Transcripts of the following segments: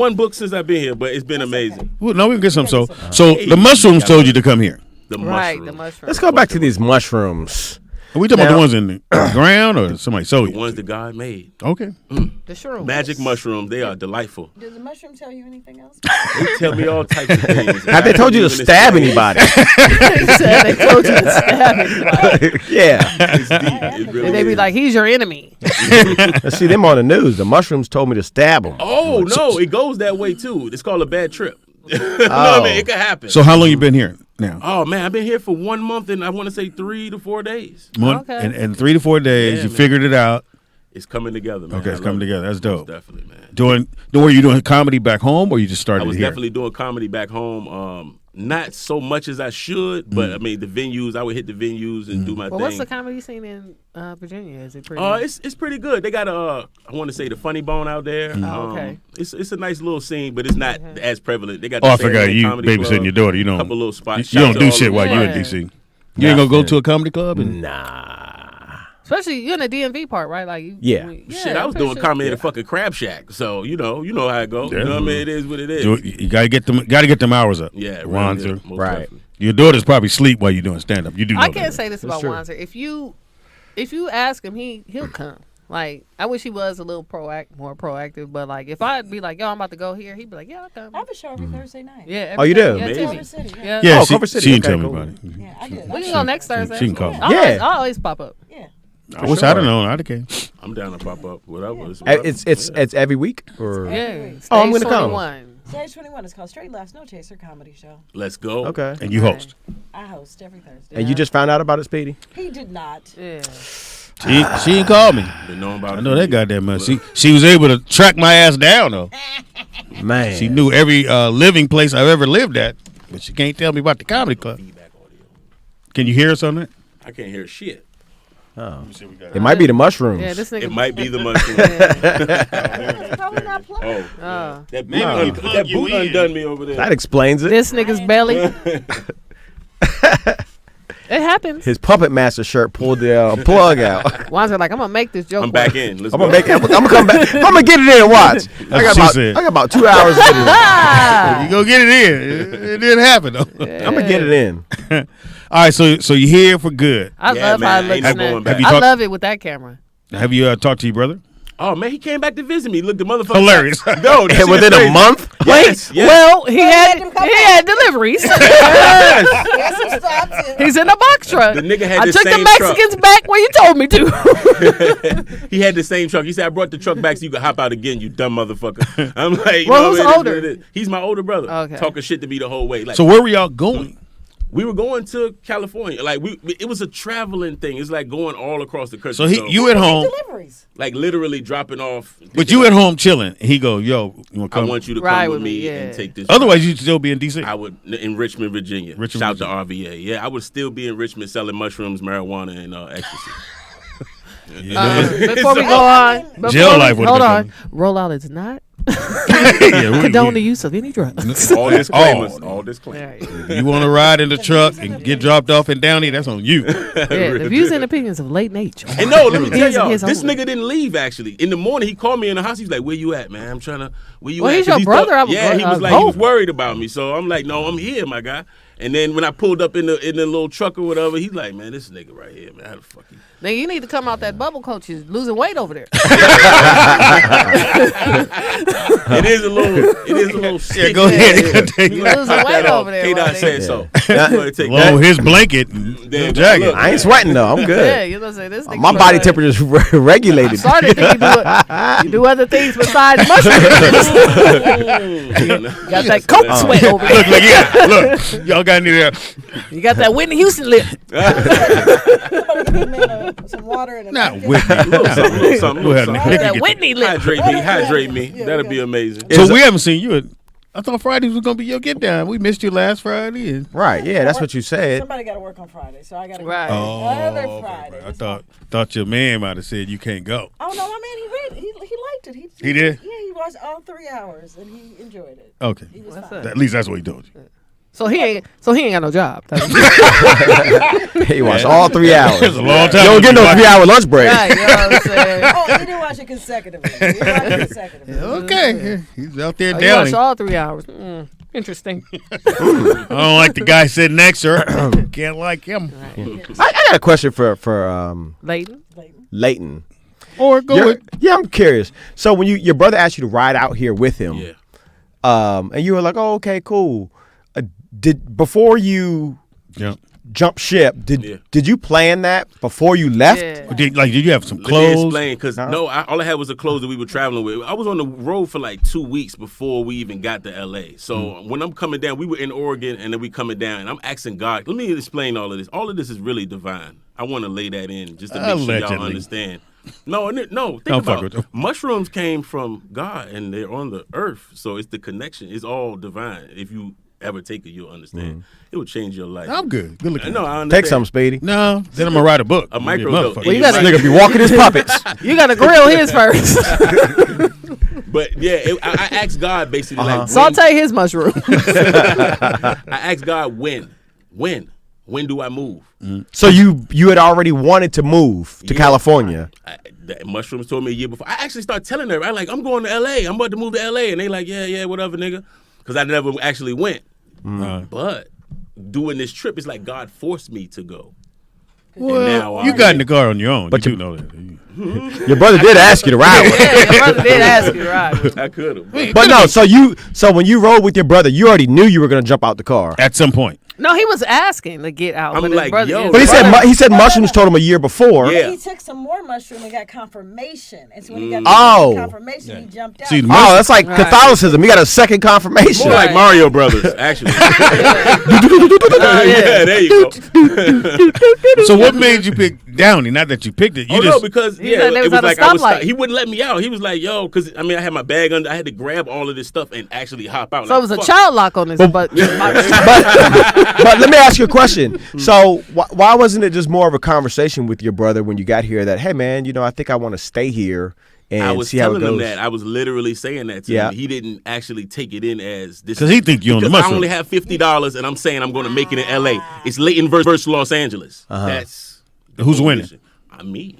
one book since I've been here, but it's been amazing. Okay. Well, no, we can get some. So the mushrooms told you to come here. The mushrooms. Let's go back to these mushrooms. Are we talking about the ones in the ground or somebody sold you? The ones that God made. Okay. The shrooms. Magic mushrooms. They are delightful. Does the mushroom tell you anything else? They tell me all types of things. Have they told you to stab anybody? They told you to stab anybody. Yeah. It's deep. It really And they be is. like, he's your enemy. Let's see them on the news. The mushrooms told me to stab them. Oh, no. It goes that way, too. It's called a bad trip. You know what I mean? It could happen. So how long you been here now? Oh, man. I've been here for 1 month and I want to say 3 to 4 days. Okay. And 3 to 4 days, Yeah, you man. figured it out. It's coming together, man. Okay, it's I coming love it. together. That's dope. Definitely, man. Were you doing comedy back home or you just started I was here? definitely doing comedy back home. Not so much as I should, but I mean the venues. I would hit the venues and do my Well, thing. what's the comedy scene in Virginia? Is it pretty? It's pretty good. They got I want to say the Funny Bone out there. Oh, okay. It's a nice little scene, but it's not as prevalent. They got. Oh, the I forgot Sandman you Comedy babysitting Club, your daughter. You don't. couple little spots. You don't Shout do out to shit all while of you them. in DC. You ain't gonna go to a comedy club? And, Nah. Especially you in the DMV part, right? Like you. Yeah. Shit, I was doing comedy at a fucking crab shack, so you know how it goes. Yeah. You know what I mean? It is what it is. you gotta get them hours up. Yeah, Wanzer. really, most Right. definitely. Your daughter's probably sleep while you're doing stand up. You do. Know I that. can't say this about true. Wanzer. If you ask him, he'll come. Like I wish he was a little more proactive. But like if I'd be like, yo, I'm about to go here, he'd be like, yeah, I'll come. I have a show every Thursday night. Yeah. Oh, you do? Yeah, Amazing. Culver City. Yeah. Yeah, Oh, she, Culver City. she can Okay, tell me cool. about it. Yeah, I get We can go next Thursday. She can call. I always pop up. Yeah. I wish I'd have known. I'd have came. I'm down to pop up. Whatever. It's every week? Or? Yeah. Oh, I'm Stage gonna come. 21. Stage 21 is called Straight Laughs No Chaser Comedy Show. Let's go. Okay. And you host. I host every Thursday. And you just found out about it, Speedy? He did not. Yeah. She ain't called me. Been knowing about I know that goddamn much. She was able to track my ass down though. Man. She knew every living place I've ever lived at, but she can't tell me about the comedy club. feedback audio. Can you hear us on that? I can't hear shit. Oh. It might be the mushrooms. Yeah, this nigga. It might be the mushroom. It's probably not plugged. Oh, that boot, Maybe that boot undone me over there. That explains it. This nigga's belly. It happens. His Puppet Master shirt pulled the plug out. Wanzer like, I'm gonna make this joke. I'm back in. Let's I'm go. gonna come back. I'm gonna get it in and watch. I what she said. got about 2 hours to do. Ah! You go get it in. It didn't happen though. I'm gonna get it in. All right, so you're here for good. I Yeah, love man, how it ain't looks no going now. back. Have you I talked- love it with that camera. Have you talked to your brother? Oh man, he came back to visit me. Look, the motherfucker. Hilarious. No, this shit Within is a crazy. month? Yes, yes. Well, he let him come had deliveries. Yes, some stops in. He's in a box truck. The nigga had I the took the same Mexicans back where you told me to. He had the same truck. He said, I brought the truck back so you could hop out again, you dumb motherfucker. I'm like, Well, no, who's it is older? what it is. He's my older brother. Okay. Talking shit to me the whole way. Like, So where were y'all going? we were going to California. Like it was a traveling thing. It's like going all across the country. So you at home, Deliveries. like literally dropping off. but you at home chilling. And he go, yo, you want to I come? want you to Ride come with with me, me yeah. and take this. Otherwise, you'd still be in D.C. I would in Richmond, Virginia. Richmond, Shout to RVA. Yeah, I would still be in Richmond selling mushrooms, marijuana, and ecstasy. Before we go on, Jail life would've hold been on. Rollout is not Yeah, condone the use of any drugs. All disclaimers. Oh. All disclaimers. You want to ride in the truck and get dropped off in Downey? That's on you. Yeah, the views and opinions of late nature. And no, let me tell His and y'all, his this only. nigga didn't leave actually. In the morning, he called me in the house. He's like, "Where you at, man? I'm trying to. Where you Well, at?" he's 'Cause your he brother. thought- I yeah, he was would like, he was hope. worried about me. So I'm like, "No, I'm here, my guy." And then when I pulled up in the little truck or whatever, he's like, "Man, this nigga right here, man, how the fuck you?" Now you need to come out that bubble coach. You're losing weight over there. It is a little. Yeah, go ahead. You're losing weight over there. K-Dot my said nigga. so. Go ahead, take Along with that. his blanket and Damn, jacket. look. I ain't sweating though. I'm Yeah, good. you know what I'm saying? This nigga My look body like- temperature is regulated. I'm starting to think you do other things besides mushrooms. Got that coke sweat over Look, there. yeah, look. Y'all got any there? You got that Whitney Houston lip. Somebody give me some water and a Not napkin. with me. Something. Go ahead, something. Nick. That Whitney lip. Hydrate me. That'll be amazing. So we haven't seen you. I thought Fridays was gonna be your get down. We missed you last Friday. And... Right, yeah, that's what you said. Somebody got to work on Friday, so I got to Right. go. Other okay, Friday. right. I thought your man might have said you can't go. Oh no, my man, he read. He liked it. He did? Yeah, he watched all 3 hours and he enjoyed it. Okay, He was What's fine. up? at least that's what he told you. So he ain't got no job. He watched all 3 hours. It's a long time. You don't get no 3-hour lunch break. Right, you know what I'm saying? Oh, he didn't watch it consecutively. Okay, he's out there Oh, you watched down. all 3 hours. Interesting. I don't like the guy sitting next to her. Can't like him. I got a question for Leighton? Leighton. Or go with. Yeah, I'm curious. So when your brother asked you to ride out here with him, Yeah. and you were like, "Oh, okay, cool." Before you Yeah. jump ship, did you plan that before you left? Yeah. Did you have some Let me clothes? explain, because all I had was the clothes that we were traveling with. I was on the road for like 2 weeks before we even got to L.A. So when I'm coming down, we were in Oregon, and then we coming down, and I'm asking God, let me explain all of this. All of this is really divine. I want to lay that in just to make sure y'all Allegedly. understand. No. Think Don't fuck about with it. them. Mushrooms came from God, and they're on the earth, so it's the connection. It's all divine. If you ever take it, you'll understand. It will change your life. I'm good. Good looking. No, I understand. Take something, Speedy. No, then I'm gonna write a book. A micro Yeah, dope. motherfucker. Well, you gotta- This nigga be walking his puppets. You got to grill his first. But yeah, I asked God basically like, Saute his mushroom. I asked God when do I move? So you had already wanted to move to Yeah. California. The mushrooms told me a year before. I actually started telling her, I'm going to L.A. I'm about to move to L.A. And they like, yeah, whatever, nigga. Because I never actually went. But doing this trip, it's like God forced me to go. Well, now you I'm got in the car on your own. But you you- do know that. Your brother did ask you to ride with him. Yeah, your brother did ask you, right? I could have. But no, so when you rode with your brother, you already knew you were gonna jump out the car. At some point. No, he was asking to get out. I'm but his like, brother, yo. his But brother- he said mushrooms told him a year before. Yeah. He took some more mushroom and got confirmation. And so when he got Oh. confirmation, he jumped out. See, the Oh, that's like Right. Catholicism. You got a second confirmation. More like Right. Mario Brothers, actually. yeah. There you go. So what made you pick Downey? Not that you picked it. You Oh just no, because He said they it was was at a like I was. stoplight. He wouldn't let me out. He was like, "Yo," because I had my bag under. I had to grab all of this stuff and actually hop out. So like, it was a fuck. child lock on his butt. but let me ask you a question. So why wasn't it just more of a conversation with your brother when you got here that, hey man, I think I want to stay here and I was see how it telling him goes? that. I was literally saying that to him. He didn't actually take it in as this. 'Cause he think you on the because I mushroom. only have $50 and I'm saying I'm going to make it in L.A. It's Leighton versus Los Angeles. That's the Who's whole winning? mission. Me.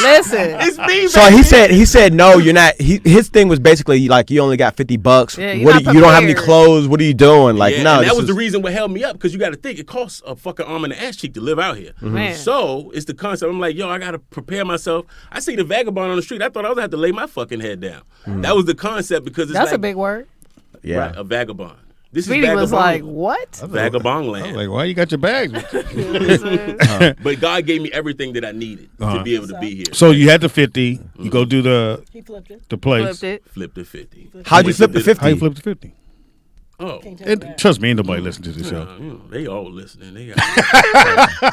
Listen, It's me. So he said no, you're not. His thing was basically like you only got $50. Yeah, you're What not you don't have any prepared. clothes. What are you doing? Like Yeah, no, and that this was the is- reason what held me up because you got to think it costs a fucking arm and an ass cheek to live out here. Man. So it's the concept. I'm like, yo, I got to prepare myself. I see the vagabond on the street. I thought I was gonna have to lay my fucking head down. That was the concept because it's that's like, a big word. yeah. right, a vagabond. This Speedy is vagabond. was like, "What?" Vagabond I land. was like, why you got your bags? But God gave me everything that I needed to be able to be here. So you had the 50. You go do He flipped it. the place. Flipped it. Flip the 50. How'd you flip the 50? How you flip the 50? Oh. Can't tell you that. Trust me, ain't nobody listen to this show. They all listening. They got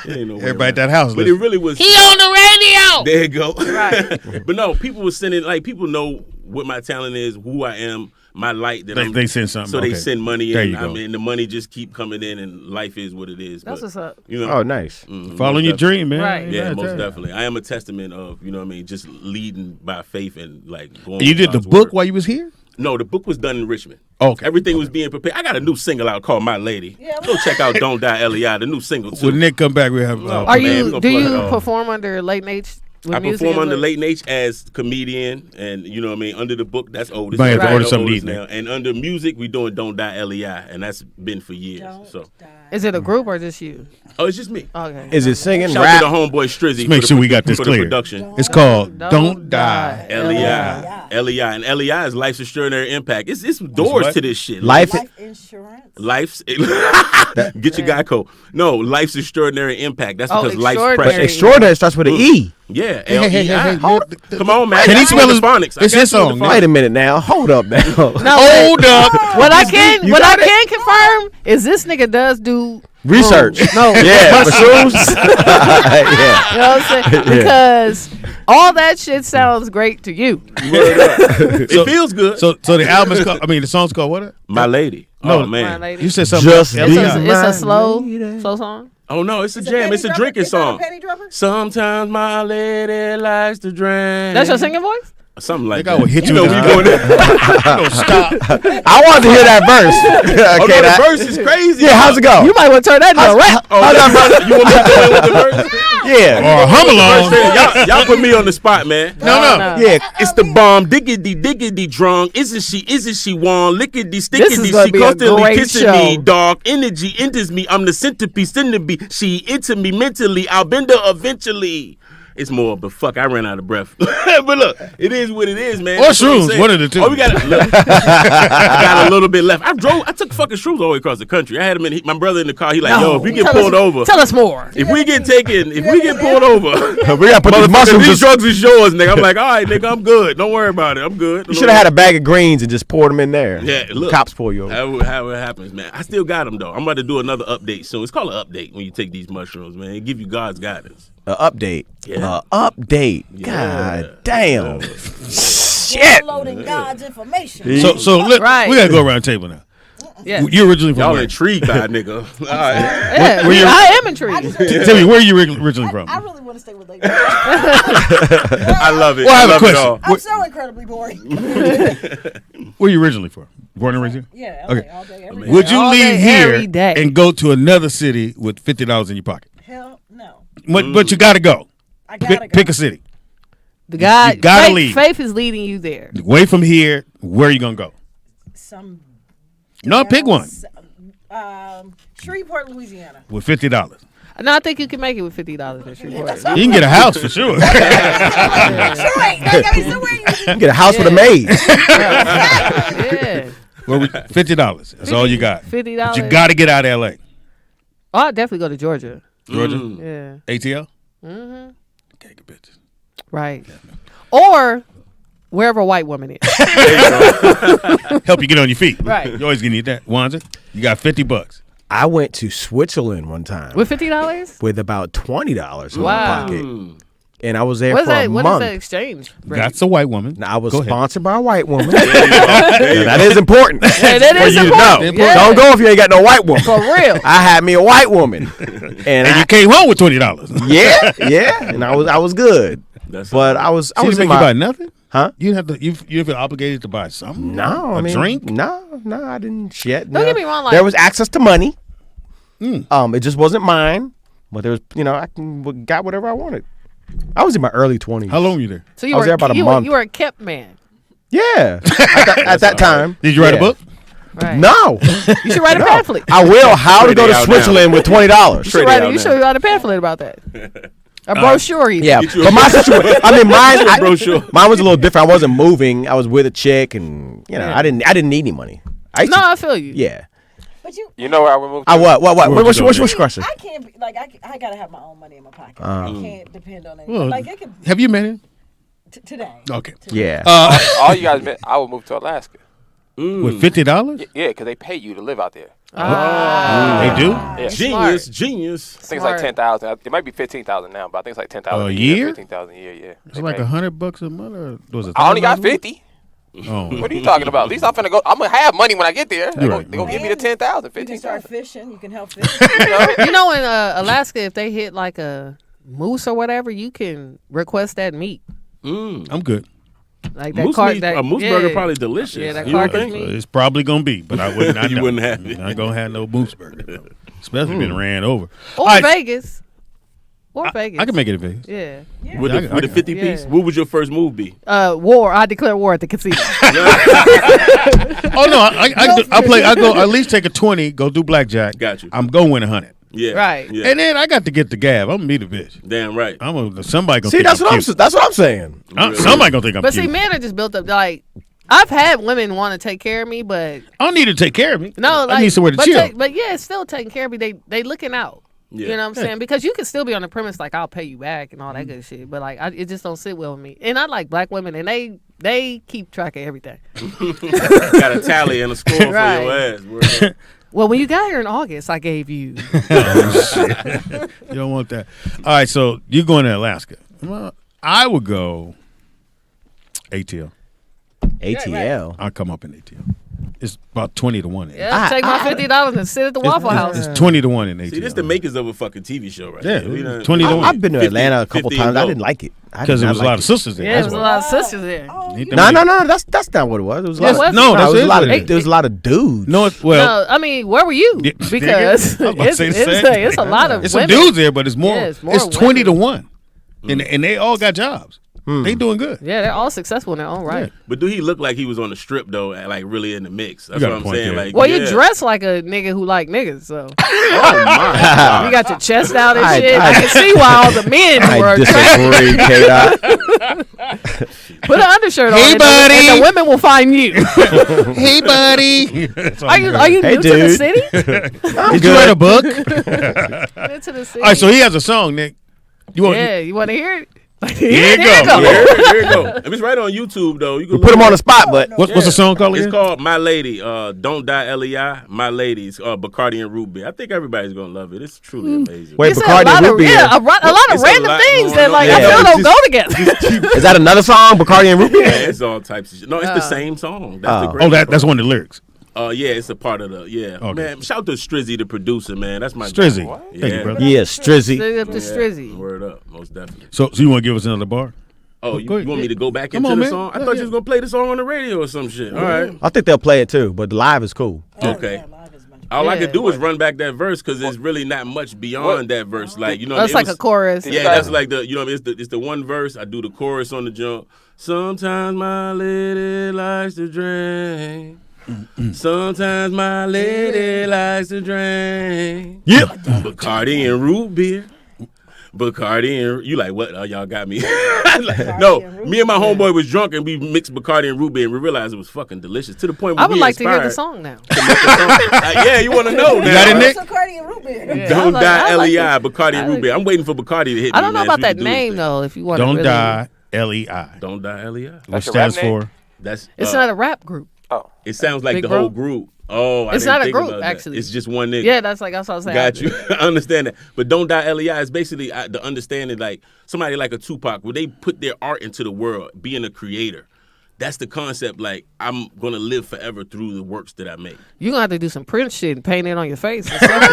it ain't no way Everybody at around. that house. But it listen. really was. He on the radio. There you go. Right. But no, people were sending people know what my talent is, who I am, my light. That They send something. So they Okay. send money There in. you go. I mean, the money just keep coming in, and life is what it is. That's but, what's up. Oh, nice. Following your dream, man. Right. Yeah, That's most right. definitely. I am a testament of, just leading by faith and like going. You with did the God's book word. while you was here? No, the book was done in Richmond. Okay. Everything was being prepared. I got a new single out called My Lady. Yeah, Go check out Don't Die LEI, the new single too. When Nick come back, we have. Oh, Are man, we you? gonna Do plug you it all. perform under Late H? With I music perform and under lyrics? Late H as comedian, and under the book that's oldest. Might have to Right. order something to Oldest eat, now. Nick. And under music we doing Don't Die LEI, and that's been for years. Don't So die. Is it a group or just you? oh, it's just me. Okay. Is it singing, Shout rap? out to the homeboy Strizzy. Let's make for sure the- we got this for clear. The production. It's called Don't Die. LEI, LEI, and LEI is Life's Extraordinary Impact. It's doors what? to this shit. Life. Life insurance. Life's get your guy code. No, Life's Extraordinary Impact. That's Oh, because life's extraordinary. But precious. extraordinary starts with an E. Yeah, hey, LEI. hold- Come on, man. Can he That's spell the his- phonics. I it's got his you with song, the Nick. phonics. Wait a minute now. Hold up now. No, Hold up. What I can got it? confirm is this nigga does do Research. shrooms. No, Yeah, mushrooms. Yeah. you know what I'm saying? Because all that shit sounds great to you. It feels good. So the album is called. I mean, the song's called what? My Lady. No, Oh My man. lady. You said something. Just else. be It's my a slow lady. song. Oh no, it's a It's jam. penny It's a dropper? drinking It's not song. a penny dropper? Sometimes my lady likes to drink. That's your singing voice? Something like Like I that. would hit you know, with we a- going there. No, stop. I wanted to hear that verse. Oh, Okay, no, that- the verse is crazy. Yeah, how's it go? You might want to turn that into a rap. Oh, you want me to go in with the verse? Yeah. Or hum along. Y'all put me on the spot, man. No. Yeah. It's the bomb, diggity drunk. Isn't she warm? Lickety This is stickety, gonna she be a constantly great kissing show. me. Dog energy enters me. I'm the centerpiece, she into me mentally. I'll bend her eventually. It's more, but fuck, I ran out of breath. But look, it is what it is, man. Or That's what I'm shrooms, saying. one of the two. Oh, we got I got a little bit left. I took fucking shrooms all the way across the country. I had him my brother in the car. He like, yo, if you get pulled over, Tell us more. if we get pulled over, We gotta put these motherfucker, mushrooms. these drugs is yours, nigga. I'm like, all right, nigga, I'm good. Don't worry about it. I'm good. You should have had a bag of greens and just poured them in there. Yeah, look. Cops pull you over. How it happens, man. I still got them though. I'm about to do another update soon. It's called an update when you take these mushrooms, man. It give you God's guidance. Update. Yeah. Update. Yeah. God damn. Shit. Downloading God's information. So we Right. gotta go around the table now. Yeah. You originally from Y'all where? intrigued by a nigga. All right. Yeah, where you- I am intrigued. Tell me where you originally from. I really want to stay with ladies. I love it. Well, I have a love it question. all. I'm so incredibly boring. Where you originally from? Born and raised here? Yeah, Okay. all day, every day. Would you All leave day, here every day. and go to another city with $50 in your pocket? Hell no. But you gotta go. I gotta go. Pick a city. The guy, You gotta faith, leave. faith is leading you there. Away from here, where are you gonna go? Some. No, pick one Shreveport, Louisiana. with $50. No, I think you can make it with $50 in Shreveport. You can get a house for sure. Detroit. That got me somewhere you You get a house with a maid. Yeah. Well, $50. That's all you got. $50. But you got to get out of LA. Oh, I'd definitely go to Georgia. Georgia, Yeah. ATL. Mm-hmm. Okay, good bitches. Right. Or wherever a white woman is. Help you get on your feet. Right. You always gonna need that. Wanza, you got $50. I went to Switzerland one time With $50? with about $20 in Wow. my pocket, and I was there What for is that? a What is month. that exchange? rate? That's a white woman. Now, I was Go ahead. sponsored by a white woman. That is important. Yeah, that for is you to important. know. Yeah. Don't go if you ain't got no white woman. For real. I had me a white woman, and And you came home with $20. yeah, and I was good. That's But I was She didn't in make my, you buy nothing. huh? You didn't have to. You feel obligated to buy something. No, a I mean, drink. No, I didn't shit. Don't get me wrong, like- there was access to money. It just wasn't mine. But there was, got whatever I wanted. I was in my early 20s. How long were you there? So you I was were there about a you month. Were, you were a kept man. Yeah, at that time. Did you write a Yeah. book? Right. No, You should write a pamphlet. I will. How to Trade go it to out Switzerland with $20. You should write a pamphlet about that. A brochure. Even. Yeah, Get you a- but my situation. I mean, mine. brochure. Mine was a little different. I wasn't moving. I was with a chick, and I didn't need any money. No, I feel you. Yeah. But You know where I would move to? I what? What's you your doing? question? I can't be like I gotta have my own money in my pocket. I can't depend on anyone. Well, Like it could have you met him? today. Okay. Yeah. All you guys met, I would move to Alaska. With $50? Yeah, because they pay you to live out there. They do. Yeah. Genius, Smart. genius. I think it's like Smart. 10,000. It might be 15,000 now, but I think it's like 10,000 A year? 15,000 a year. Yeah. It's like $100 a month, or was it? I only got $1,000? 50. Oh, What are you talking about? At least I'm finna go. I'm gonna have money when I get there. They're right. gonna give me the 10,000, You can start 15,000. fishing. You can help fish. You know, in Alaska, if they hit like a moose or whatever, you can request that meat. I'm good. Like that Moose car- meat- that a moose yeah. burger probably delicious. Yeah, that You don't carcass think? meat. It's probably gonna be, but I wouldn't. You wouldn't have it. I ain't gonna have no moose burger, especially been ran over. Or All right, Vegas. Or Vegas. I can make it in Vegas. Yeah. With I the, can- with the 50 Yeah. piece, what would your first move be? War. I declare war at the casino. Oh no, I play. I go at least take a 20, go do blackjack. Got you. I'm going 100, Yeah. Right. Yeah. and then I got to get the gab. I'm gonna meet a bitch. Damn right. Somebody gonna See, think that's what I'm. cute. That's what I'm saying. Somebody gonna think I'm But cute. see, men are just built up. Like, I've had women want to take care of me, but I don't need to take care of me. no, like, I need somewhere to but chill. but yeah, it's still taking care of me. They looking out. Yeah. You know what I'm saying? Because you can still be on the premise like I'll pay you back and all that good shit, but like it just don't sit well with me. And I like black women, and they keep track of everything. Got a tally and a score for Right. your ass. Word. Well, when you got here in August, I gave you. You don't want that. All right, so you're going to Alaska. Well, I would go ATL. ATL. I'll come up in ATL. It's about 20 to 1. Yeah, take my $50 and sit at the Waffle House. It's 20 to 1 in ATL. See, this the makers of a fucking TV show right Yeah, here. We done- 20 to 1. I've been to 50 Atlanta a couple 50 times. and I go. didn't like it. Because there was a lot of sisters there. Yeah, there was a lot of sisters there. Oh, Ain't you them No, niggas- no, that's not what it was. It was a Yes, lot. Of, no, that's it was a lot. it. There was a lot of dudes. No, well, No, I mean, where were you? Yeah, Because nigga, I was about to say the same. it's a lot of it's some women. dudes there, but it's more. Yeah, it's more it's 20 to women. 1, and they all got jobs. They doing good. Yeah, they're all successful in their own right. But do he look like he was on the strip though, like really in the mix? That's got what a I'm point saying. there. Like, Well, yeah. you dress like a nigga who like niggas, so Oh my you got your chest out and I- shit. I can see why all the men were I attracted. disagree, K-Dot. Put an undershirt on, Hey, and buddy. the women will find you. Hey, buddy. Are you Hey, new to the dude. city? Did you write a book? New to the city. All right, so he has a song, Nick. You want? yeah, you want to hear it? Here you go. Here you go. If it's right on YouTube though, you can Put him look on the it spot, but What's the song called It's again? called My Lady. Don't Die Lei. My Ladies. Bacardi and root beer. I think everybody's gonna love it. It's truly amazing. wait, He said Bacardi a lot and of, root beer. yeah, a lot It's of a random lot things going that on. like Yeah, I feel it's don't go together. Is that another song, Bacardi and root beer? Yeah, it's all types of shit. No, it's the same song. That's the great Oh, that's one of the lyrics. Yeah, it's a part of the Okay. Man, shout out to Strizzy, the producer, man. That's my Strizzy. guy. Thank you, brother. Yeah, Strizzy. Straight up to Strizzy. Word up, most definitely. So you want to give us another bar? Oh, Go you ahead. want me to go back Come into on, the man. song? I Yeah, thought yeah. you was gonna play the song on the radio or some shit. All right. I think they'll play it too, but live is cool. Okay. Yeah, live is much All I Yeah. could do is run back that verse because there's really not much beyond that verse. Like you know, That's it like was- a chorus. Yeah, that's like the it's the one verse. I do the chorus on the jump. Sometimes my lady likes to drink. Sometimes my lady likes to drink. Yep. Bacardi and root beer. Bacardi and you like what? Oh, y'all got me. No, me and my homeboy was drunk and we mixed Bacardi and root beer and we realized it was fucking delicious to the point where I would we like to hear the inspired song now. to make a song. Yeah, you want to know now? got it, right? Nick? Bacardi and root beer. Yeah, Don't I like- die, I like LEI, it. Bacardi and root beer. I'm waiting for Bacardi to hit me. I don't know man, about so we that can do his name thing. though. If you want to Don't really, die, LEI. Don't die, LEI. Which That's your stands rap name? for? That's It's uh, not a rap group. Oh, It sounds like Big the Bro? whole group. Oh, I It's didn't not a think group, about that. actually. It's just one nigga. Yeah, that's what I was saying. Got you. I understand that. But Don't Die LEI is basically the understanding like somebody like a Tupac where they put their art into the world, being a creator. That's the concept. Like I'm gonna live forever through the works that I make. You're gonna have to do some Prince shit and paint it on your face. Or something.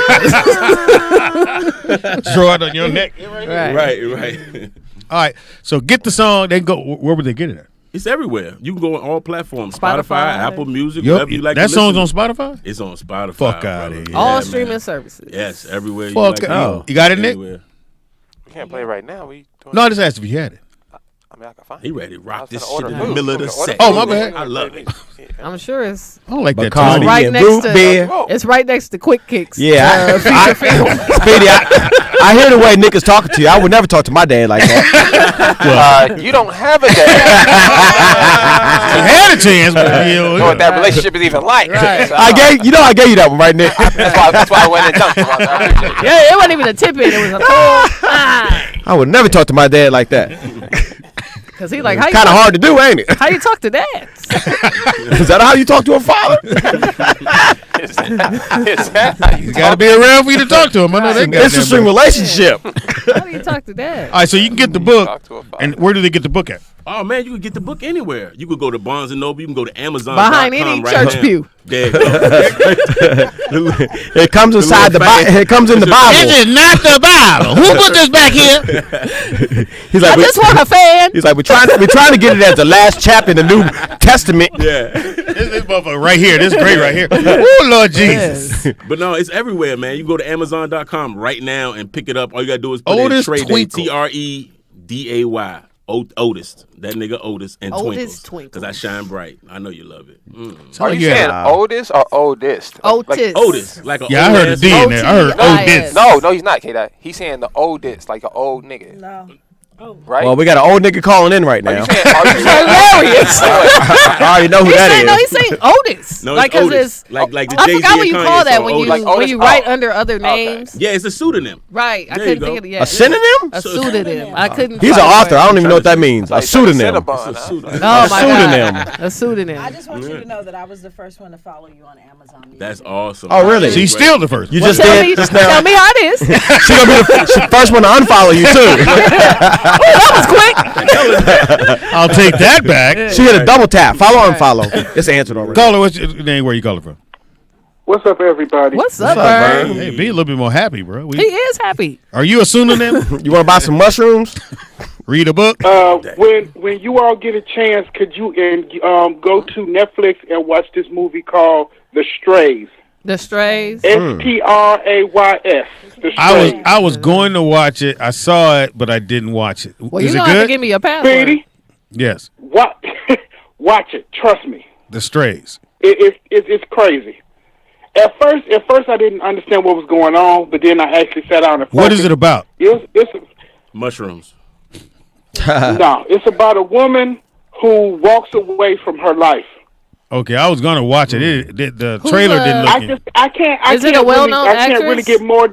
Throw it on your neck. right. Right. All right. So get the song. They go. Where would they get it at? It's everywhere. You can go on all platforms: Spotify, Spotify. Apple Music, Yup. whatever you like. That to song's listen on to. Spotify. It's on Spotify. Fuck brother. outta here. Yeah, All man. streaming services. Yes, everywhere. You Fuck like to out. go. You got it, Nick? Everywhere. we can't play right now. We doing No, I just asked if you had it. I mean, I can find He it. ready to I rock was this finna shit order in the food. middle of the I'm finna set. order Oh, my food. bad. I love it. I'm sure it's I don't like that. Bacardi tone. right and next root to beer. it's right next to Quick Kicks. Yeah, feature film. Speedy, I hear the way Nick is talking to you. I would never talk to my dad like that. You don't have a dad. You had a chance, but you know know, what that relationship is even like. Right. So, I gave you that one, right, Nick? that's why I went and dunked him. I appreciate it. Yeah, it wasn't even a tip in. It was a full. I would never talk to my dad like that. Because he like, how you, Kind of talk, hard to do, ain't it? how you talk to dads? Is that how you talk to a father? Is that how you you got to be around for you to talk to him. I know that. It's a string relationship. How do you talk to dads? All right, so you can get the book. talk to a father? And where do they get the book at? Oh man, you can get the book anywhere. You could go to Barnes and Noble. You can go to Amazon. Behind any right church now. pew. There you go. It comes inside the Bible. It comes in the Bible. is not the Bible. Who put this back here? He's I like, just want a fan. he's like, we're trying to get it as the last chapter in the New Testament. Yeah. This motherfucker right here. This is great right here. Oh, Lord Jesus. Yes. But no, it's everywhere, man. You go to Amazon.com right now and pick it up. All you gotta do is put Otis in trade Twinkle. TREDAY. Otis. That nigga Otis and Otis Twinkles. Because I shine bright. I know you love it. Are you Yeah. saying Otis or Oldest? Otis. Otis. Like a Yeah, I old heard a ass- D in there. I heard O-T-I-S. Odis. No, he's not, K-Dot. He's saying the oldest, like an old nigga. No. Right? Well, we got an old nigga calling in right are now. you saying, Hilarious. I already know who He's that saying, is. no, he's saying Otis. No, like, it's 'cause Otis. it's, Like the I Jay-Z forgot what and you Kanye call that song, when you Otis. Like when Otis? you write Oh. under other Okay. names. Yeah, it's a pseudonym. Right. I There you couldn't think go. of it. Yeah. A synonym? A pseudonym. I couldn't. He's an find the author. word. I don't even know what that means. A Like pseudonym. Cinnabon, It's a huh? pseudonym. Oh A my pseudonym. God. A pseudonym. I just want you to know that I was the first one to follow you on Amazon Music. That's awesome. Oh, really? She's still the first. You Well, just tell did me, just tell now. me how it is. She's gonna be the first one to unfollow you too. That was quick. I'll take that back. She hit a double tap. Follow or unfollow. It's answered already. Caller, what's your name? Where you calling from? What's up, everybody? What's up, up, Vern? Vern? Hey, be a little bit more happy, bro. He is happy. Are you a pseudonym? You want to buy some mushrooms? Read a book. When you all get a chance, could you go to Netflix and watch this movie called The Strays? The Strays. Strays. The Strays. I was going to watch it. I saw it, but I didn't watch it. Well, Is you it don't have to good? give me a password. Speedy, Yes. watch it. Trust me. The Strays. It's crazy. At first, I didn't understand what was going on, but then I actually sat down and focused. What is it about? It's Mushrooms. no, it's about a woman who walks away from her life. Okay, I was gonna watch it. The trailer didn't look. I can't. Is it a well-known I can't really actress? get more.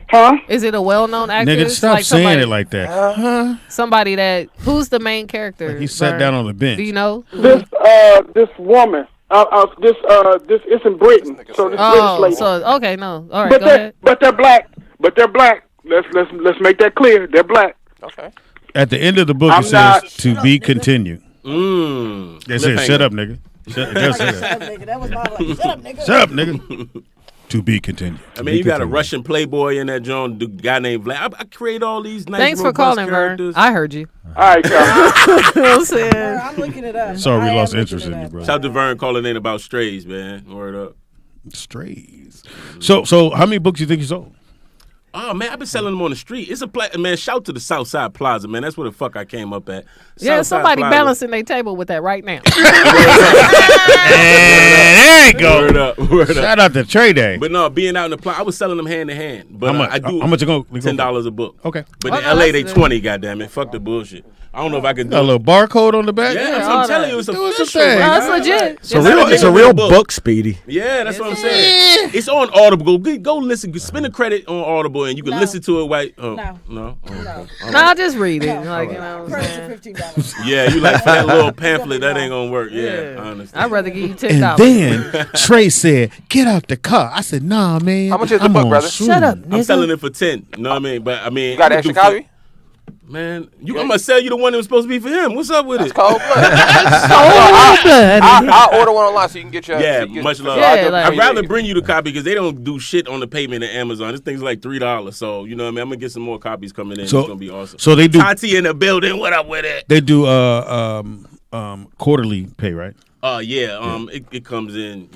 Huh? Is it a well-known actress? Nigga, stop saying somebody, it like that. Somebody that who's the main character? He sat Vern? down on the bench. Do you know? This woman. This it's in Britain. So this British lady. So okay, no, all right, But go ahead. they're black. Let's make that clear. They're black. Okay. At the end of the book, I'm it says not- to be continued. It says, Cliffhanger. shut up, nigga. It does say Shut that. up, nigga. That was my like, shut up, nigga. Shut up, nigga. To be continued. I mean, you got a Russian playboy in that joint, the guy named Vlad. I create all these nice Thanks for robust calling, Vern. characters. I heard you. All right, y'all. You know what I'm saying? I'm looking it up. Sorry, I we am lost looking interest it in you, up. bro. Shout out to Vern calling in about strays, man. Word up. Strays. So how many books you think you sold? Oh man, I've been selling them on the street. It's a man. Shout to the Southside Plaza, man. That's where the fuck I came up at. Yeah, Southside somebody Plaza. balancing their table with that right now. And there you go. Word up, word up. Shout out to Trey Day. But no, being out in the plaza, I was selling them hand to hand. But How much? I do How much it go? $10 a book. Okay. But Oh, in no, LA that's they good. 20. Goddamn it, fuck the bullshit. I don't know if I can do Got a little barcode on the back. Yeah, that's all what I'm telling that. you. It's Do us a official. thing. bro. No, that's legit. It's a real book, Speedy. Yeah, that's what I'm saying. It's on Audible. Go listen. Spend a credit on Audible, and you can No. listen to it. Right? Oh, No. no. Oh, No. okay. No, I'll just read it. No. Like, you know what I'm Price saying? of $15. Yeah, you like for that little pamphlet that ain't gonna work. Yeah, I understand. I'd rather give you And $10. then Trey said, "Get out the car." I said, "Nah, man. How much is the I'm book, on brother? Zoom." Shut up, I'm nigga. selling it for 10. You know what I mean? But I mean, You got an I'm extra gonna do copy? Man, I'm gonna sell you the one that was supposed to be for him. What's up with That's it? cold blood. blood. I'll order one online so you can get your. Yeah, so you can much so love. Yeah, I'll like- I'd rather bring you the copy because they don't do shit on the payment at Amazon. This thing's like $3. So, you know what I mean? I'm going to get some more copies coming in. So- It's going to be awesome. So they do. Tati in the building. What up with it? They do quarterly pay, right? It comes in,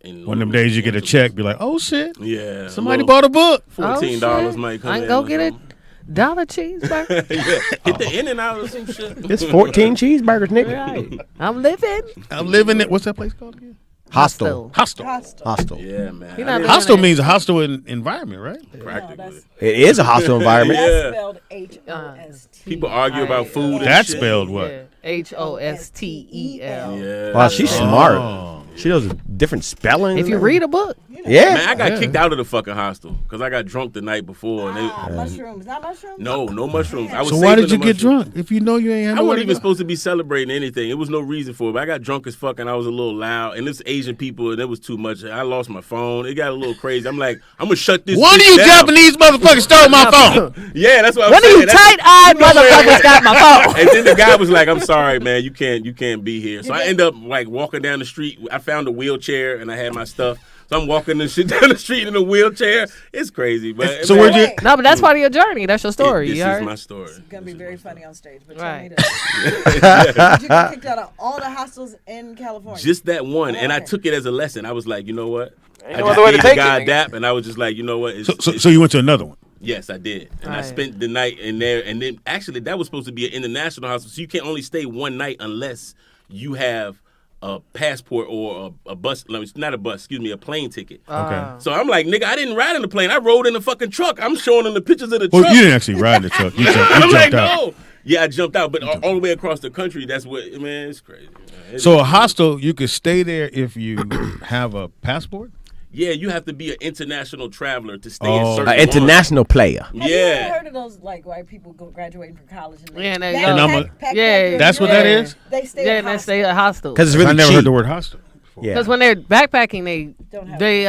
in One of them days you get a check, be like, "Oh shit, Yeah. somebody bought a book." $14 Oh, might come I in. can go or get a something. dollar cheeseburger. Yeah. Hit the in and out or some shit. It's 14 cheeseburgers, nigga. Right. I'm living. I'm living it. What's that place called again? Hostile. Hostel. Hostile. Yeah, man. He not living Hostel in- means a hostile environment, right? Practically. It is a hostile environment. Yeah. That's spelled H-O-S-T. People argue about food and That's shit. spelled what? Yeah. Hostel. Yeah. Wow, she's Oh. smart. She knows different spellings. If you read a book, yeah. Man, I got kicked out of the fucking hostel because I got drunk the night before. And Mushrooms. Not mushrooms? no mushrooms. I was So why saving did you the get mushrooms. drunk if you know you ain't had I no wasn't even supposed to be celebrating anything. It was no reason for it. But I got drunk as fuck and I was a little loud. And this Asian people, and it was too much. I lost my phone. It got a little crazy. I'm like, I'm gonna shut this. One of bitch you down. Japanese motherfuckers stole my phone. Yeah, that's what I'm one of saying. you tight-eyed motherfuckers got my phone. And then the guy was like, "I'm sorry, man. You can't be here." So I end up like walking down the street. I found a wheelchair and I had my stuff. So I'm walking this shit down the street in a wheelchair. It's crazy, but So man, where'd you? No, but that's part of your journey. That's your story. This You is heard? my story. It's going to be very funny on stage. But Right. tell me this. Did you get kicked out of all the hostels in California? Just that one, and I Okay. took it as a lesson. I was like, you know what? Ain't I no just other way to gave the take guy it, a nigga. dap, and I was just like, you know what? So you went to another one. Yes, I did, and I Right. spent the night in there. And then actually, that was supposed to be an international hospital, so you can only stay one night unless you have a passport or a bus. No, it's not a bus. Excuse me, a plane ticket. Okay. So I'm like, nigga, I didn't ride in the plane. I rode in the fucking truck. I'm showing them the pictures of the Well, truck. you didn't actually ride in the truck. You I'm jumped like, out. no. Yeah, I jumped out, but all the way across the country. That's what, man. It's crazy. Man. So a hostel, you could stay there if you have a passport. Yeah, you have to be an international traveler to stay Oh. in certain An international player. Have you ever Yeah. heard of those like white people graduating from college? And Yeah, and they backpack- go- And I'm a- backpack Yeah, in That's what Europe. that is? They stay Yeah, at and they hostels. stay at hostel. Because it's really I never cheap. heard the word hostel before. Yeah. Because when they're backpacking, they Don't have they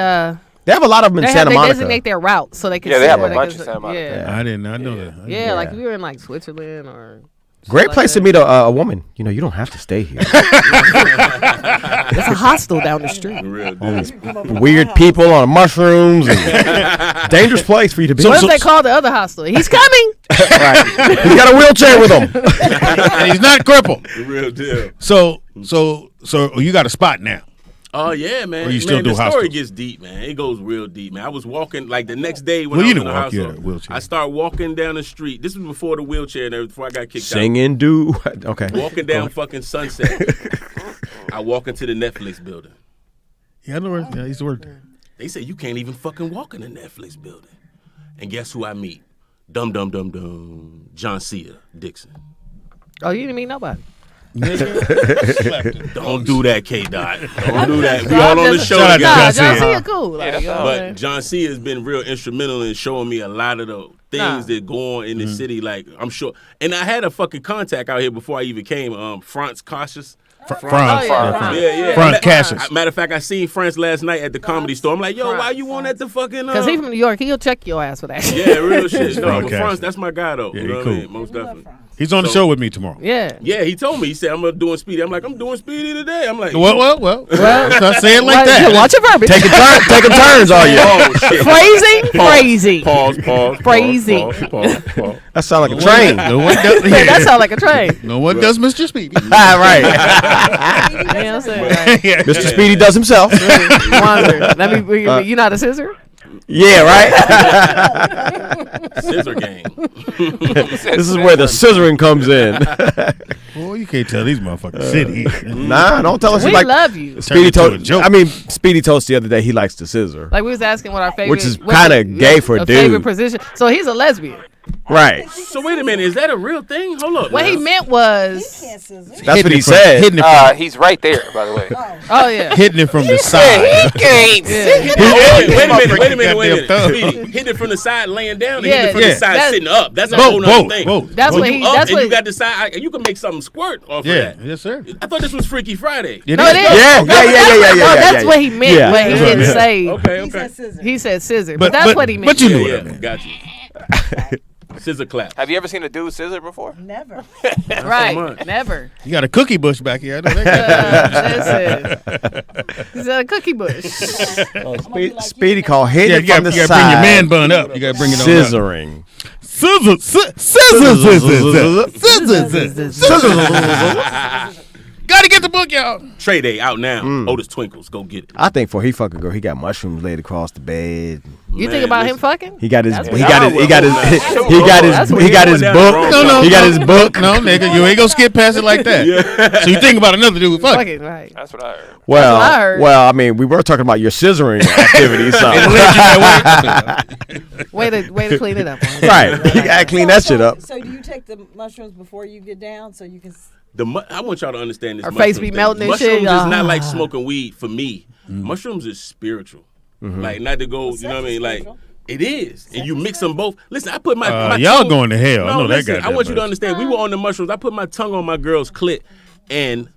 They have a lot of them in Santa they Monica. designate their route so they can. Yeah, they see have a where bunch can- in Santa Monica. Yeah, I didn't know that. yeah, like if you were in like Switzerland or Great place to meet a woman. You know, you don't have to stay here. It's a hostel down the street. Real deal. Weird people on mushrooms. And dangerous place for you to be. What if they call the other hostel? He's coming. Right. He's got a wheelchair with him. And he's not crippled. Real deal. So you got a spot now. Oh yeah, man. Or you still man, do the story hostels? gets deep, man. It goes real deep, man. I was walking like the next day when Well, I you was in didn't the walk, you had hospital. a wheelchair. I start walking down the street. This was before the wheelchair and everything, before I got kicked Singing, do. Okay. out. Walking down fucking Sunset. I walk into the Netflix building. Yeah, I know where. Yeah, I used to work there. They say you can't even fucking walk in the Netflix building. And guess who I meet? Dum John C. Dixon. Oh, you didn't meet nobody. Don't do that, K-Dot. Don't do that. We all on the show Shout out to together. Nah, John John C. C. cool. Like, you know what I'm But saying? John C. has been real instrumental in showing me a lot of the things that go on in the city. Like, I'm sure. And I had a fucking contact out here before I even came. France Cautious. France. Oh, France. Yeah. Franz Cassius. Matter of fact, I seen France last night at the Comedy Store. I'm like, yo, why you on at the fucking... Because he's from New York. He'll check your ass for that. Yeah, real shit. No, Franz but Cassius. France, that's my guy, though. Yeah, you know he what cool. I mean? Most definitely. He's on the show with me tomorrow. Yeah. Yeah, he told me. He said, I'm doing Speedy. I'm like, I'm doing Speedy today. I'm like... Well. Start saying it like Watch- that. Watch your verbiage. Taking turns, are you? Oh, shit. Phrasing. Pause. Phrasing. Pause. That sound like a train. No one does. Yeah, that sounds like a train. No one does Mr. Speedy. Right. You know what I'm saying? Like, Mr. Speedy does himself. wonder. You not a scissor? Yeah, right. Scissor gang. This is where the scissoring comes in. Boy, you can't tell these motherfuckers city. Nah, don't tell us We you like. love you. Speedy Turned into a told. joke. I mean, Speedy told us the other day he likes to scissor. Like we was asking what our favorite, Which is what's kinda a- gay for a dude. favorite position. So he's a lesbian. Right. So wait a minute. Is that a real thing? Hold up. What now. he meant was, Can't scissor. That's what he said. Hitting it from, He's right there, by the way. oh yeah, hitting it from the side. yeah. Oh, wait a Goddamn minute. thumb. Speedy, hit it from the side laying down and Yeah, hit it from the yeah. side That's- sitting up. That's a Whoa, whole nother whoa, thing. whoa. That's When what you he. up That's and what. you got the side, you can make something squirt off Yeah, of that. yes, sir. I thought this was Freaky Friday. It No, is. it is. Yeah, No, yeah. That's what he meant. Yeah. But he That's what I didn't meant. say. Okay, He okay. said scissor. He said scissor, but that's what he meant. But you knew Yeah, what I meant. got you. Scissor clap. Have you ever seen a dude scissor before? Never. Right? much. Never. You got a cookie bush back here. I know that. Listen, he's a cookie bush. Speedy called hitting Yeah, it you got from the to bring your side. man bun up. You got to bring it on up. Scissoring. Scissors. Got to get the book, y'all. Trey Day out now. Otis Twinkles, go get it. I think for he fucking girl, he got mushrooms laid across the bed. You Man, think about him listen. fucking? He got his. That's He what- got his. He got his. He got his. That's He what got he his went book. down the No, wrong He got his book. No, nigga, you ain't gonna skip past it like that. So you think about another dude? Fuck. Fucking right. That's what I heard. Well, what I heard. well, I mean, we were talking about your scissoring activities, so. Way to clean it up. Right, you gotta clean that shit up. So do you take the mushrooms before you get down so you can? I want y'all to understand this. Her face mushroom be thing. melting and Mushrooms shit. is not like smoking weed for me. Mushrooms is spiritual. Mm-hmm. Like not to go, you know what I mean? Like spiritual. it is, and you mix them both. Listen, I put my Y'all tongue- going to hell. I No, know that listen, guy. I want you to understand. We were on the mushrooms. I put my tongue on my girl's clit, and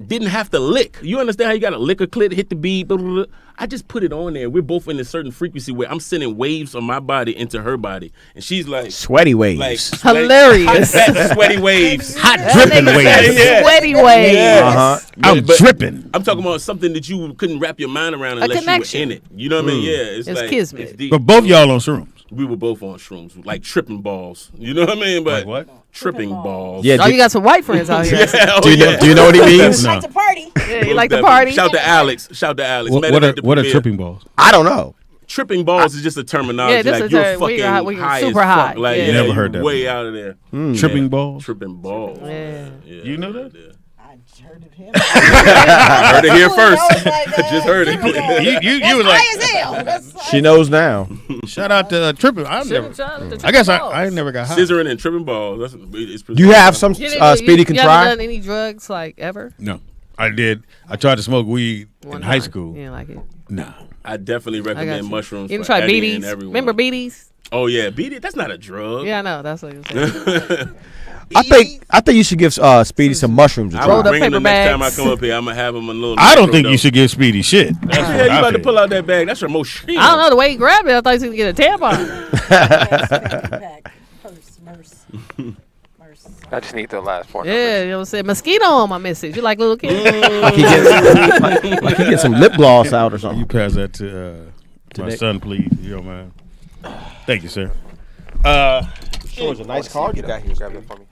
didn't have to lick. You understand how you got to lick a clit, hit the bead. Blah, blah, blah. I just put it on there. We're both in a certain frequency where I'm sending waves on my body into her body, and she's like, Sweaty waves. like Hilarious. hot, sweaty waves. Hot That dripping nigga waves. said Yeah. Sweaty waves. Yeah. Uh-huh. I'm But- dripping. I'm talking about something that you couldn't wrap your mind around unless you connection. were in it. You know what I mean? Yeah, it's It's like kismet. it's deep. But both y'all on shrooms. We were both on shrooms, like tripping balls. You know what I mean? But Like what? tripping balls. Yeah. Oh, you got some white friends out here. Yeah, Do you know? Do you know what he means? No. Like to party. Yeah, you like Most the party? Shout to Alex. Shout to Alex. What, Met what him are at the what are premiere. tripping balls? I don't know. Tripping balls is just a terminology. Yeah, this like is you're a- fucking when you're high super as fuck. high. Like, Yeah. yeah, Never you heard that way out of there. Tripping balls. Tripping balls. Yeah. Yeah, You know that? yeah. I heard of him. I heard it here first. I was like, I just heard it. You was like, high as hell. That's She knows now. shout out to tripping. I guess I never got high. Scissoring and tripping balls. That's it's You have some You didn't- Speedy can you try. haven't done any drugs like ever? No, I did. I tried to smoke weed in high school. You didn't like it. Nah. I definitely I got recommend you. mushrooms. You didn't for try Eddie beaties? and everyone. Remember beaties? Oh yeah, beatie. That's not a drug. Yeah, I know. That's what you said. I think you should give Speedy some mushrooms to I try. will Rolled up bring him the paper next time I bags. come up here. I'm gonna have him a little. I don't mushroom think you dose. should give Speedy shit. That's Yeah, what you I about to think. pull out that bag. That's your most. I don't know the way he grabbed it. I thought he was gonna get a tampon. pack. Purse, merce. I just need the last part. Yeah, you know what I'm saying? Mosquito on my message. You like little kids? Like he gets some lip gloss out or something. You pass that to my Nick. son, please. You don't mind. Thank you, sir. Sure, it's a nice card you got here. Grab that for me.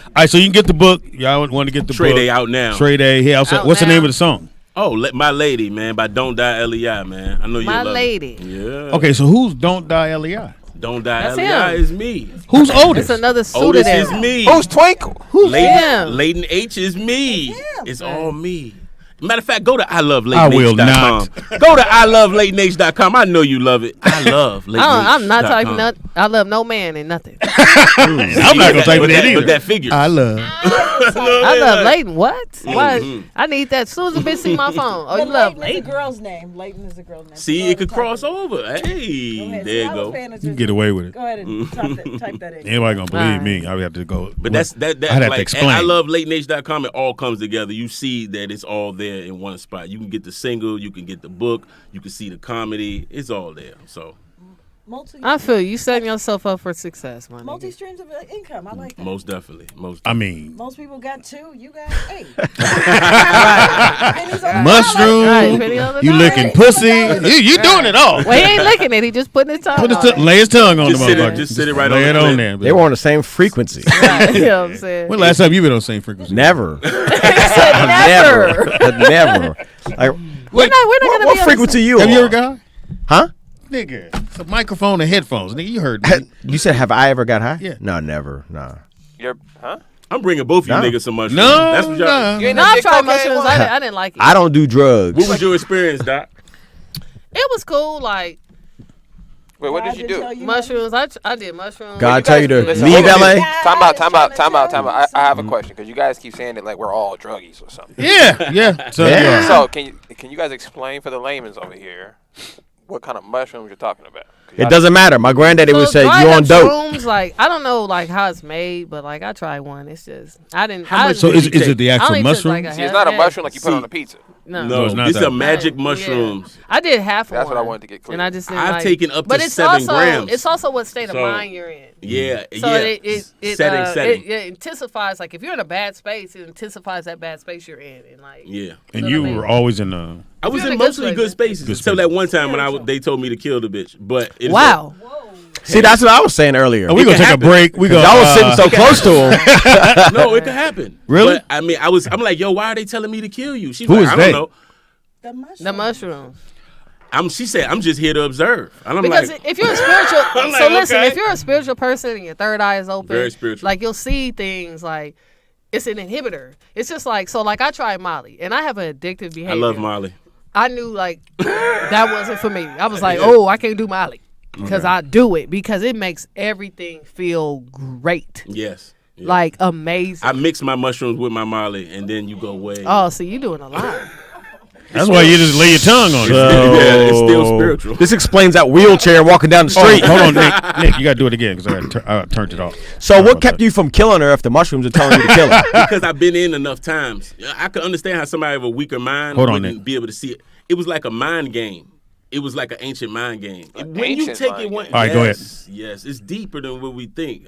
All right, so you can get the book. Y'all want to get the Trey book. Day out now. Trey Day. Hey, also, Out what's the now. name of the song? Oh, My Lady, man, by Don't Die L.E.I., man. I know you My love Lady. it. Yeah. Okay, so who's Don't Die L.E.I.? Don't Die That's L.E.I. him. is me. Who's It's Otis? another suited Otis area. is me. Who's Twinkle? him? Leighton H is me. him. It's all me. Matter of fact, go to I will iloveleightonh.com. Go to iloveleightonh.com. I know you love it. I love leightonh.com. I'm not typing nothing. I love no man and nothing. I'm not going to type But that either. that figure. I love. I love Leighton. What? Why? Mm-hmm. I need that. As soon as a bitch see my phone. Oh, you But love Leighton is a Leighton? girl's name. Leighton is a girl's name. See, Go it ahead could and type cross it. over. Go Hey, ahead. there you See, I was go. paying You can attention. get away with it. Go ahead and type that in. Anybody going to believe Alright. me? I would have to go. But that's that. I'd have to Like, explain. I love leightonh.com. It all comes together. You see that it's all there in one spot. You can get the single. You can get the book. You can see the comedy. It's all there. So I feel you setting yourself up for success, man. multi streams of income. I like that. most definitely. I mean, Most people got 2. You got 8. mushroom, Penny on the you dollar. licking pussy. You doing it all. Well, he ain't licking it. He just putting his tongue Put his on it. lay his tongue on Just the sit it- motherfucker. just sit it right lay on it the on clip. there. They were on the same frequency. Right, you know what I'm saying? When last time you been on the same frequency? Never. Never. Never. Like, We're not gonna what be on frequency you Have on? you ever got high? Huh? Nigga, it's a microphone and headphones. Nigga, you heard me. You said, have I ever got high? Yeah. No, never. Nah. Huh? I'm bringing both of you No. niggas some mushrooms. No, That's what y'all. You ain't No, no I big tried cocaine mushrooms. one? I didn't like it. I don't do drugs. What was your experience, Doc? It was cool, like Wait, what did you do? mushrooms. I did mushrooms. God you tell you to guys- listen, leave hold on. LA? Time out. I have a question because you guys keep saying that like we're all druggies or something. Yeah. So, Yeah. yeah. So can you guys explain for the layman's over here what kind of mushrooms you're talking about? 'Cause It y'all- doesn't matter. My granddaddy would say, dried you on up dope. shrooms, like I don't know like how it's made, but like I tried one. It's just I didn't. How I much So didn't- is it the I actual only took, mushroom? like, a See, it's not a half mushroom like you put See. on a pizza. No, No, it's not these that are one. magic Yeah. mushrooms. I did half of That's one. what I wanted to get clear. And I just didn't I've like, taken up to but it's 7 also, grams. It's also what state of So- mind you're in. Yeah, So yeah. it setting. it intensifies, like if you're in a bad space, it intensifies that bad space you're in, and like Yeah. And So you I mean- were always in the. I was You're in in a good mostly space. good spaces Good until spaces. that one time when they told me to kill the bitch. But it's wow. See, that's what I was saying earlier. Oh, we gonna can take a happen. break. We go. Y'all was sitting so close to him. No, it could happen. Really? But, I mean, I'm like, yo, why are they telling me to kill you? She's Who like, is I they? don't know. The mushrooms. She said, I'm just here to observe. And I'm Because like, if you're a spiritual, I'm like, so listen, okay. if you're a spiritual person and your third eye is open, Very spiritual. like you'll see things like it's an inhibitor. It's just like like I tried Molly and I have an addictive behavior. I love Molly. I knew like that wasn't for me. I was like, oh, I can't do Molly because I do it because it makes everything feel great, Yes. Yeah. like amazing. I mix my mushrooms with my Molly, and then you go way. Oh, so you doing a lot. That's why you just lay your tongue on it. Yeah, it's still spiritual. This explains that wheelchair walking down the street. Hold on, Nick. Nick, you gotta do it again because I turned it off. So what kept you from killing her if the mushrooms are telling you to kill her? Because I've been in enough times. I could understand how somebody with a weaker mind Hold on, wouldn't Nick. be able to see it. It was like a mind game. It was like an ancient mind game. When you ancient take mind it one, game. All right, go ahead. Yes, it's deeper than what we think.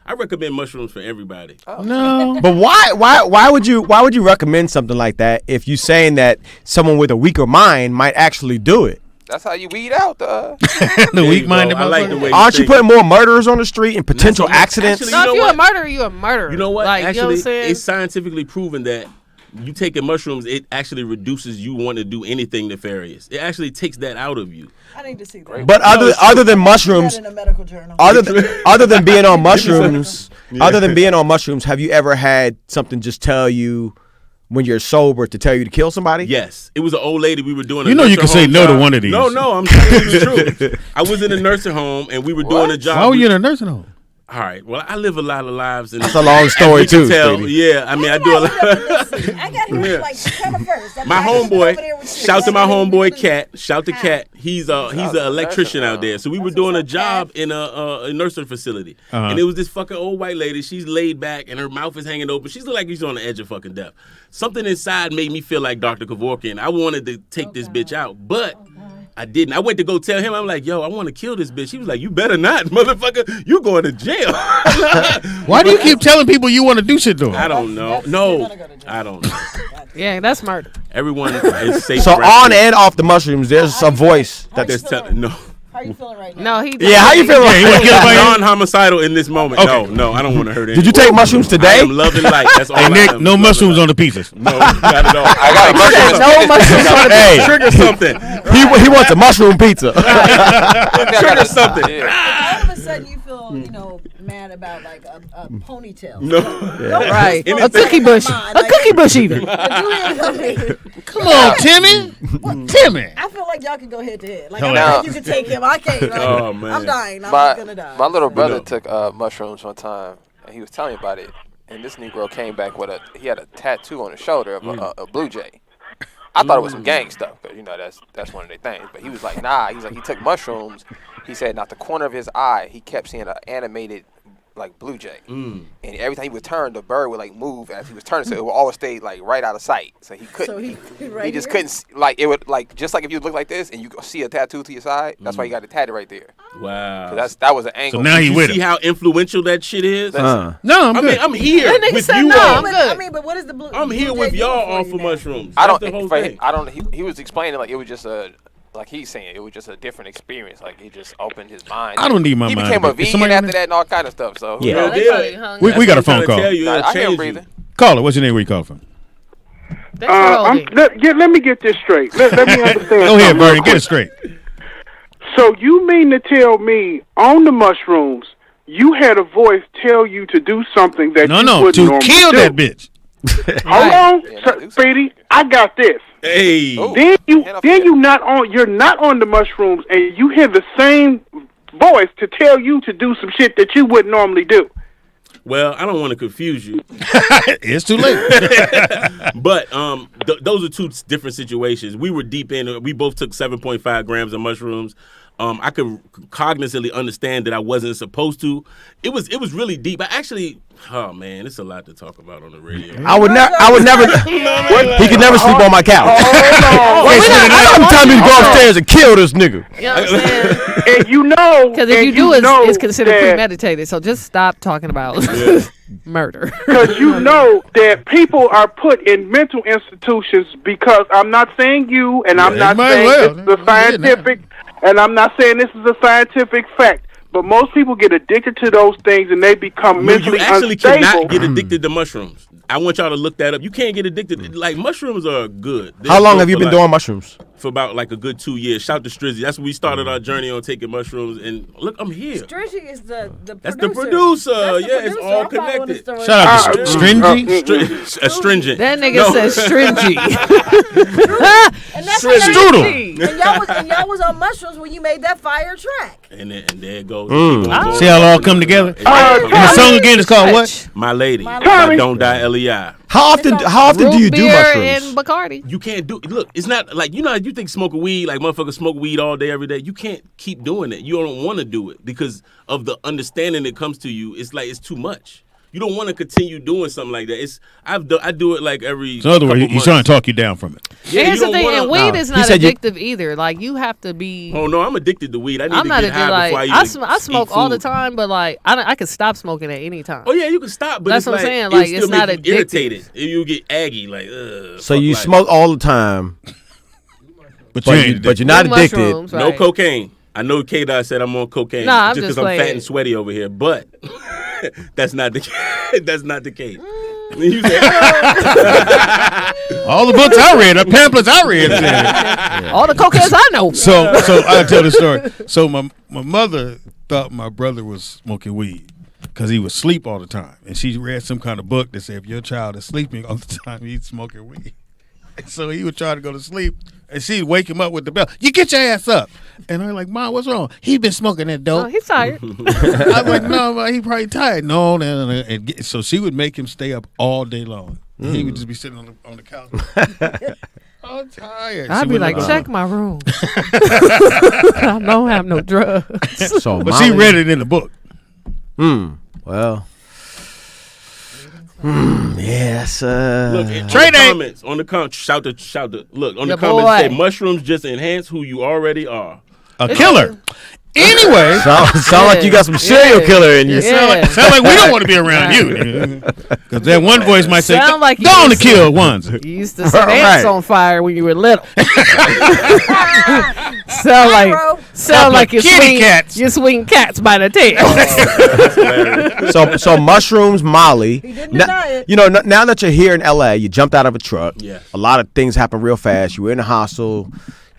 I recommend mushrooms for everybody. No. But why would you recommend something like that if you saying that someone with a weaker mind might actually do it? That's how you weed out the. The There you weak-minded go. I like the motherfucker. way Aren't you think. putting more murderers on the street and potential Actually- accidents? actually, So You know if you're what? a murderer, you're a murderer. You know what? Like, Actually, you know what I'm saying? it's scientifically proven that you taking mushrooms, it actually reduces you want to do anything nefarious. It actually takes that out of you. I need to see that. But other than mushrooms, That in a medical journal. other than being on mushrooms, have you ever had something just tell you when you're sober to tell you to kill somebody? Yes, it was an old lady. We were doing. You know you can say no to one of these. No, I'm telling you the truth. I was in a nursing home and we were doing a job. Why were you in a nursing home? All right. Well, I live a lot of lives. That's a long story too, Speedy. Yeah, I mean, I do a lot. I got him like cover first. My homeboy, shout to my homeboy Cat. Shout to Cat. He's an electrician out there. So we were doing a job in a nursing facility, and it was this fucking old white lady. She's laid back and her mouth is hanging open. She's like she's on the edge of fucking death. Something inside made me feel like Dr. Kevorkian. I wanted to take this bitch out, but I didn't. I went to go tell him. I'm like, yo, I want to kill this bitch. He was like, you better not, motherfucker. You going to jail. Why do you keep telling people you want to do shit to them? I don't know. You're No, gonna go to jail. I don't know. Yeah, that's murder. Everyone is safe. So around on here. and off the mushrooms, there's a voice How that you there's. feeling? No. How are you feeling right now? No, he. Yeah, how you feeling? Yeah, you wanna kill somebody? Non-homicidal in this moment. Okay. No, I don't want to hurt anyone. Did you take mushrooms I today? am loving life. That's all Hey, I Nick, am. no Loving mushrooms life. on the pizzas. No, not at all. I got a mushroom. No mushrooms on the Hey, Trigger something. he wants a mushroom pizza. Trigger something. Yeah. All of a sudden you feel, mad about like a ponytail. No. Right. A Anything. cookie bush. Mind, A like- cookie bush even. Come on, Timmy. Timmy. I feel like y'all can go head to head. Like, Hell I yeah. think you can take him. I can't. Like, Oh, man. I'm dying. I'm My, gonna die. my little brother No. took mushrooms one time, and he was telling me about it. And this Negro came back with he had a tattoo on his shoulder of a blue jay. I thought it was some gang stuff, because that's one of their things. But he was like, nah. He's like, he took mushrooms. He said, out the corner of his eye, he kept seeing an animated like blue jay, and every time he would turn, the bird would like move as he was turning, so it would always stay like right out of sight. So he couldn't. So he right he just here? couldn't like it would like just like if you look like this and you see a tattoo to your side. That's why he got it tatted right there. Wow. So that was an angle. So now he you with see him. how influential that shit is? No, I'm I good. mean, I'm here That nigga with said you no, all. I'm good. I mean, but what is the blue? I'm here blue with jay y'all doing for off you of now? mushrooms. I That's don't. the whole for- thing. I don't. He was explaining like it was just a. Like he's saying, it was just a different experience. Like it just opened his mind. I don't need my He mind became a to be- is vegan somebody after in that and all kind of stuff. So Yeah. Real They deal. probably hung We up. got a That's what I'm phone trying to call. tell you, it'll I hear him change breathing. Caller, what's your name? Where you call from? Thanks for holding. Let me get this straight. Let me understand. Go ahead, something real Bernie. Get quick. it straight. So you mean to tell me on the mushrooms you had a voice tell you to do something that you No, wouldn't to normally kill do? that bitch. Hold on, Yeah, Sir, do so. Speedy. I got this. Hey. Oh. Then Hand off you're that. not on the mushrooms, and you hear the same voice to tell you to do some shit that you wouldn't normally do. Well, I don't want to confuse you, It's too late. but those are two different situations. We were deep in. We both took 7.5 grams of mushrooms. I could cognizantly understand that I wasn't supposed to. It was really deep. I actually, oh man, it's a lot to talk about on the radio. I would never. He could never sleep on my couch. I'm telling you to go upstairs and kill this nigga. You know what I'm saying? And you know, Because if and you do, know it's considered that- premeditated. So just stop talking about murder. Because you know that people are put in mental institutions because I'm not saying you, and I'm Yeah, not you might saying well. this is a Yeah, now. scientific, and I'm not saying this is a scientific fact. But most people get addicted to those things, and they become No, mentally you actually unstable. cannot get addicted to mushrooms. I want y'all to look that up. You can't get addicted. Like, mushrooms are good. They're How long good have you for, been like, doing mushrooms? For about like a good 2 years. Shout to Strizzy. That's when we started our journey on taking mushrooms. And look, I'm here. Stritchy is the producer. That's the producer. That's the Yeah, it's producer. all I'm following connected. the story. Shout out to Stringy. Astringent. That nigga No. says stringy. And that's Strudel. and y'all was on mushrooms when you made that fire track. And there it goes. Keep on going. See how it all come together? It- And the song again is called what? My Lady. My by Lady. Don't Die LEI. How often do you do Root beer mushrooms? and Bacardi. You can't do. Look, it's not like you think smoking weed, like motherfuckers smoke weed all day, every day. You can't keep doing that. You don't want to do it because of the understanding that comes to you. It's like it's too much. You don't want to continue doing something like that. I do it like every. So in other words, couple he's trying months. to talk you down from it. Yeah, Here's you the don't thing, wanna- and weed is He not said you- addictive either. Like you have to be. Oh no, I'm addicted to weed. I need I'm to not get addicted. high Like before I even I smoke eat all the food. time, but like I can stop smoking at any time. Oh yeah, you can stop, but That's it's what I'm like, saying, it'll like, still it's make not you addictive. irritated. You get aggy, like ugh. So fuck you life. smoke all the time, But but you're not With addicted. mushrooms, No right. cocaine. I know K-Dot said I'm on cocaine Nah, I'm just just because I'm fat playing. and sweaty over here, but that's not the that's not the case. Mm. You said, all the books I read, the pamphlets I read. said it. All the cokeheads I know. So I'll tell the story. So my mother thought my brother was smoking weed because he would sleep all the time. And she read some kind of book that said if your child is sleeping all the time, he's smoking weed. And so he would try to go to sleep, and she'd wake him up with the bell. You get your ass up. And I'm like, Mom, what's wrong? He been smoking that Oh, dope. he's tired. I'm like, no, he probably tired. No. And so she would make him stay up all day long. He would just be sitting on the couch. I'm tired. I'd She be wouldn't like, let- check my room. I don't have no drugs. So But she read it in the book. Well, Yes. Look, Trade comments on the comments. Shout the look on the comments. Say mushrooms just enhance who you already are. A killer. Anyway, sound like you got some serial killer in you. Sound like we don't want to be around you. Because that one voice might say, Sound like go on to kill ones. You used to set ants on fire when you were little. sound like you're swinging cats by the tail. So mushrooms, Molly. He didn't deny it. You know, now that you're here in LA, you jumped out of a truck. Yes. A lot of things happen real fast. You were in a hostel,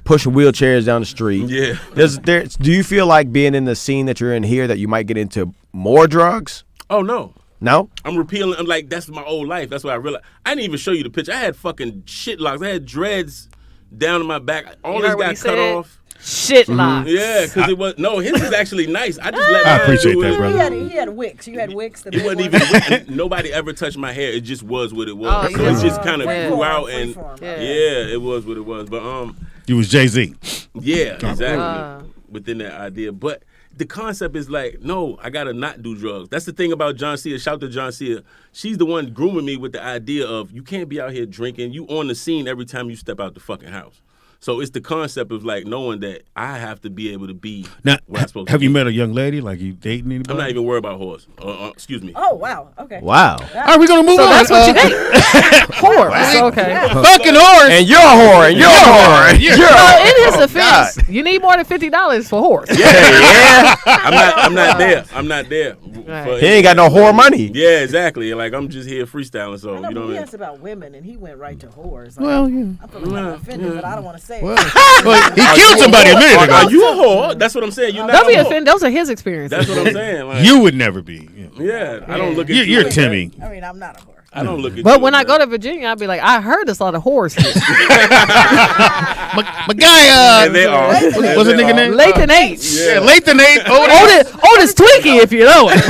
pushing wheelchairs down the street. Yeah. Do you feel like being in the scene that you're in here that you might get into more drugs? Oh no. No? I'm repealing. I'm like, that's my old life. That's what I realized. I didn't even show you the picture. I had fucking shit locks. I had dreads down in my back. All this got cut off. Shit locks. Yeah, because it was his is actually nice. I just let I mine appreciate do that, it. brother. He had wicks. You had wicks. It wasn't even. Nobody ever touched my hair. It just was what it was. Oh, So it just kind of grew out, and freeform. yeah, it was what it was. But You was Jay-Z. yeah, exactly. Within that idea, but the concept is like, no, I gotta not do drugs. That's the thing about John Cena. Shout to John Cena. She's the one grooming me with the idea of you can't be out here drinking. You on the scene every time you step out the fucking house. So it's the concept of like knowing that I have to be able to be Now, what I'm supposed to have be. you met a young lady? Like you dating anybody? I'm not even worried about horse. Excuse me. Oh wow. Okay. Wow. All right, we're going to move So on. that's what you date. Horse. Okay. Fucking horse. And you're a whore. And you're a whore. And you're a Well, whore. in his defense, you need more than $50 for horse. Yeah. I'm not there. I'm not there. Right. He ain't got no whore money. Yeah, exactly. Like I'm just here freestyling. So I know, you know but what he I mean. asked about women, and he went right to whores. Like, Well, yeah. I'm feeling kind of offended, but I don't want to say it. Well, he killed somebody a minute Are ago. you a whore? That's what I'm saying. You're not Don't be a whore. offended. Those are his experiences. That's what I'm saying. Like, You would never be. yeah, I don't look at You're like Timmy. I mean, I'm not a whore. that. I don't look at. But you when like I go that. to Virginia, I'll be like, I heard there's a lot of whores here. My guy, and they are. what's the nigga name? Lathan H. Yeah, Lathan Nate. Otis Twinkie, if you know it.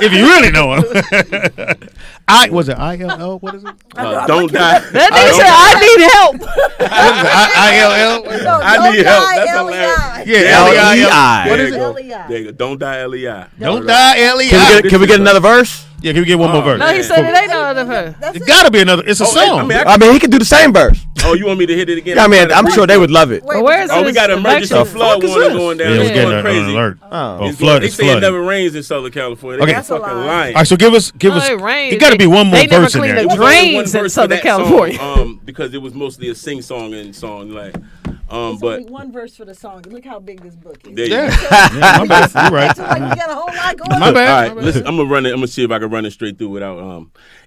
If you really know him. Was it ILL? What is it? Don't die. That nigga said, I need help. ILL? No, I don't need help. die, That's LEI. hilarious. Yeah, LEI. What is it? LEI. There you go. Don't die, LEI. Don't die, LEI. Can we get another verse? Yeah, can we get one more verse? No, he said it ain't no other her. That's It it. gotta be another. It's a song. I mean, he can do the same verse. Oh, you want me to hit it again? I mean, I'm sure they would love it. Wait, Where is Oh, we this got an emergency election? flood Fuck is warning this? going down. Yeah, we're It's getting going an crazy. alert. Oh. Oh, flood They is say it flooding. never rains in Southern California. They That's a fucking lie. lying. All right, so give us. it rains. It got to be one more They never verse in clean there. the There's only one drains in verse for Southern that song, California. because it was mostly a sing-song and song, like, There's but only one verse for the song. Look how big this book is. there you Yeah. go. Yeah, my bad. You're right. It's like you got a whole lot going My on. bad. All right, listen, I'm gonna run it. I'm gonna see if I can run it straight through without.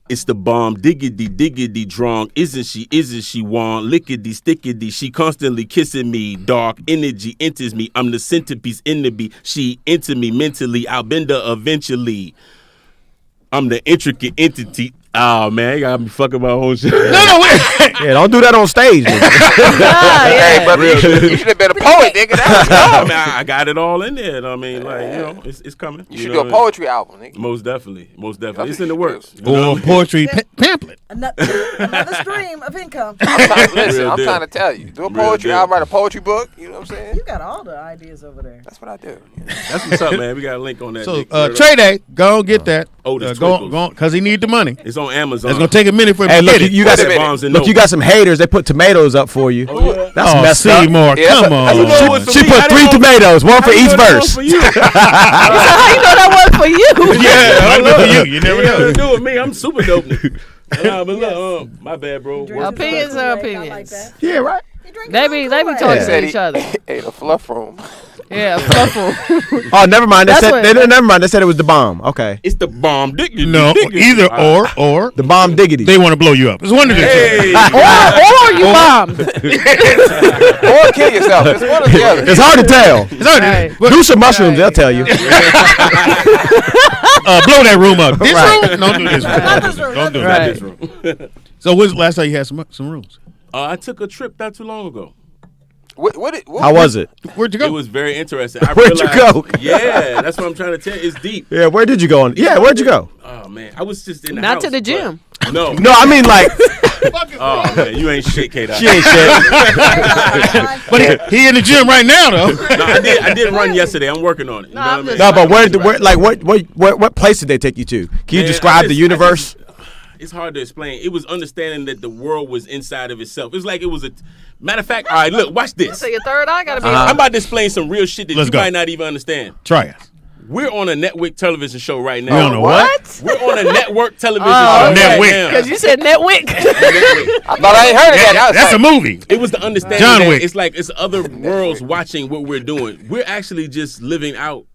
It's the bomb, diggity drunk. Isn't she want lickety stickety? She constantly kissing me. Dark energy enters me. I'm the centerpiece in the beat. She into me mentally. I'll bend her eventually. I'm the intricate entity. Oh man, you got me fucking my whole shit. No, wait. Yeah, don't do that on stage. nigga. Hey, but you should have been a poet, nigga. That was I dope. mean, I got it all in there. I mean, like, you know, it's coming. You should know do a what I mean? poetry album, nigga. Most definitely. That's It's in the what you works. do. You know Or what I a mean? poetry pamphlet. Another stream of income. Listen, I'm deal. trying to tell you. Do a Real poetry deal. album, write a poetry book. You know what I'm saying? You got all the ideas over there. That's what I do. That's what's up, man. We got a link on that. So, Nick. Trey Day, go and get that. Otis Go Twinkles. on, because he need the money. It's on Amazon. It's going to take a minute for him Hey, to look, get it. you got Put that some, bombs in look, you notes. got some haters. They put tomatoes up for you. yeah. That's Oh, messed up. Seymour, Yeah, come that's on. what- know what's She for me? put I 3 didn't know- tomatoes, one for How you each know that verse. was for you? How you know that was for you? Yeah, it might be for you. You never You got to know. do with me. I'm super dope. Nah, but look, my bad, bro. Drinks his Opinions own are Kool-Aid. I opinions. like that. Yeah, right. He drinks They his be own talking Kool-Aid. to Said each other. Hey, the fluff room. Yeah, fluffle. Oh, never mind. They That's said what- never mind. They said it was the bomb. Okay, It's the bomb diggity. No, either or the bomb diggity. they want to blow you up. It's one of the two. Hey, or you bombed. Or kill yourself. It's one or the other. It's hard to tell. It's already- Right. but, Do some mushrooms. They'll tell you. blow that room up. This Right. room? Don't do this room. Don't do not that. this room. So when's the last time you had some rooms? I took a trip not too long ago. What How was it? Where'd you go? It was very interesting. I Where'd you realized- go? Yeah, that's what I'm trying to tell you. It's deep. Yeah, where did you go? Yeah, where'd you go? Oh man, I was just in the Not house, to the but- gym. No, No, I mean like Oh man, you ain't shit, K. she ain't shit. But he in the gym right now, though. No, I did run yesterday. I'm working on it. You know I'm what I mean? just- No, but what place did they take you to? Can you Man, describe the universe? it's hard to explain. It was understanding that the world was inside of itself. It was like it was a matter of fact. All right, look, watch this. So your third eye gotta be. I'm about to explain some real shit that Let's you go. might not even understand. Try it. We're on a network television show right now. We on a what? We're on a network television Oh, show okay. right Netwick. Because now. you said Netwick. I thought I ain't heard of that. That's a movie. It was the understanding John that Wick. it's like it's other worlds watching what we're doing. We're actually just living out.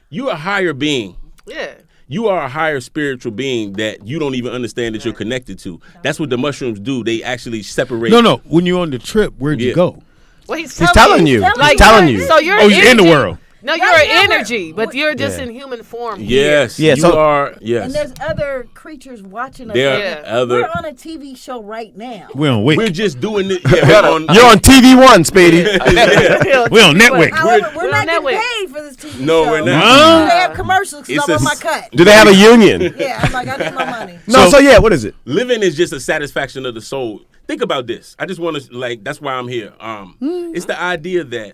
You're a higher being. Yeah. You are a higher spiritual being that you don't even understand that you're connected to. That's what the mushrooms do. They actually separate. No. When you're on the trip, where'd you Yeah. go? Well, he's telling you. Like, He's telling you. So you're Oh, he's in the energy. world. No, you're Right, an yeah, energy, but you're just Yeah. in human form. Yes. Yeah, You so- are. Yes. And there's other creatures watching us. There right Yeah. now. other. We're on a TV show right now. We're on Wick. We're just doing it. Yeah, we're on. You're on TV1, Speedy. Yeah. We're on Netwick. However, we're we're not on getting Netwick. paid for this TV No, show. we're not. Huh? They have commercials because It's I'm on a my s- cut. Do they have a union? Yeah, I'm like, I need my money. No, so yeah, what is it? Living is just a satisfaction of the soul. Think about this. I just want to that's why I'm here. It's the idea that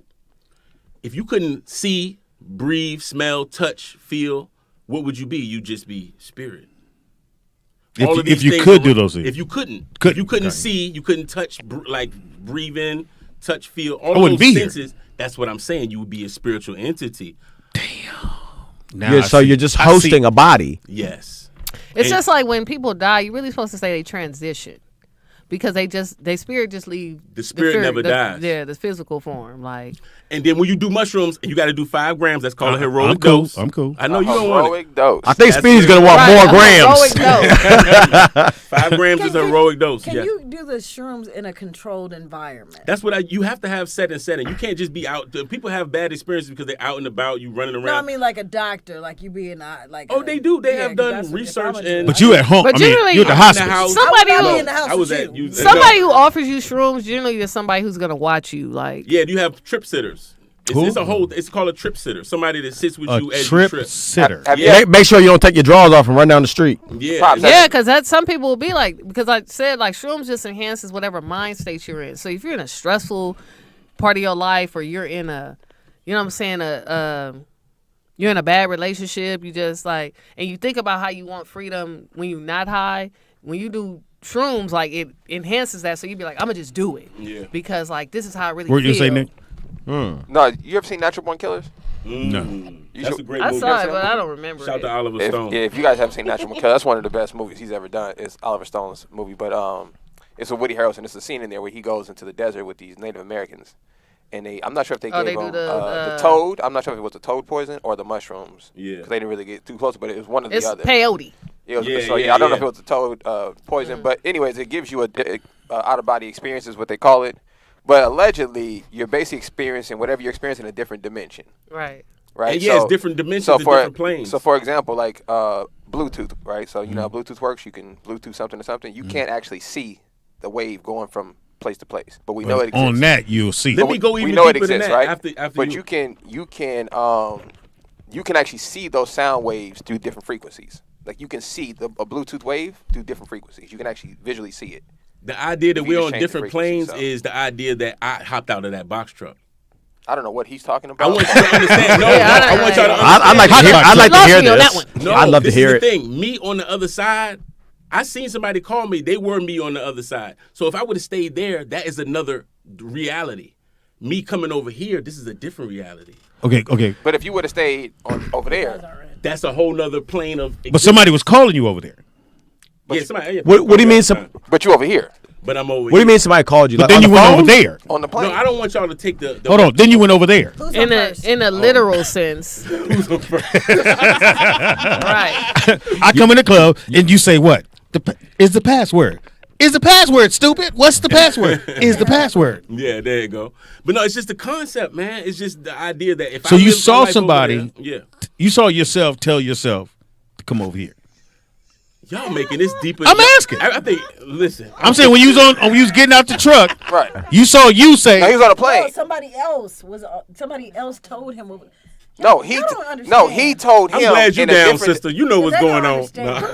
if you couldn't see, breathe, smell, touch, feel, what would you be? You'd just be spirit. All of these If you things could are- do those things. If you couldn't Okay. see, you couldn't touch, breathe in, touch, feel, all I of wouldn't those be here. senses. That's what I'm saying. You would be a spiritual entity. Now Yeah, I so see. you're just I see. hosting a body. Yes. It's And- just like when people die, you're really supposed to say they transition. Because they spirit just leave The spirit never dies. Yeah, the physical form. Like And then when you do mushrooms, you got to do 5 grams. That's called a heroic I'm cool. dose. I'm cool. I know you don't want it. Heroic dose. I think That's Speedy's it. gonna want Right, more a grams. heroic dose. 5 grams is a heroic dose. Can Yeah. you do the shrooms in a controlled environment? That's what you have to have set and setting. You can't just be out. People have bad experiences because they're out and about. You running around. No, I mean like a doctor, like you being like. Oh, they do. They have 'cause done that's what- if research I'm gonna do and- it, But you at home. But I mean, generally- you're at the I'm in the hospital. house. Somebody I would who- be in the house I was with at you. you. Somebody who offers you shrooms, generally there's somebody who's gonna watch you. Like Yeah, you have trip sitters. Who? It's a whole. It's called a trip sitter. Somebody that sits with A you as trip you trip. sitter. Have you Yeah. Make sure you don't take your drawers off and run down the street. Yeah. Props. yeah, because that some people will be like, because I said like shrooms just enhances whatever mind state you're in. So if you're in a stressful part of your life, or you're in a, you know what I'm saying, you're in a bad relationship, you just like, and you think about how you want freedom when you're not high. When you do shrooms, like it enhances that. So you'd be like, I'm gonna just do it. Yeah. Because like this is how I really What feel. you say, Nick? No, you ever seen Natural Born Killers? No. You That's should- a great I movie. saw it, but I don't remember Shout it. to Oliver If, Stone. yeah, if you guys haven't seen Natural Born Killers, that's one of the best movies he's ever done. It's Oliver Stone's movie, but it's with Woody Harrelson. It's a scene in there where he goes into the desert with these Native Americans, and I'm not sure if they Oh, gave they do him the, the toad. I'm not sure if it was the toad poison or the mushrooms. Yeah. because they didn't really get too close, but it was one of It's the other. peyote. It was, Yeah, so yeah, I don't know yeah. if it was the toad poison, but anyways, it gives you a out of body experience is what they call it. But allegedly, you're basically experiencing whatever you're experiencing in a different dimension, Right. right? And yeah, it's different dimensions and different planes. So for example, like Bluetooth, right? So you know how Bluetooth works. You can Bluetooth something to something. You can't actually see the wave going from place to place, but we know it exists. On that, you'll see. Let But me go we even know it deeper than exists, that. right? After But you can actually see those sound waves through different frequencies. Like you can see a Bluetooth wave through different frequencies. You can actually visually see it. The idea that If you we're just on change the different frequency, planes so. is the idea that I hopped out of that box truck. I don't know what he's talking I about. want you to understand. No, Yeah, I no, I don't want y'all to know. understand. I'd like to hear. I'd like to Lost hear me on this. that one. No, I'd love to this hear is the it. thing. Me on the other side, I seen somebody call me. They were me on the other side. So if I would have stayed there, that is another reality. Me coming over here, this is a different reality. Okay. But if you would have stayed over there, That's a whole nother plane of. But somebody was calling you over there. Yeah, somebody. Yeah, What do you mean? but you over here But I'm over. What do you mean somebody called you? But Like, then on you the went phone? over there. on the plane. No, I don't want y'all to take the. Hold on. Then you went over there. Who's In on a first? in a literal sense. Right. I come in the club and you say what? Is the password? Is the password stupid? What's the password? Is the password? Yeah, there you go. But no, it's just the concept, man. It's just the idea that if So I you lived my saw life over somebody- there- yeah, You saw yourself tell yourself to come over here. y'all making this deeper. I'm asking. I think. Listen, I'm saying when you was getting out the truck, Right. you saw you No, say, he was on a No, plane. somebody else was. Somebody else told him. No, Y'all don't understand. no, he told him. I'm glad you in a down, different- sister. You know what's They don't going on. understand.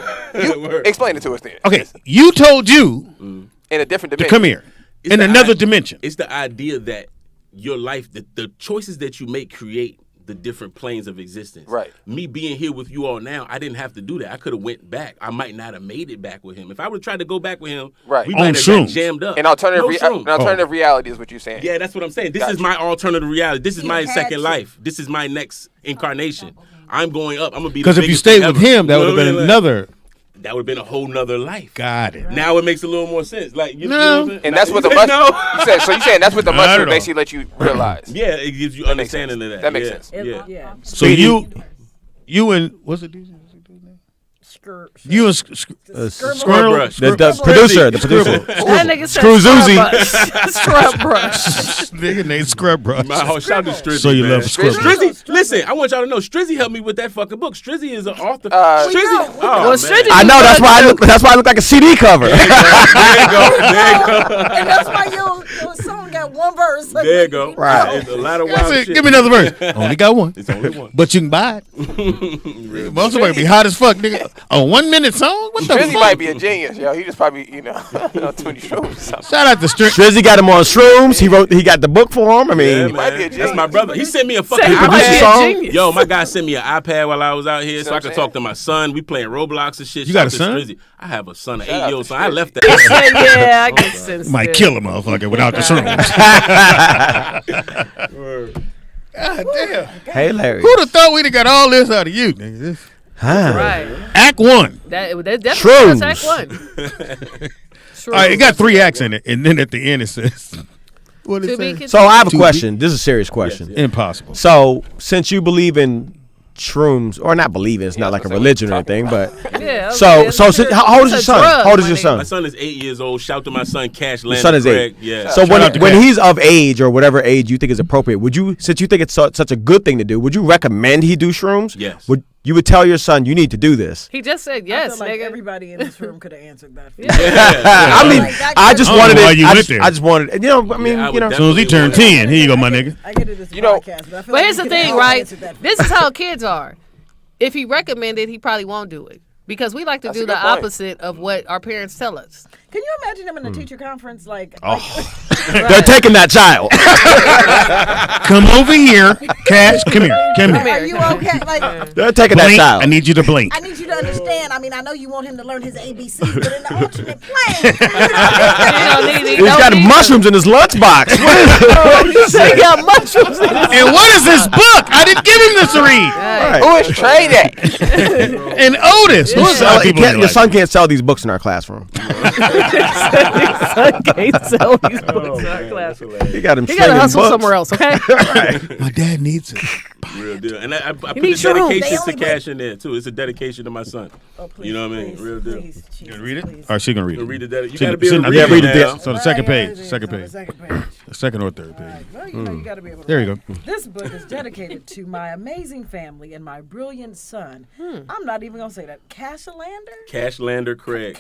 No. Explain it to us then. okay, you told you In a different to dimension. come here It's in the another i- dimension. It's the idea that your life, the choices that you make create the different planes of existence. Right. Me being here with you all now, I didn't have to do that. I could have went back. I might not have made it back with him. If I would have tried to go back with him, Right. we On might have got shrooms. jammed up. An alternative, No shrooms. reality is what you're saying. Yeah, that's what I'm saying. This Gotcha. is my alternative reality. This is He my had second to. life. This is my next incarnation. I'm going up. I'm gonna be Because the if you biggest stayed thing with ever. him, that You would know have been what I mean? another. That would have been a whole nother life. Got it. Now it makes a little more sense. Like you know No. what I'm saying? And that's what the No. mushroom. So you saying that's what the Not at mushroom all. basically let you realize. Yeah, it gives you That makes understanding sense. of that. That makes Yeah, sense. Yeah. Yeah. So you and what's it? You and Scrubbrush. The producer. That nigga said Screw Zuzi. Scrub brush. nigga named Scrub Brush. My whole shout out to Strizzy. So you man. love Scrub Brush. Strizzy, listen, I want y'all to know Strizzy helped me with that fucking book. Strizzy is an author. We Strizzy, Well, Strizzy- I know that's why I look like a CD cover. There you go. There you go. And that's why your song got one verse. There you go. Right. It's a lot of That's wild it. shit. Give me another verse. Only got one. It's only one. But you can buy it. Most of it be hot as fuck, nigga. A 1 minute song? What the Drizzy fuck? might be a genius, yo. He just probably, too many shrooms or something. Shout out to Strizzy. Drizzy got him on shrooms. He got the book for him. I mean, Yeah, might be a man. That's genius. my brother. He sent me a fucking Say he might be a iPad. genius. Yo, my guy sent me an iPad while I was out here, so I what could I'm talk to my son. We playing Roblox and shit. You got Shout a out to son? Strizzy. I have a son, an Shout out 8-year-old to son. I Strizzy. left that. Yeah, I get sense. Might kill a motherfucker without the shrooms. God damn. hilarious. Who'd have thought we'd have got all this out of you, nigga? This- Huh. Right. Act 1. That definitely Shrooms. was Act 1. All right, it got 3 acts in it, and then at the end it says, what To it be say? continued. So I have a question. This is a serious question. Impossible. So since you believe in shrooms, or not believe in, it's not like a religion or anything, but Yeah, so okay. how old is your It's a son? drug, How old is my your nigga. My son? son is 8 years old. Shout to my son, Cash Your Landon. son is Craig. 8. Yeah. So Shout out to when Cash. he's of age or whatever age you think is appropriate, would you, since you think it's such a good thing to do, would you recommend he do shrooms? Yes. Would you would tell your son you need to do this? He just said I yes, feel like nigga. everybody in this room could have answered that. I mean, I just I don't wanted know why it. you I went just, there. I just wanted, I mean, I would you know. As soon as he turned 10, here you go, my nigga. I get it as a You know- podcast, but I feel But like here's we the could have thing, all right? answered that. This is how kids are. If he recommended, he probably won't do it. Because we like to That's do a the good point. opposite of what our parents tell us. Can you imagine him in a teacher conference? Like, They're taking that child. Come over here. Cash, come here. Come are here. you okay? Like, They're taking that Blink. child. I need you to blink. I need you to understand. I mean, I know you want him to learn his ABCs, but in the alternate plane, He's got mushrooms in his lunchbox. He got mushrooms in his And what is this book? I didn't give him this to read. Right. Who is Trey Day? And Otis. Who's Sell- other people your like? son can't sell these books in our classroom. can't sell these books in our class. He got him. He got to slinging hustle books. somewhere else, okay? My dad needs it. Real deal. And I put the need shrooms. dedication They to only Cash in there, too. It's a dedication to my son. Oh, please, You know what I mean? please, Real deal. please, Jesus, You gonna read it? please. All right, she gonna read You it. read it. You She- got to be able to she- read yeah, read it it. now. So the second Right, yeah, page. it is Second on the page. second page. The second or third page. Well, you know, you got to be able to There you read. go. This book is dedicated to my amazing family and my brilliant son. I'm not even going to say that. Cashelander? Cash Lander Craig.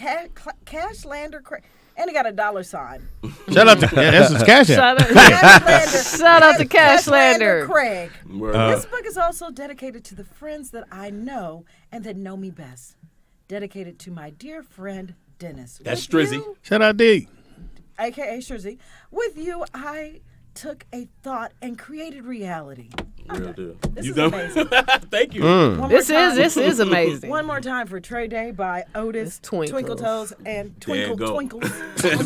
Cashlander Craig. And he got a $. Shout out to that's his cash app. Shout out, Cashlander. Shout out to Cashlander. Craig. Word. This book is also dedicated to the friends that I know and that know me best. Dedicated to my dear friend Dennis. That's With Strizzy. you, Shout out D. AKA Shrizzy. With you, I took a thought and created reality. Real deal. This You is done? amazing. Thank you. One more This time. is amazing. One more time for Trey Day by Otis, It's Twinkles. Twinkle Toes, and There you Twinkle go. Twinkles.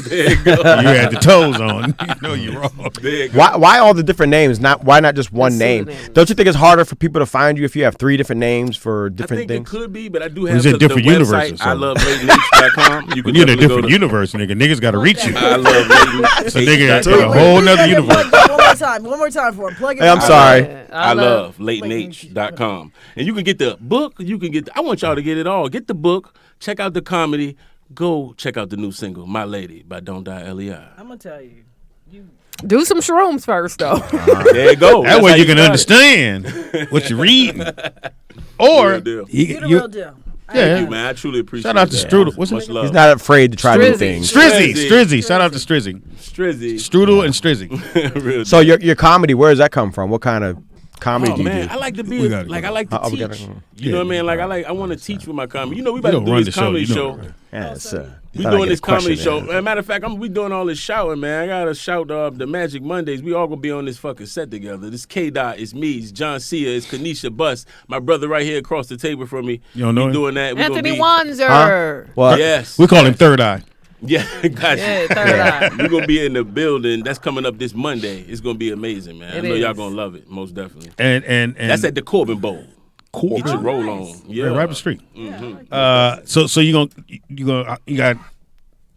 There you go. You had the toes on. You know you're wrong. There you go. Why all the different names? Why not just one The name? pseudonyms. Don't you think it's harder for people to find you if you have 3 different names for I different think things? it could be, but I do He's have in the different website, universes, so. I love LateNiche.com. You When can you're in a definitely go different to universe, nigga, niggas got to reach you. I love LateNiche. So nigga H.com. in a whole nother universe. One more time for him. Plug it Hey, I'm in. sorry. I love LateNiche.com. And you can get the book. You can get. I want y'all to get it all. Get the book. Check out the comedy. Go check out the new single, My Lady by Don't Die Lei. I'm going to tell you. Do some shrooms first, though. There you go. That That's way how you can start it. understand what you're reading. Or Real deal. You the real deal. yeah. Thank you, man. I truly appreciate Shout out to that. Strudel. What's Much his love. He's not afraid to try new Strizzy. things. Strizzy. Shout out to Strizzy. Strizzy. Strudel and Strizzy. Real So your comedy, where does that come from? What kind of comedy Oh do you man, do? I like to We be gotta like go. I like to we teach. gotta- You know what I mean? Like I want to teach with my comedy. You know, we about to don't do run this the show, comedy you know show. that, right? Yes, We doing this comedy show. As a matter of fact, we doing all this shouting, man. I gotta shout the Magic Mondays. We all gonna be on this fucking set together. This K-Dot, it's me, it's John Cia, it's Kanisha Bus, my brother right here across the table from me. You don't know We him? doing that. We Anthony gonna be, Wanzer. What? Yes. We call him Third Eye. Yeah, gotcha. Yeah, Third Eye. We're gonna be in the building. That's coming up this Monday. It's gonna be amazing, man. I It know y'all is. gonna love it, most definitely. And That's at the Corbin Bowl. Corbin. Get your roll on. Yeah, right up the street. So you got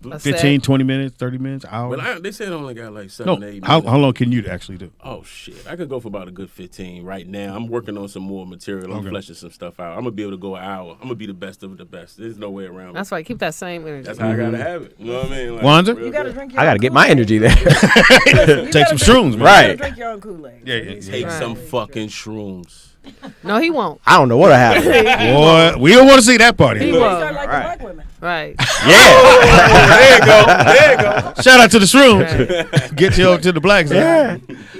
A 15, set. 20 minutes, 30 minutes, hour. But they said I only got like 7, No, 8 minutes. how long can you actually do? Oh shit! I could go for about a good 15 right now. I'm working on some more material. I'm fleshing some stuff out. I'm gonna be able to go an hour. I'm gonna be the best of the best. There's no way around it. That's right. Keep that same energy. That's how I gotta have it. You know what I mean? Like, Wanzer? real You gotta good. drink your I own gotta get my Kool-Aid. energy there. You Take gotta some shrooms, man. You Right. gotta drink your own Kool-Aid. Yeah. Take Right. some fucking shrooms. No, he won't. I don't know what'll happen. Boy, we don't want to see that party. He You won't. start like the Right. black women. Right. Yeah. There you go. There you go. Shout out to the shrooms. Get you over to the blacks. Yeah.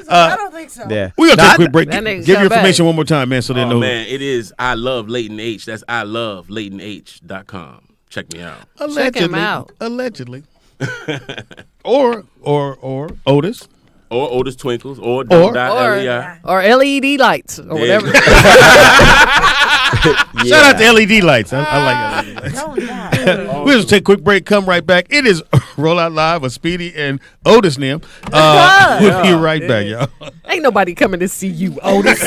I don't think so. Yeah. We're going to take Nah, a quick break. That Give nigga your come back. information one more time, man, so they Oh know. man, it is I love Leighton H. That's I love LeightonH.com. Check me out. Allegedly. Check him out. Allegedly. or Otis. Or Otis Twinkles or Or Dot or LED lights or There you whatever. go. Shout out to LED lights. I like LED lights. Don't die. We'll just take a quick break, come right back. It is Rollout Live with Speedy and Otis Nim. We'll be right back, y'all. Ain't nobody coming to see you, Otis.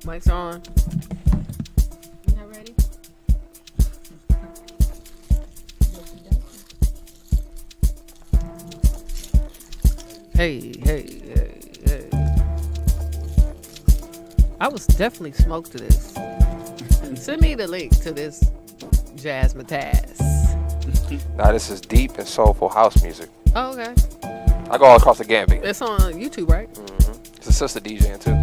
Mic's on. You not ready? Hey. I was definitely smoked to this. Send me the link to this Jazzmatazz. Nah, this is deep and soulful house music. Oh, okay. I go all across the gambit. It's on YouTube, right? It's a sister DJing too.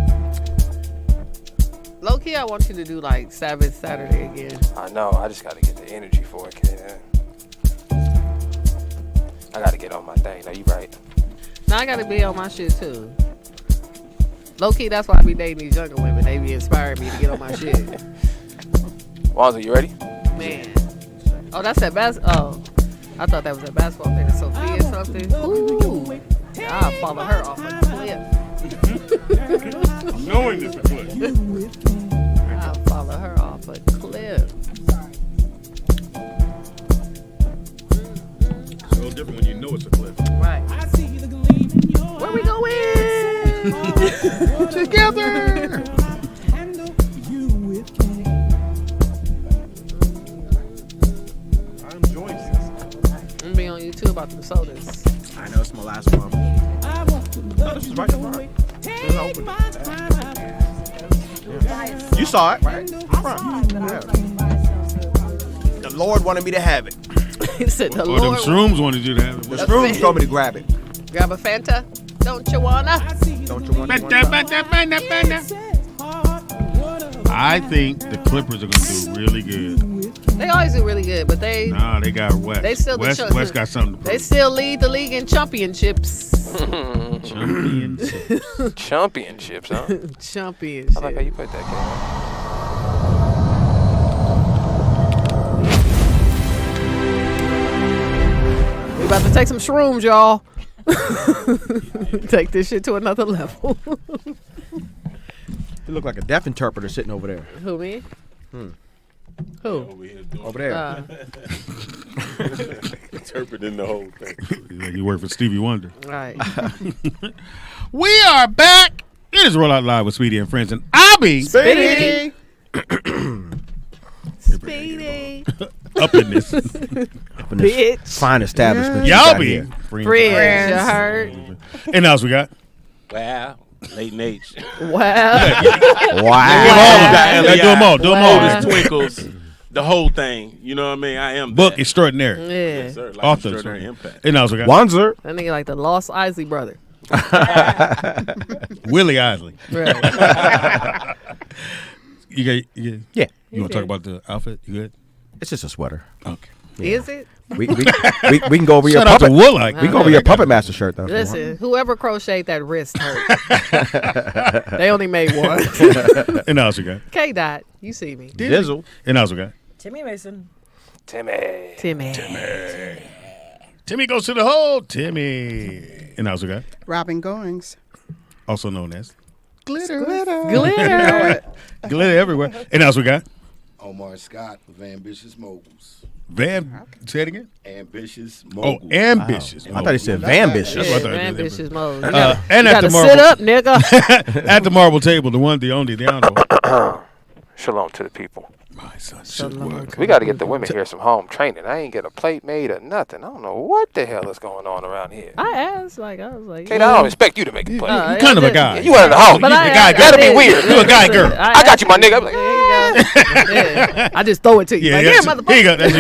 Low key, I want you to do like Sabbath Saturday again. I know. I just gotta get the energy for it, kid. I gotta get on my thing. No, you right. Now I gotta be on my shit too. Low key, that's why I be dating these younger women. They be inspiring me to get on my shit. Wanza, you ready? Man. Oh, that's that Oh, I thought that was that basketball player, Sophia something. Ooh. I'll follow her off a cliff. Knowing this is a clip. I'll follow her off a cliff. It's a little different when you know it's a clip. Right. Where we going? Together. I'm enjoying this. I'm gonna be on YouTube about them sodas. I know it's my last one. You saw it, right? The Lord wanted me to have it. He said the Or them Lord. shrooms wanted you to have it. The shrooms told me to grab it. Grab a Fanta. Don't you wanna? Don't you want I think the Clippers are going to do really good. They always do really good, but they Got West. They still the West, champ- West got something to prove. they still lead the league in championships. Championships. Championships, huh? Championships. I like how you put that, We about to take some shrooms, y'all. Take this shit to another level. You look like a deaf interpreter sitting over there. Who, me? Who? Over there. Interpreting the whole thing. Like you work for Stevie Wonder. Right. We are back. It is Rollout Live with Speedy and Friends, and I'll be Speedy. Speedy. up in this. Bitch. Fine establishment. you Y'all got be here. Friends, you heard? And else we got. Wow. Late H. Wow. Wow. Do them all. Do them all. Wow. Twinkles. The whole thing. You know what I mean? I am Book that. extraordinary. Yeah. Yes, sir. Like Author extraordinary extraordinary. impact. And else we got. Wanzer. That nigga like the Lost Isley brother. Willie Isley. Right. You Yeah. You want to talk about the outfit? You good? It's just a sweater. Okay. Is it? We can go over your Shout out to puppet. Woolite. We can go over your puppet master shirt though. if you want. Listen, whoever crocheted that wrist hurt. They only made one. And else we got. K-Dot, you see me. Dizzle. And else we got. Timmy Mason. Timmy. Timmy. Timmy goes to the hole. Timmy. And else we got. Robin Goings. Also known as Glitter. Glitter. Glitter everywhere. And else we got. Omar Scott of Ambitious Moguls. Say it again. Ambitious Oh, Moguls. ambitious. I thought he said Vambitious. That's what I thought it was. Ambitious mode. And You at the gotta sit marble, up, nigga. at the marble table, the one, the only, the honorable. Shalom to the people. My son should work. We got to get the women here some home training. I ain't get a plate made or nothing. I don't know what the hell is going on around here. I asked, I was like, Kate, I don't expect you to make the plate. You kind of a guy. You one of the hoes. But You I, the guy I, girl. That'll be did. weird. You a guy girl. I got you, my nigga. I'm like, Yeah. I just throw it to you. Yeah, Like, that's here, it. Here you go. That's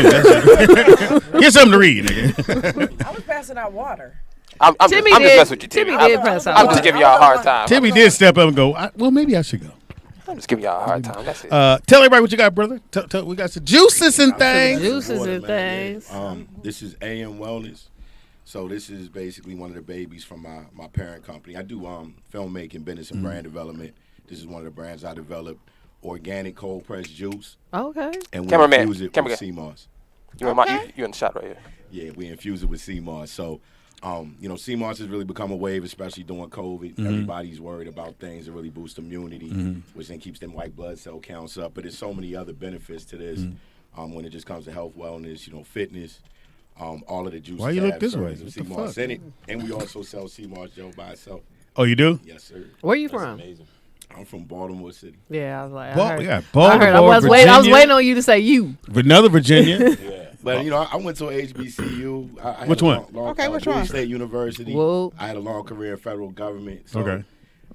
you. Get something to read, nigga. I was passing out water. I'm just Timmy messing did. with you, Timmy. Timmy did press out. I'm just giving y'all a hard time. Timmy did step up and go, well, maybe I should go. I'm just giving y'all a hard time. That's it. Tell everybody what you got, brother. We got some juices and things. Juices and things. This is AM Wellness. So this is basically one of the babies from my parent company. I do filmmaking, business, and brand development. This is one of the brands I developed. Organic cold pressed juice. Okay. And we Cameraman, infuse it cameraman. with sea moss. You in the shot right here. Yeah, we infuse it with sea moss. So, sea moss has really become a wave, especially during COVID. Everybody's worried about things that really boost immunity, which then keeps them white blood cell counts up. But there's so many other benefits to this when it just comes to health, wellness, fitness. All of the juices. Why you look this way? Sea What the moss fuck? in it, and we also sell sea moss gel by itself. Oh, you do? Yes, sir. Where you from? I'm from Baltimore City. Yeah, I was like, We I heard. got I Baltimore, heard. I was Virginia, waiting on you to say you. Another Virginia. But I went to HBCU. I had Which a one? Okay, which Bowie one? State University. Whoa. I had a long career in federal government. So Okay.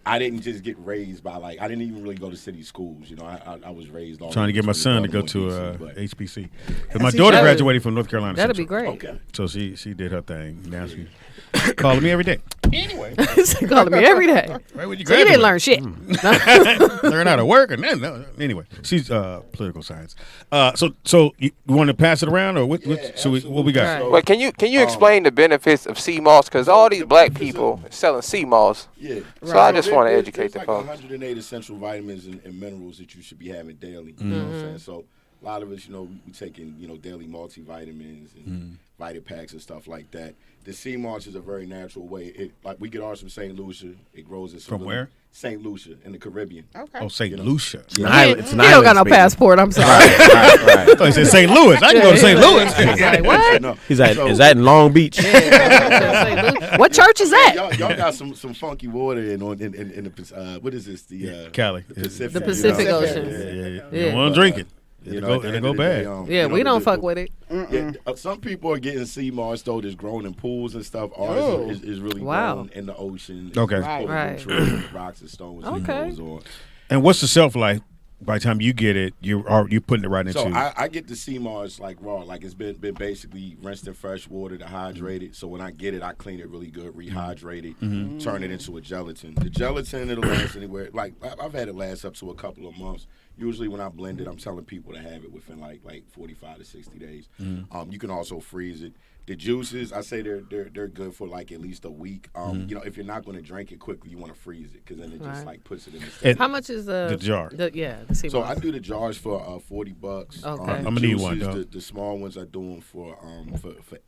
I didn't just get raised by I didn't even really go to city schools. I was raised all Trying to get my son to go to Baltimore, DC, HBC. Because my daughter That'd- graduated from North Carolina That'd be Central. great. Okay. So she did her thing. Now she calling me every day. Anyway, He's calling me every day. right when you So you didn't graduate. learn shit. Learn how to work, and then anyway, she's political science. So you want to pass it around, or what? What we got? Right. Wait, can you explain the benefits of sea moss? Because all these black people are selling sea moss. Yeah. So I just want to educate there's the like folks. 108 essential vitamins and minerals that you should be having daily. You know what I'm saying? So a lot of us, we taking, daily multivitamins and Vitapacks and stuff like that. The sea moss is a very natural way. We get ours from St. Lucia. It grows in some From where? St. Lucia in the Caribbean. Okay. Oh, St. Lucia. It's an island. It's He an don't island got no speaking. passport. I'm sorry. Right. I thought he said St. Louis. I can go to St. Louis. He's like, what? No. He's like, is that in Long Beach? What church is that? Y'all got some funky water in the what is this? The Cali. the Pacific. The Pacific Ocean. You Yeah. don't want to drink it. You It'll know, go, at the it'll end go of the day, bad. Yeah, we don't fuck with it. Yeah, some people are getting sea moss though that's grown in pools and stuff. Ours is really Wow. grown in the ocean. Okay. It's full of Right. nutrients, rocks and stones. and Okay. goes on. And what's the shelf life by the time you get it, you're putting it right into. So I get the sea moss like raw, like it's been basically rinsed in fresh water to hydrate it. So when I get it, I clean it really good, rehydrate it, turn it into a gelatin. The gelatin, it'll last anywhere. Like I've had it last up to a couple of months. Usually when I blend it, I'm telling people to have it within like 45 to 60 days. You can also freeze it. The juices, I say they're good for like at least a week. You know, if you're not going to drink it quickly, you want to freeze it because then it just like puts it in the state. How much is the jar? The sea So moss. I do the jars for $40. Okay. I'm gonna need one, dog. The small ones I do them for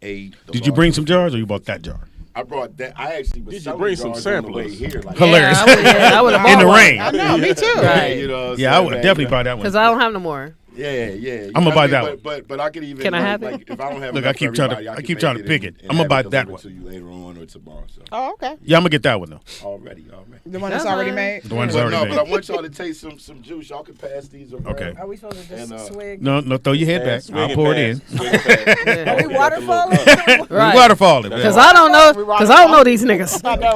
$8. The Did you bring some jars, or you bought that jar? I brought that. I actually was Did you selling bring some jars on the way samplers? here. Like, Hilarious. I would have In the bought rain. I know, me too. Right. You know what I'm Yeah, I saying, would man? definitely buy that one. because I don't have no more. Yeah. I'ma buy that one. But I could even. Can I like, have it? like, if I don't have Look, I enough keep for trying to- everybody, I can keep make trying to pick it. and I'ma have buy it that delivered one. to you later on or tomorrow. So Oh, okay. Yeah, I'm gonna get that one though. already. The one that's That's already fine. made. The one that's But already no, made. but I want y'all to taste some juice. Y'all can pass these around. Okay. Are we supposed to just And, swig? No, throw your head back. Swing I'll it pour it in. past. Swing it past. Are we waterfalling? Right. Waterfalling. Because I don't know. Because I don't know these niggas. I know,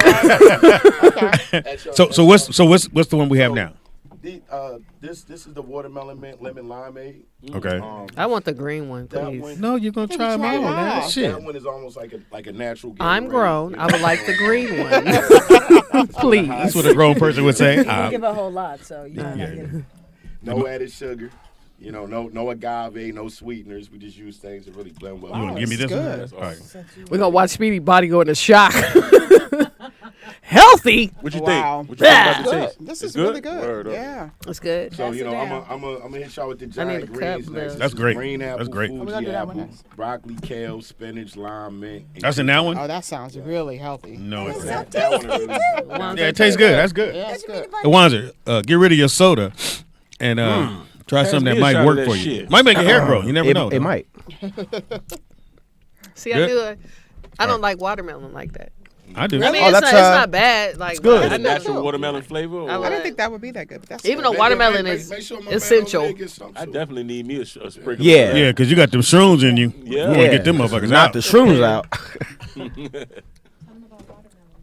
right? Okay. So what's the one we have now? This is the watermelon mint lemon limeade. Okay. I want the green one, That please. one. No, you're gonna try them try all, them man. all. Shit. That one is almost like a natural. I'm Gatorade. grown. I would like the green one. Please. That's what a grown person would say. You don't give a whole lot, so you might not yeah. get it. No added sugar. You know, no agave, no sweeteners. We just use things that really blend well. You want to give me this Good. one? All right. We're going to watch Speedy body go into shock. Healthy. What you Wow. think? What you think about the Good. taste? This It's is really good. Word up. Yeah. That's good. So you know, Pass it I'm gonna hit y'all with the I need giant a cup, greens though. next. That's This is great. Green apple, That's great. Fuji We're gonna do that one apple, next. broccoli, kale, spinach, lime, mint. and That's in that one? Oh, that sounds really healthy. No, it's not. That one really. Yeah, it tastes good. That's good. Yeah, it's good. Wanzer, get rid of your soda and try Pass something me that a might shot of work that for you. shit. Might make your hair grow. You never know. It might. See, Good. I do it. I don't like watermelon like that. I do. I mean, Oh, it's, that's, not, it's not bad. Like, it's good. I A know- natural watermelon flavor? Or? I I like- didn't think that would be that good, but that's Even good. though watermelon Make- is make sure my man essential. over there gets some I too. definitely need me a sprinkle. Yeah. of that. Yeah, because you got them shrooms in you. Yeah. You want to get them motherfuckers Not out. the shrooms out.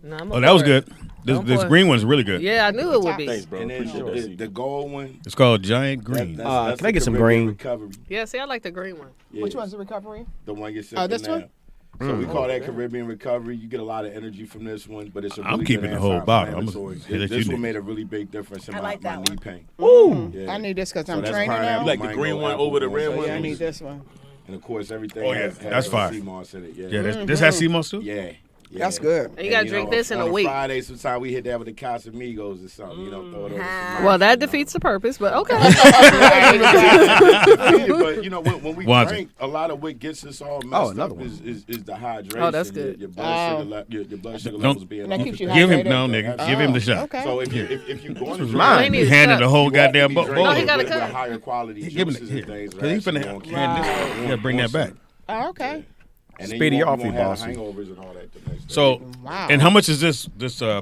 No, I'm Oh, that was for it. good. This Go for it. green one's really good. Yeah, I knew it would be. Thanks, bro. And then Appreciate that, the C. gold one. It's called Giant Green. That's can I the get some Caribbean green? Recovery. Yeah, see, I like the green one. Yeah. Which one's the recovery? The one you're sipping this now. one? So we call that Caribbean Recovery. You get a lot of energy from this one, but it's a really I'm keeping good the whole bottle. I'm anti-inflammatory. gonna let This you one do- made a really big difference in I my, like that my knee one. pain. Ooh. Yeah. I need this because So I'm that's training pineapple, now. You like the mango, green one apple, over the red orange, one? Yeah, I juice. need this one. And of course, everything Oh, yeah. has That's fire. sea moss in it. Yeah, Yeah, this has sea moss too? yeah. That's good. And you gotta drink this in on a week. Friday, sometimes we hit that with the Casamigos or something. You know, throw it over some Well, that defeats the purpose, but okay. but you know when we Watch drink, a lot of what gets us all messed another up one. is the hydration. Oh, that's good. Your blood sugar, your blood sugar Don't- levels being And that off. keeps you Give him, hydrated. no, nigga. Give him the shot. Okay. So if you going to drink, mine. He He needs a handed cup. the whole you goddamn have to be bowl. drinking No, he got a with cup. higher quality Give him juices the and things. because he's finna Actually hand this. Yeah, bring that back. Oh, okay. And then Speedy, you you're won't awfully have bossy. hangovers and all that the next day. So, Wow. and how much is this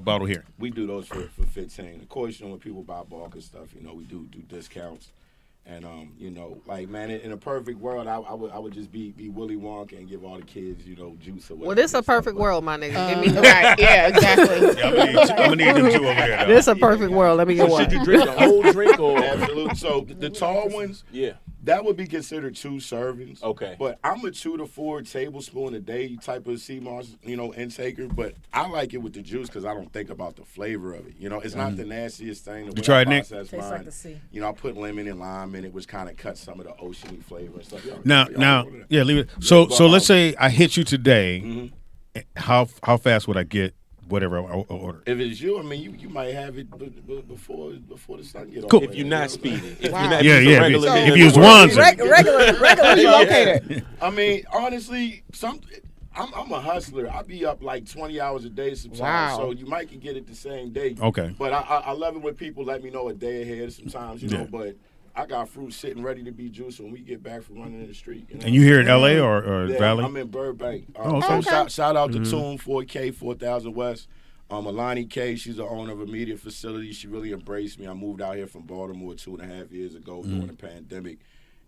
bottle here? We do those for 15. Of course, you know, when people buy bulk and stuff, you know, we do discounts. And you know, like man, in a perfect world, I would just be Willy Wonka and give all the kids, you know, juice or whatever. Well, this a and stuff, perfect but- world, my nigga. Give me Right. Yeah, exactly. Yeah, I'm gonna need them two over there. Though. this a perfect world. Let me get So one. should you drink the whole drink or? Absolutely. So the tall ones, Yeah. that would be considered 2 servings. Okay. But I'm a 2 to 4 tablespoon a day type of sea moss, you know, intaker. But I like it with the juice because I don't think about the flavor of it. You know, it's not the nastiest thing. The way tried I it, Nick? process Tastes mine, like the sea. You know, I put lemon and lime in it, which kind of cuts some of the oceany flavor and stuff. Y'all- Now, y'all know that. yeah, leave it. So but, let's say I hit you today. Mhm. How fast would I get whatever I order? If it's you, I mean, you might have it before the sun get off. Cool. If you're not speeding. If Wow. you're not Yeah, just a yeah. regular If nigga you was that works- ones, Where you located? I mean, honestly, I'm a hustler. I be up like 20 hours a day sometimes, Wow. so you might can get it the same day. Okay. But I love it when people let me know a day ahead sometimes, you know. Yeah. But I got fruit sitting ready to be juiced when we get back from running in the street. You know? and you here in L.A. or Yeah, Valley? I'm in Burbank. Oh, okay. So shout out to Toon 4K 4000 West. Alani K, she's the owner of a media facility. She really embraced me. I moved out here from Baltimore 2.5 years ago during the pandemic.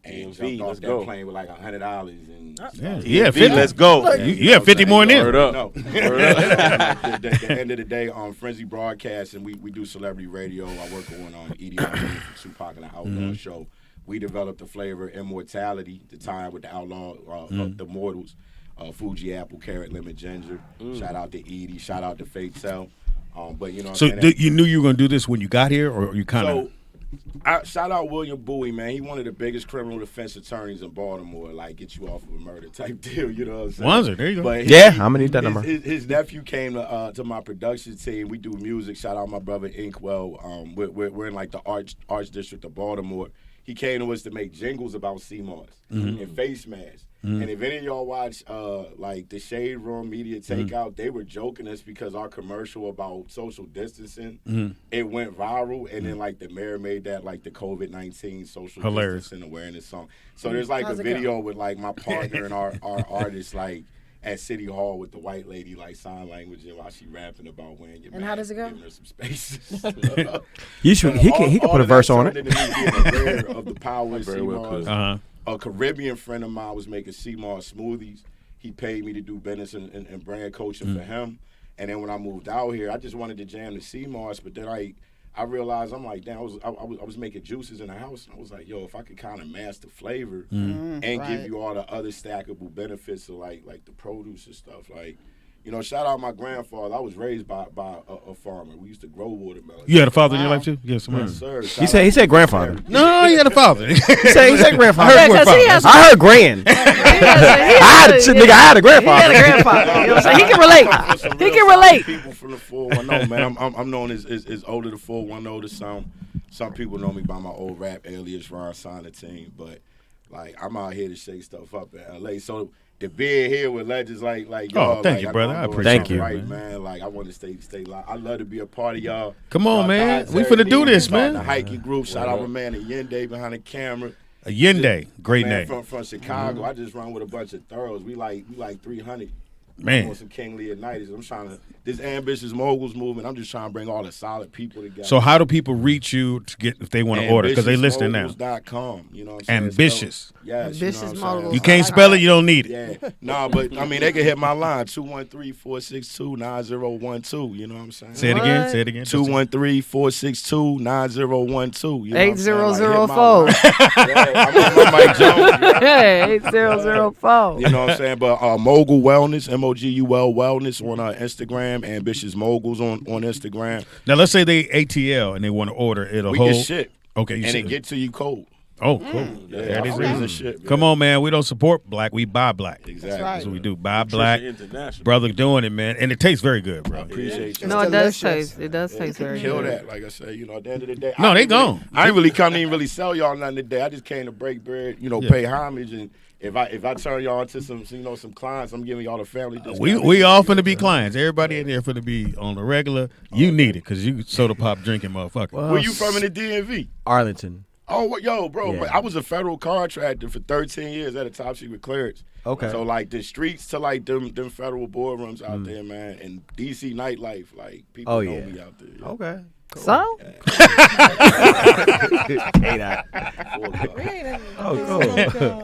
and DMV, jumped off let's that go. plane with like $100 and Yeah, DMV, 50. let's go. You have 50 more in there. Word up. No. Word up. At the end of the day, Frenzy Broadcast, and we do celebrity radio. I work on Edie from Tupac and the Outlaw show. We developed the flavor Immortality to tie with the Outlaw, the Mortals, Fuji Apple, Carrot, Lemon, Ginger. Shout out to Edie. Shout out to Fatel. But you know, So you knew you were going to do this when you got here, or you kind of? So, shout out William Bowie, man. He one of the biggest criminal defense attorneys in Baltimore. Like, get you off of a murder type deal. You know what I'm saying? Wanzer, there you go. But Yeah, I'm gonna need that number. His nephew came to my production team. We do music. Shout out my brother Inkwell. We're in like the Arch District of Baltimore. He came to us to make jingles about CMOS and face masks. And if any of y'all watch like the Shade Room Media Takeout, they were joking us because our commercial about social distancing, it went viral, and then like the mayor made that like the COVID-19 social distancing awareness song. So there's like How's a it go? video with like my partner and our artist like at City Hall with the white lady like sign language and while she rapping about wearing your And mask how does it go? giving her some spaces. You should. He can put a verse on it. Of the power of Very well CMOS. could. A Caribbean friend of mine was making CMOS smoothies. He paid me to do business and brand coaching for him. And then when I moved out here, I just wanted to jam the CMOS, but then I realized I'm like, damn, I was making juices in the house, and I was like, yo, if I could kind of master flavor and give you all the other stackable benefits of like the produce and stuff, like. You know, shout out my grandfather. I was raised by a farmer. We used to grow watermelon. You had a father in your life too? Yeah, somebody. Yes, sir. He said grandfather. No, you had a father. He said grandfather. Yeah, 'cause he has- I heard grand. I had a grandfather. He had a grandfather. You know what I'm saying? He can relate. He can relate. People from the 410, man. I'm known as older the 410 to some. Some people know me by my old rap alias Ron Sonatine, but like I'm out here to shake stuff up in LA. So the being here with legends like y'all, thank like, you, I brother. know I I'm doing appreciate something it, right, man. Like I want to stay live. I love to be a part of y'all. Come on, Y'all man. guys, We finna do everything. this, Starting man. The hiking group. Shout out my man Yende behind the camera. A Yende, great Man, name. from Chicago. I just run with a bunch of thoroughs. We like 300. Man. On some King Leonidas. I'm trying to this ambitious moguls movement. I'm just trying to bring all the solid people together. So how do people reach you to get if they want to order? Because they listening now. Ambitiousmoguls.com, you know what I'm saying? Ambitious. So, yes, Ambitious you know what I'm moguls. saying? You can't spell it, you don't need it. Yeah. No, but I mean they can hit my line 213-462-9012. You know what I'm saying? Say it again. What? Say it again. 213-462-9012. You know what I'm saying? 8004. Like, hit my line. Yeah, I'm Mike Jones. Hey, 8004. You know what I'm saying? But Mogul Wellness, MOGUL Wellness on Instagram, Ambitious Moguls on Instagram. Now let's say they ATL and they want to order. It'll We hold. get shit. Okay, you And ship it get to you cold. Oh, cool. Yeah, There it is. freezing shit. Come on, man. We don't support black. We buy black. Exactly. right. That's what we do. Buy black. International. Brother doing it, man. And it tastes very good, bro. Appreciate you. No, it does delicious. taste. It does taste very Kill good. that, like I said, you know, at the end of the day. No, I they ain't really- gone. I ain't really come to even really sell y'all nothing today. I just came to break bread, you know, Yeah. pay homage, and if I turn y'all into some clients, I'm giving y'all the family discount. We all finna be clients. Everybody in there finna be on the regular. You need it because you soda pop drinking motherfucker. Where you from in the DMV? Arlington. Oh, yo, bro, Yeah. I was a federal contractor for 13 years at a top secret clearance. Okay. So, like, the streets to, like, them federal boardrooms out there, man, and D.C. nightlife, like, people Oh, know yeah. me out there. Okay. So? Oh, cool.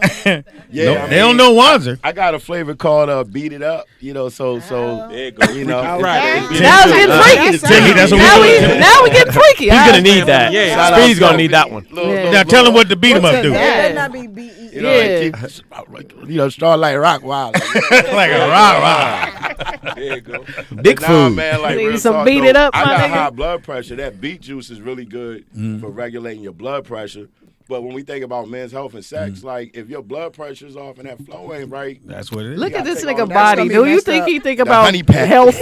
Yeah, No, I they don't mean, know Wanzer. I got a flavor called Beat It Up, you know, so There you go. you know. Friday. Now it's getting freaky. Timmy, that's what Now we we doing. now we getting freaky. He's gonna need that. Yeah. Shout out Speedy's gonna to need that one. Yeah. Now tell them what the beat 'em up do. Yeah. Better not be BE. You know, Yeah. you know, start like rock wild. Like a rah. There you go. Big Nah, food. man, like Need real some talk, Beat though, It Up, I my got nigga. high blood pressure. That beet juice is really good for regulating your blood pressure. But when we think about men's health and sex, like if your blood pressure's off and that flow ain't right, That's what it is. Look You at gotta this take nigga all that. body. That's Do gonna be you messed think up. he think The about honey pack. health?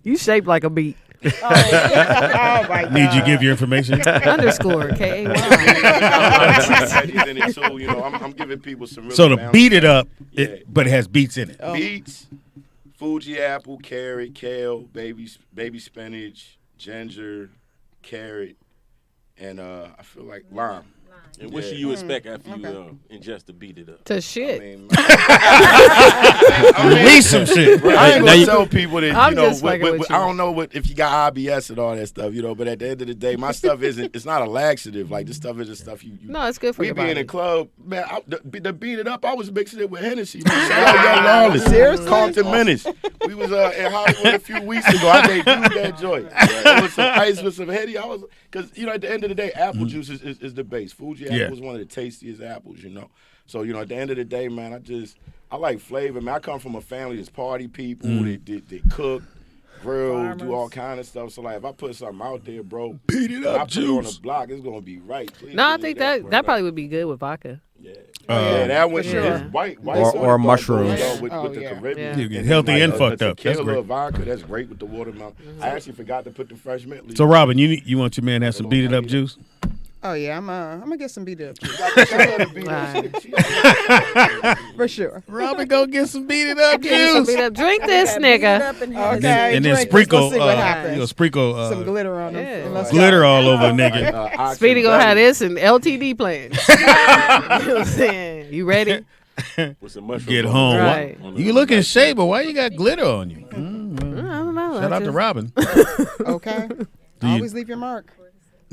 You shaped like a beat. Oh my God. Need you give your information? Underscore KAY. veggies in it too. You know, I'm giving people some. Really So to balanced- beat it up, Yeah. but it has beats in it. Beets, Fuji apple, carrot, kale, baby spinach, ginger, carrot, and I feel like lime. And what should you expect after you ingest to beat it up? To shit. Release some shit. I ain't gonna tell people that I'm you know. just fucking with I you. don't know if you got IBS and all that stuff, you know. But at the end of the day, my stuff isn't. It's not a laxative. Like this stuff isn't stuff you. No, it's good for we your be in body. the club, man. To beat it up, I was mixing it with Hennessy. Man. Shout out Young Lawless. Seriously? Compton Menace. We was in Hollywood a few weeks ago. I made that joint. With some ice with some Henny. I was because you know at the end of the day, apple juice is the base. Fuji apple is one of the tastiest apples, you know. So you know at the end of the day, man, I like flavor, man. I come from a family that's party people. They cook, grill, do all kind of stuff. So like, if I put something out there, bro, Beat it I up, put it on juice. the block, it's gonna be right. Please No, I believe think that bro. probably would be good with vodka. Yeah, that one For sure. is white Or mushrooms. with Oh, the yeah. Caribbean. Yeah. You get healthy and fucked up. That's Tequila great. vodka, that's great with the watermelon. I actually forgot to put the fresh mint leaf. So Robin, you want your man to have some beat it up juice? Oh yeah, I'm gonna get some beat up Right. for sure. Robin, go get some beat it up Drink this, nigga. Okay, and then drink this. sprinkle, Let's see what happens. you know, sprinkle Some glitter on them. Yeah. And let's go. glitter all over a nigga. Speedy gonna have this and LTD playing. You know what I'm saying? You ready? With some mushrooms. Get on home. the- Right. on the- You look in shape, but why you got glitter on you? I don't know. Shout out to Robin. Okay. Always leave your mark.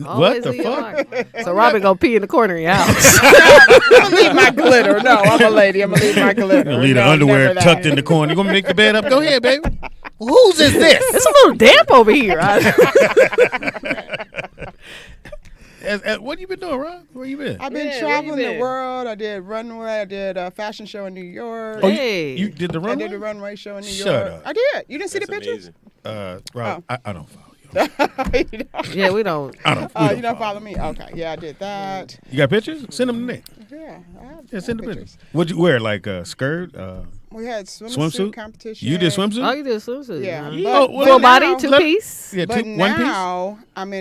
What the leave your fuck? mark. So Robin gonna pee in the corner of your house. I'm gonna leave my glitter. No, I'm a lady. I'm gonna leave my glitter. You leave the No, underwear never that. tucked in the corner. You gonna make the bed up? Go ahead, baby. Whose is this? It's a little damp over here. What you been doing, Rob? Where you been? I've been Yeah, where you traveling the been? world. I did runway. I did a fashion show in New York. Oh, Hey. you did the I runway? did a runway show in New Shut York. up. I did. You didn't see That's the pictures? amazing. Rob, I don't follow you. You don't- Yeah, we don't. I don't. Oh, you don't follow me? Okay. Yeah, I did that. You got pictures? Send them to me. Yeah, I have Yeah, send the pictures. pictures. What'd you wear? Like a skirt? We had swimsuit Swimsuit? competition. You did swimsuit? Oh, you did a swimsuit. Yeah. Uh-huh. But, Oh, well, Full but body, now- two let- piece. Yeah, But one piece. now I'm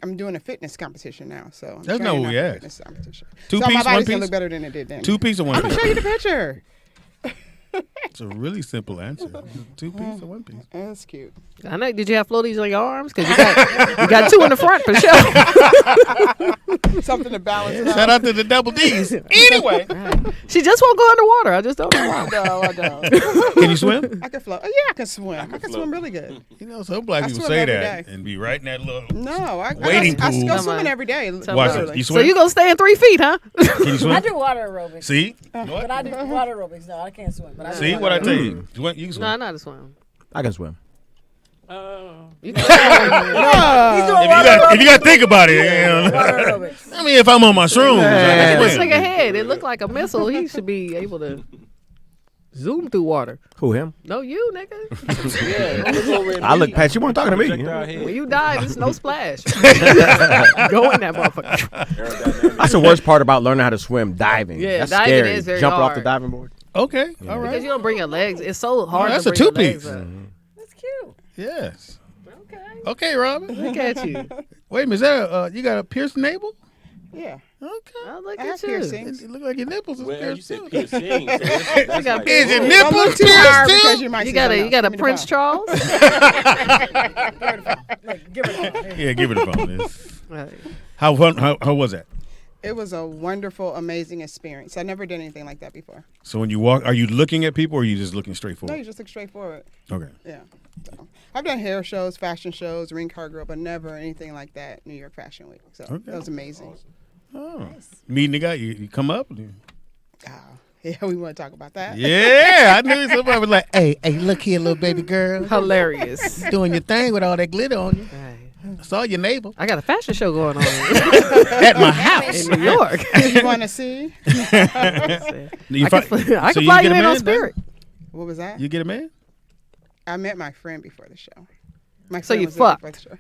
I'm doing a fitness competition now, so I'm That's not training what we out for asked. fitness competition. Two so piece, my one body's gonna piece? look better than it did then. Two piece or one I'm gonna piece? show you the picture. It's a really simple answer. Two piece or one piece? That's cute. I know. Did you have floaties on your arms? Because you got two in the front for sure. Something to balance it Shout out. out to the double D's. Anyway, She just won't go underwater. I just don't know why. No, I don't. can you swim? I can float. Oh, yeah, I can swim. I can swim really good. You know, some black I people swim say every that day. and be right in that little. No, I Waiting I pool. go Come swimming on. every day. Watch Watch literally. it. You So swim? you gonna stay in 3 feet, huh? Can you swim? I do water aerobics. See? But I do water aerobics. No, I can't swim. But I do See water what I aerobics. tell you? You can swim. No, not a swim. I can swim. You can If you got to think about it, you know. Water aerobics. I mean, if I'm on my shrooms, I can this swim. nigga head. It looked like a missile. He should be able to zoom through water. Who, him? No, you nigga. I look, Pat, you weren't talking to me. Projectile head. When you dive, it's no splash. Go in that motherfucker. That's the worst part about learning how to swim, diving. Yeah, That's diving scary. is very Jumping off the hard. diving board. Okay, all Because right. you don't bring your legs. It's so hard that's to a bring your two-piece. legs up. That's cute. Yes. Okay. Okay, Robin. Look at you. Wait a minute, is that you got a pierced navel? Yeah. Okay. Oh, look I have at you. piercings. It look like your nipples is Well, you pierced said too. piercing. So that's got like, Is your Don't nipples Don't look too pierced hard too? because you might You see got a something else. Prince Charles. Give it a phone. Yeah, give it a phone. It's- Right. How fun? How was that? It was a wonderful, amazing experience. I never did anything like that before. So when you walk, are you looking at people or are you just looking straight No, forward? you just look straight forward. Okay. Yeah. So, I've done hair shows, fashion shows, ring car girl, but never anything like that. New York Fashion Week. So Okay. that was amazing. Oh. Meeting the guy, you come up. Oh, yeah, we want to talk about that. Yeah, I knew somebody was like, hey, look here, little baby girl. Hilarious. You doing your thing with all that glitter on you. Right. I saw your neighbor I got a fashion show going on at my house. in New York. You want to see? I can fly you in on Spirit. What was that? You get a man? I met my friend before the show. My So friend you was there before fucked. the show.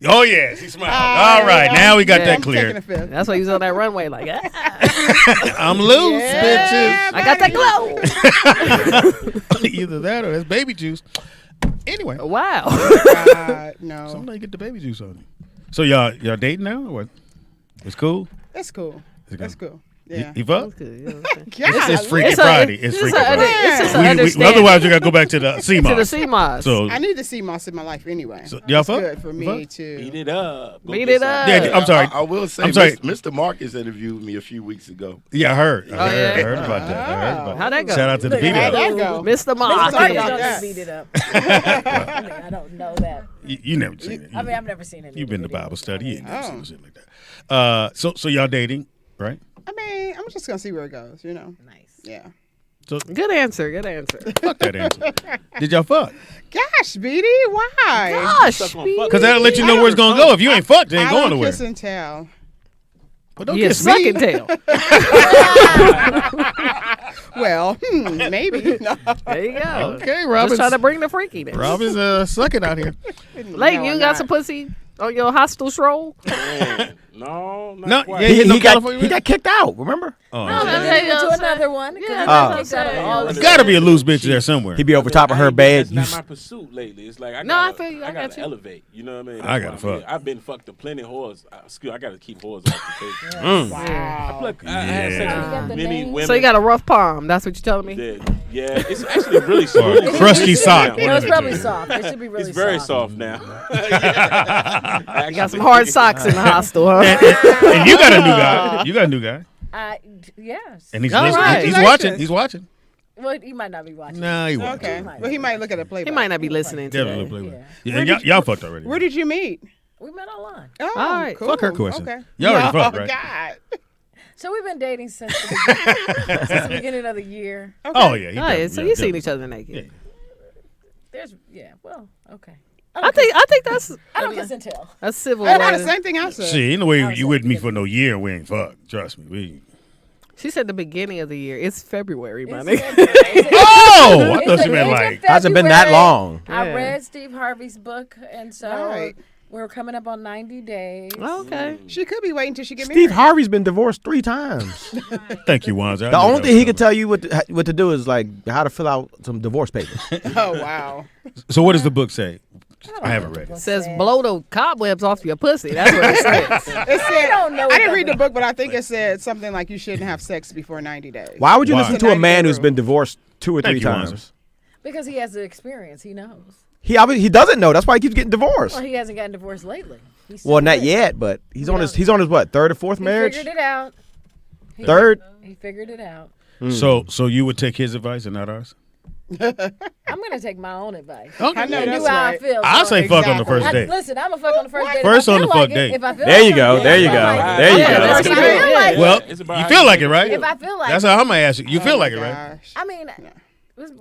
Oh, yeah. She smiled. All right. yeah. Now we got Yeah. that I'm clear. taking a fifth. That's why you was on that runway like, ah, I'm loose, Yeah, I got that glow. bitches. Either that or that's baby juice. Anyway, Wow. No, sometimes you get the baby juice on you. So y'all dating now or what? It's cool? it's cool. Is it It's cool? cool. Yeah. He fucked? Good, you know what I'm saying? It's Freaky It's a- Friday. It's Freaky Friday. It's just an understanding. Otherwise, you got to go back to the CMOS. To the CMOS. So, I need to see moss in my life anyway. So, y'all it's fuck? good for me Fuck? to. Beat it up. Go Beat get it some. up. yeah, I'm sorry. I will say, I'm sorry. Mr. Marcus interviewed me a few weeks ago. Yeah, I heard. I Oh, heard, yeah? I heard about that. I heard about How'd that go? Shout out to the Look, beat How'd up. that go? Mr. Talk Marcus. about Don't that. beat it up. I mean, I don't know that. You never seen it. I mean, I've never seen it. You've been to Bible study. You ain't never seen Oh. shit like that. So y'all dating, right? I mean, I'm just gonna see where it goes. You know. Nice. Yeah. So Good answer. Good answer. fuck that answer. Did y'all fuck? Gosh, Speedy, why? Gosh. Suck on fuck. Because that'll let you know where it's going to go. If you ain't fucked, it ain't I going don't nowhere. kiss and tell. But don't You kiss suck me. and tell. Well, maybe. No. There you go. Okay, Just Robin's, trying to bring the freakiness. Robin's sucking out here. Layton, No, you I'm got not. some pussy on your hostel stroll? Man, no, not No, quite. yeah, He, hit no he got California he got kicked out. Remember? Oh, No, no. that's Then he went to what I'm another saying. one. 'cause Yeah, he that's kicked what I'm out of saying. all There's the Got to be a loose bitch there somewhere. He be over top of her bed. That's not my pursuit lately. It's like I No, I gotta, feel you. I got gotta you. elevate. You know what I mean? I That's gotta why I'm fuck. here. I've been fucked to plenty whores. I gotta keep whores off the table. Wow. Look, I had sex Yeah. with the many name? women. So you got a rough palm. That's what you're telling me? Yeah, it's actually really smooth. Or crusty sock. No, it's probably soft. It should be really It's very soft. soft now. You got some hard socks in the hostel, huh? And you got a new guy. You got a new guy. Yes. And he's All listening. right. He's watching. He's watching. Well, he might not be watching. Nah, he won't. Okay. Well, he might look at a playback. He might not be listening to Definitely that. play with Yeah. it. Yeah, and y'all fucked already. Where did you meet? We met online. Oh, All right. cool. Fuck her question. Okay. Y'all already Oh, fucked, right? God. So we've been dating since the beginning of the year. Oh, yeah. he Oh, yeah. definitely- So yeah, you seen definitely. each other naked. Well, okay. I think that's I don't kiss and tell. a civil That's way. the same thing I said. Shit, ain't no way you with me for no year and we ain't fucked. Trust me. She said the beginning of the year. It's February, my It's nigga. February. Oh! I It's thought the you meant end of like. Hasn't been that February. long. I Yeah. read Steve Harvey's book, and so Right. we're coming up on 90 days. Okay. She could be waiting till she get Steve married. Harvey's been divorced 3 times. Thank you, Wanza. The only thing he could tell you what to do is like how to fill out some divorce papers. Oh, wow. So what does the book say? I haven't read it. It says blow the cobwebs off your pussy. That's what it says. It said, don't know I what didn't that read the means. book, but I think it said something like you shouldn't have sex before 90 days. Why would you Why? listen to a man who's Rule. been divorced 2 or 3 Thank you, times? Wanza. Because he has the experience. He knows. He doesn't know. That's why he keeps getting divorced. Well, he hasn't gotten divorced lately. He's Well, still not good. yet, but he's on his Yeah. what, 3rd or 4th He marriage? figured it out. Third? He figured it out. So you would take his advice and not ours? I'm gonna take my own advice. Okay. I know I that's knew how I right. feel. I'll so say fuck on the Exactly. first date. Listen, I'm gonna fuck on the first date. First if I on the feel fuck like it. date. If I feel There like you go. it, There you if I go. like it. There you Yeah, go. that's If keep I it. feel like Well, It's about you how feel you like it, feel. right? If I feel like That's it. how I'm gonna ask you. You feel Oh, like it, right? gosh. I mean,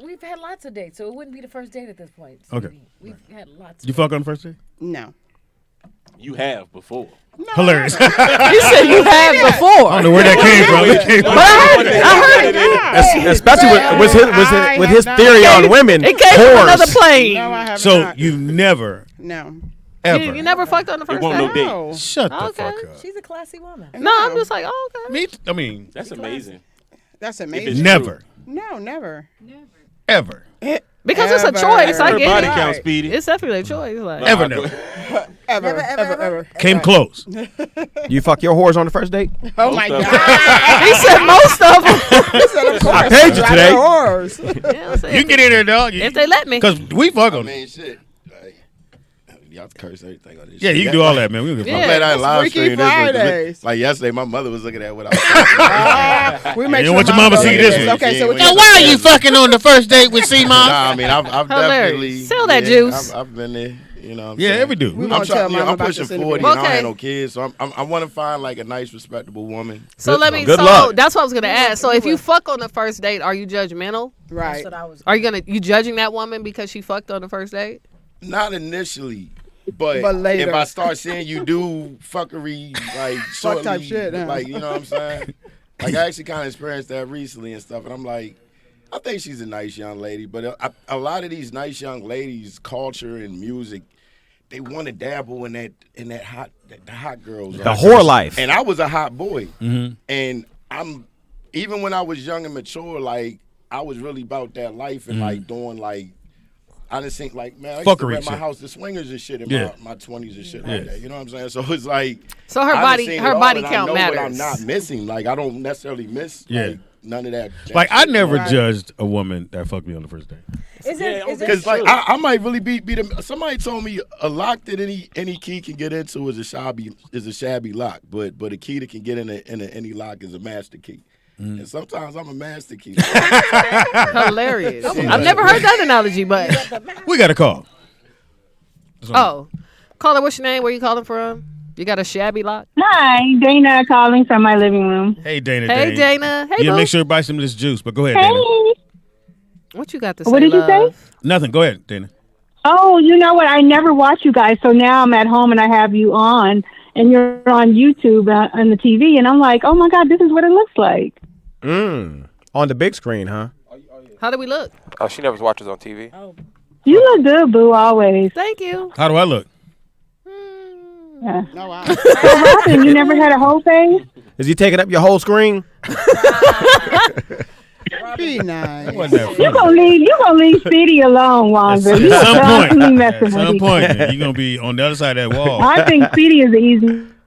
we've had lots of dates, so it wouldn't be the first date at this point. Okay. Speedy. We've had lots. You fuck on the first date? No. You have before. Hilarious. You said you have before. I don't know where that came from. It came from. Especially with his theory on women. It came from another plane. No, I have So not. you've never, No. ever. You never fucked on the It first won't no date? date. No. Shut the Okay. fuck up. She's a classy woman. No, I'm just like, oh, okay. Me? I mean, That's amazing. That's it's amazing. never, No, never. ever, Because it's a Ever. choice. I Her get body it. count, Speedy. It's definitely a choice. Like, ever, Nah, never. Ever. Came close. You fuck your whores on the first date? Oh, my Most of God. he said most of them. He said, of course. I paid you today. Whores. You can get in there, dog. If they let me. Because we fuck I on it. mean, shit. Like, y'all curse everything on this Yeah, shit. you can do all that, man. We don't give a Yeah. fuck. I'm glad I live Freaky stream this one, 'cause Fridays. like yesterday, my mother was looking at what I was We make You sure want your mama knows see this one. Okay, so what Now, you why are you fucking on the first date with C-Mom? Nah, I mean, I've Hilarious. definitely Sell that juice. I've been there. You know what I'm Yeah, saying? every dude. We I'm won't tell trying. mama I'm about pushing this 40 interview. and I Okay. ain't no kids, so I want to find like a nice, respectable woman. So let me. Good so luck. that's what I was gonna ask. So if you fuck on the first date, are you judgmental? Right. That's what I was. Are you judging that woman because she fucked on the first date? Not initially, but later. if I start seeing you do fuckery like shortly, type shit, huh? like you know what I'm saying. Like I actually kind of experienced that recently and stuff, and I'm like, I think she's a nice young lady, but a lot of these nice young ladies, culture and music, they want to dabble in that the hot girls, The whore life. And I was a hot boy, Mm-hmm. and I'm even when I was young and mature, like I was really about that life and like doing like I just think like, man, I used to Fuckery rent my shit. house to swingers and shit in my 20s and shit Yeah. like that. You know what I'm saying? So it's like, So her I body just seen her it all, body and I count know what I'm matters. not missing. Like I don't necessarily miss like none of that. Like I shit. never Right. judged a woman that fucked me on the first date. Is it? Is it Because like true? I might really be the. Somebody told me a lock that any key can get into is a shabby lock, but a key that can get in any lock is a master key. And sometimes I'm a master key. Hilarious. I've never heard that analogy, but We got a call. caller, what's your name? Where you calling from? You got a shabby lock? Hi, Dana calling from my living room. Hey Dana. Hey Dana. Hey Yeah, boo. make sure you buy some of this juice. But go ahead, Hey. Dana. What you got to say? What did you love? say? Nothing. Go ahead, Dana. Oh, you know what? I never watch you guys, so now I'm at home and I have you on, and you're on YouTube on the TV, and I'm like, oh my God, this is what it looks like. On the big screen, huh? How do we look? Oh, she never watches on TV. Oh, You look good, boo, always. Thank you. How do I look? Yeah. No, wow. Robin, you never had a whole face? Is he taking up your whole screen? Be nice. Wasn't that You funny? gonna leave Speedy alone, Wanda. You At some constantly point, messing at with some him. point, you're gonna be on the other side of that wall. I think Speedy is an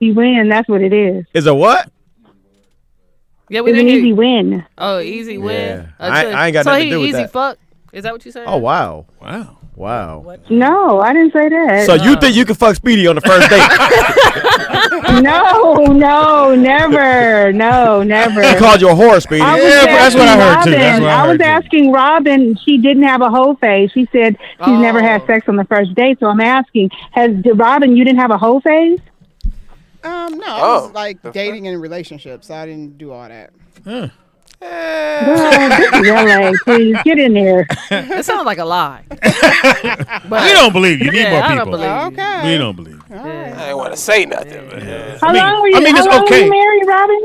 easy win. That's what it is. Is a what? Yeah, we It's an didn't hear easy you. win. Oh, easy win. Yeah. I ain't got so nothing to he do with easy that. fuck. Is that what you saying? Oh wow, Wow. wow. No, I didn't say that. So you think you can fuck Speedy on the first date? No, never. No, never. He called you a whore, Speedy. I was Yeah, that's what I heard, too. asking That's what I Robin- I was heard, too. asking Robin. She didn't have a whole face. She said she's never had sex on the first date. So I'm asking, Robin, you didn't have a whole face? No, I Oh, was like the dating and relationships. So I didn't do all that. Girl, this is LA. Please get in there. It sounds like a lie. We don't believe you. You need Yeah, more I don't people. believe you. Okay. We don't believe you. I ain't want to say nothing, but How long were you? I mean, it's how long okay. were you married, Robin?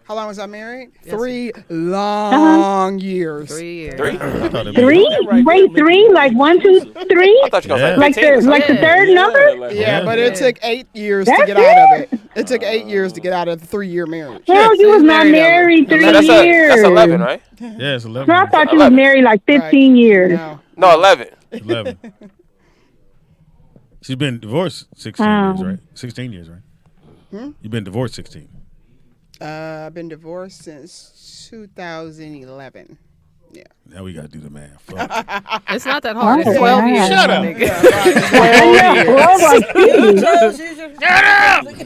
How long was I married? 3 long years. 3 years. three. I thought it 3? Wait, 3? Like 1, 2, 3? I thought you were Yeah. going Like to say 15. the third number? Yeah, but it took 8 years That's to get out of it. It took 8 years to get out of the 3-year marriage. Girl, you was he's not married married 3 That's years. that's 11, right? Yeah, it's 11. Girl, I thought you was 11. married like 15 years. No. No, 11. 11. She's been divorced 16 years, right? 16 years, right? You've been divorced 16. I've been divorced since 2011. Yeah. Now we got to do the math. Fuck. It's not that hard. It's Oh, 12 years. Shut up. I know.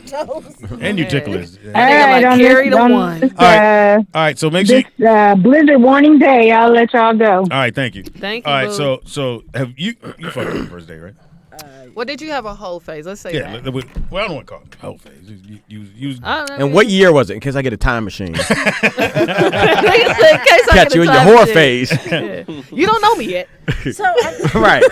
Shut up. And you tickle us. All right, like on carry this, the on one. this, All right. All right, so make sure. this blizzard warning day, I'll let y'all go. All right, thank you. Thank you, All right, boo. so have you fucked on the first day, right? Well, did you have a whole face? Let's say Yeah. that. Well, I don't want to call it whole face. You I don't know. And what year was it? In case I get a time machine. In case I Catch get you a in your time whore machine. phase. Yeah. You don't know me yet. so I, Right.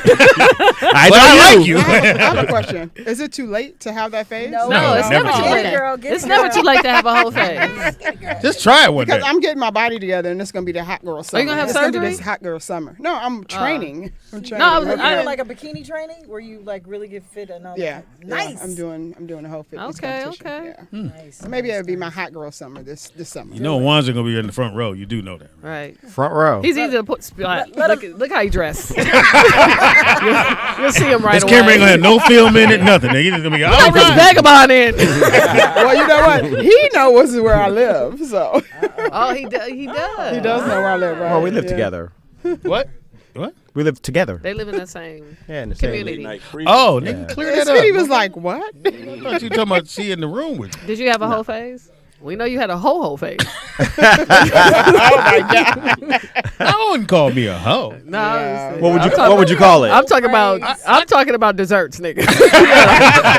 I like you. I have a question. Is it too late to have that phase? no, No, it's never get too it, late. girl, get It's it, never girl. too late to have a whole face. Just try it one day. Because I'm getting my body together, and it's gonna be the hot girl summer. Are you gonna have it's Gonna surgery? be this hot girl summer. No, I'm training. I'm training. No, I was- Working I- out. like a bikini training where you like really get fit and all yeah, that. Nice. Yeah, I'm doing a whole fitness Okay, competition. okay. Yeah. Nice. So maybe it would be my hot girl summer this summer. You know, ones are gonna be in the front row. You do know that, right? Right. Front row. He's easy to put. let Look how he dressed. You'll see him right This away. camera ain't gonna have no film in it, nothing. He's just gonna be all Got this right. vagabond in. Well, you know what? He knows this is where I live, so Oh, he does. He does. he does know where I live. Right? Well, we live Yeah. together. What? What? We live together. They live in the same Yeah, in the same community. Oh, nigga, clear And that up. Speedy was like, "What?" I thought you talking about she in the room with you. Did you have a whole face? We know you had a whole face. I wouldn't call me a hoe. No. Yeah. What would you call it? I'm talking about. I'm talking about desserts, nigga.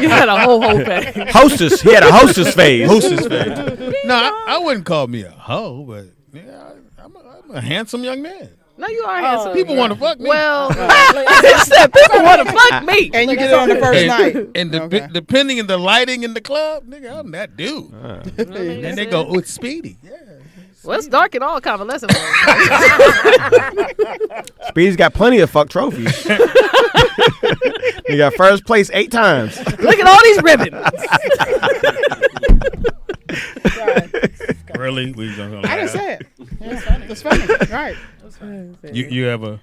You had a whole face. Hostess. He had a hostess phase. Hostess fan. No, I wouldn't call me a hoe, but yeah, I'm a handsome young man. No, you are handsome. People want to fuck me. Well, it's that people want to fuck me. And you get it on the first night. And Okay. depending on the lighting in the club, nigga, I'm that dude. And And they go, oh, it's Speedy. Yeah. Well, it's dark in all convalescent homes. Speedy's got plenty of fuck trophies. He got first place 8 times. Look at all these ribbons. Really? We gonna I didn't say it. Yeah, that's funny. Right. You have a.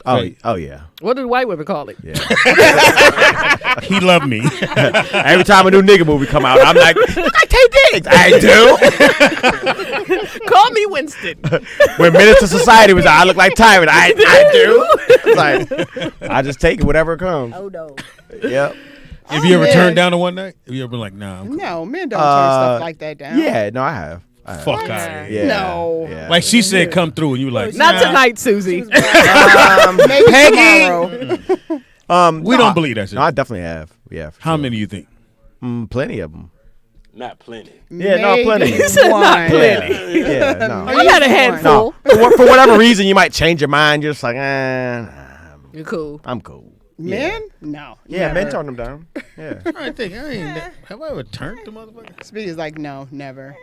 Oh yeah. What do white women call it? Yeah. He loved me. Every time a new nigga movie come out, I'm like, I take Diggs. I do. Call me Winston. When Menace to Society was out, I look like Tyrant. I do. It's like, I just take it, whatever comes. Oh no. Yep. Have you ever turned down a one night? Have you ever been like, nah, I'm cool. No, men don't turn stuff like that down. Yeah, no, I have. Fuck out of here. Yeah. No. Yeah. Like she said, come through, and you like, Not nah. tonight, Susie. Maybe Peggy. tomorrow. We don't believe that shit. No, I definitely have. Yeah. for How sure. many you think? Plenty of them. Not plenty. Yeah, no, plenty. Maybe said not one. plenty. Yeah, no. I had a handful. No, for whatever reason, you might change your mind. You're just like, You're cool. I'm cool. Men? No. Yeah, never. men turn them down. Yeah. I think have I ever turned the motherfucker? Speedy's like, no, never.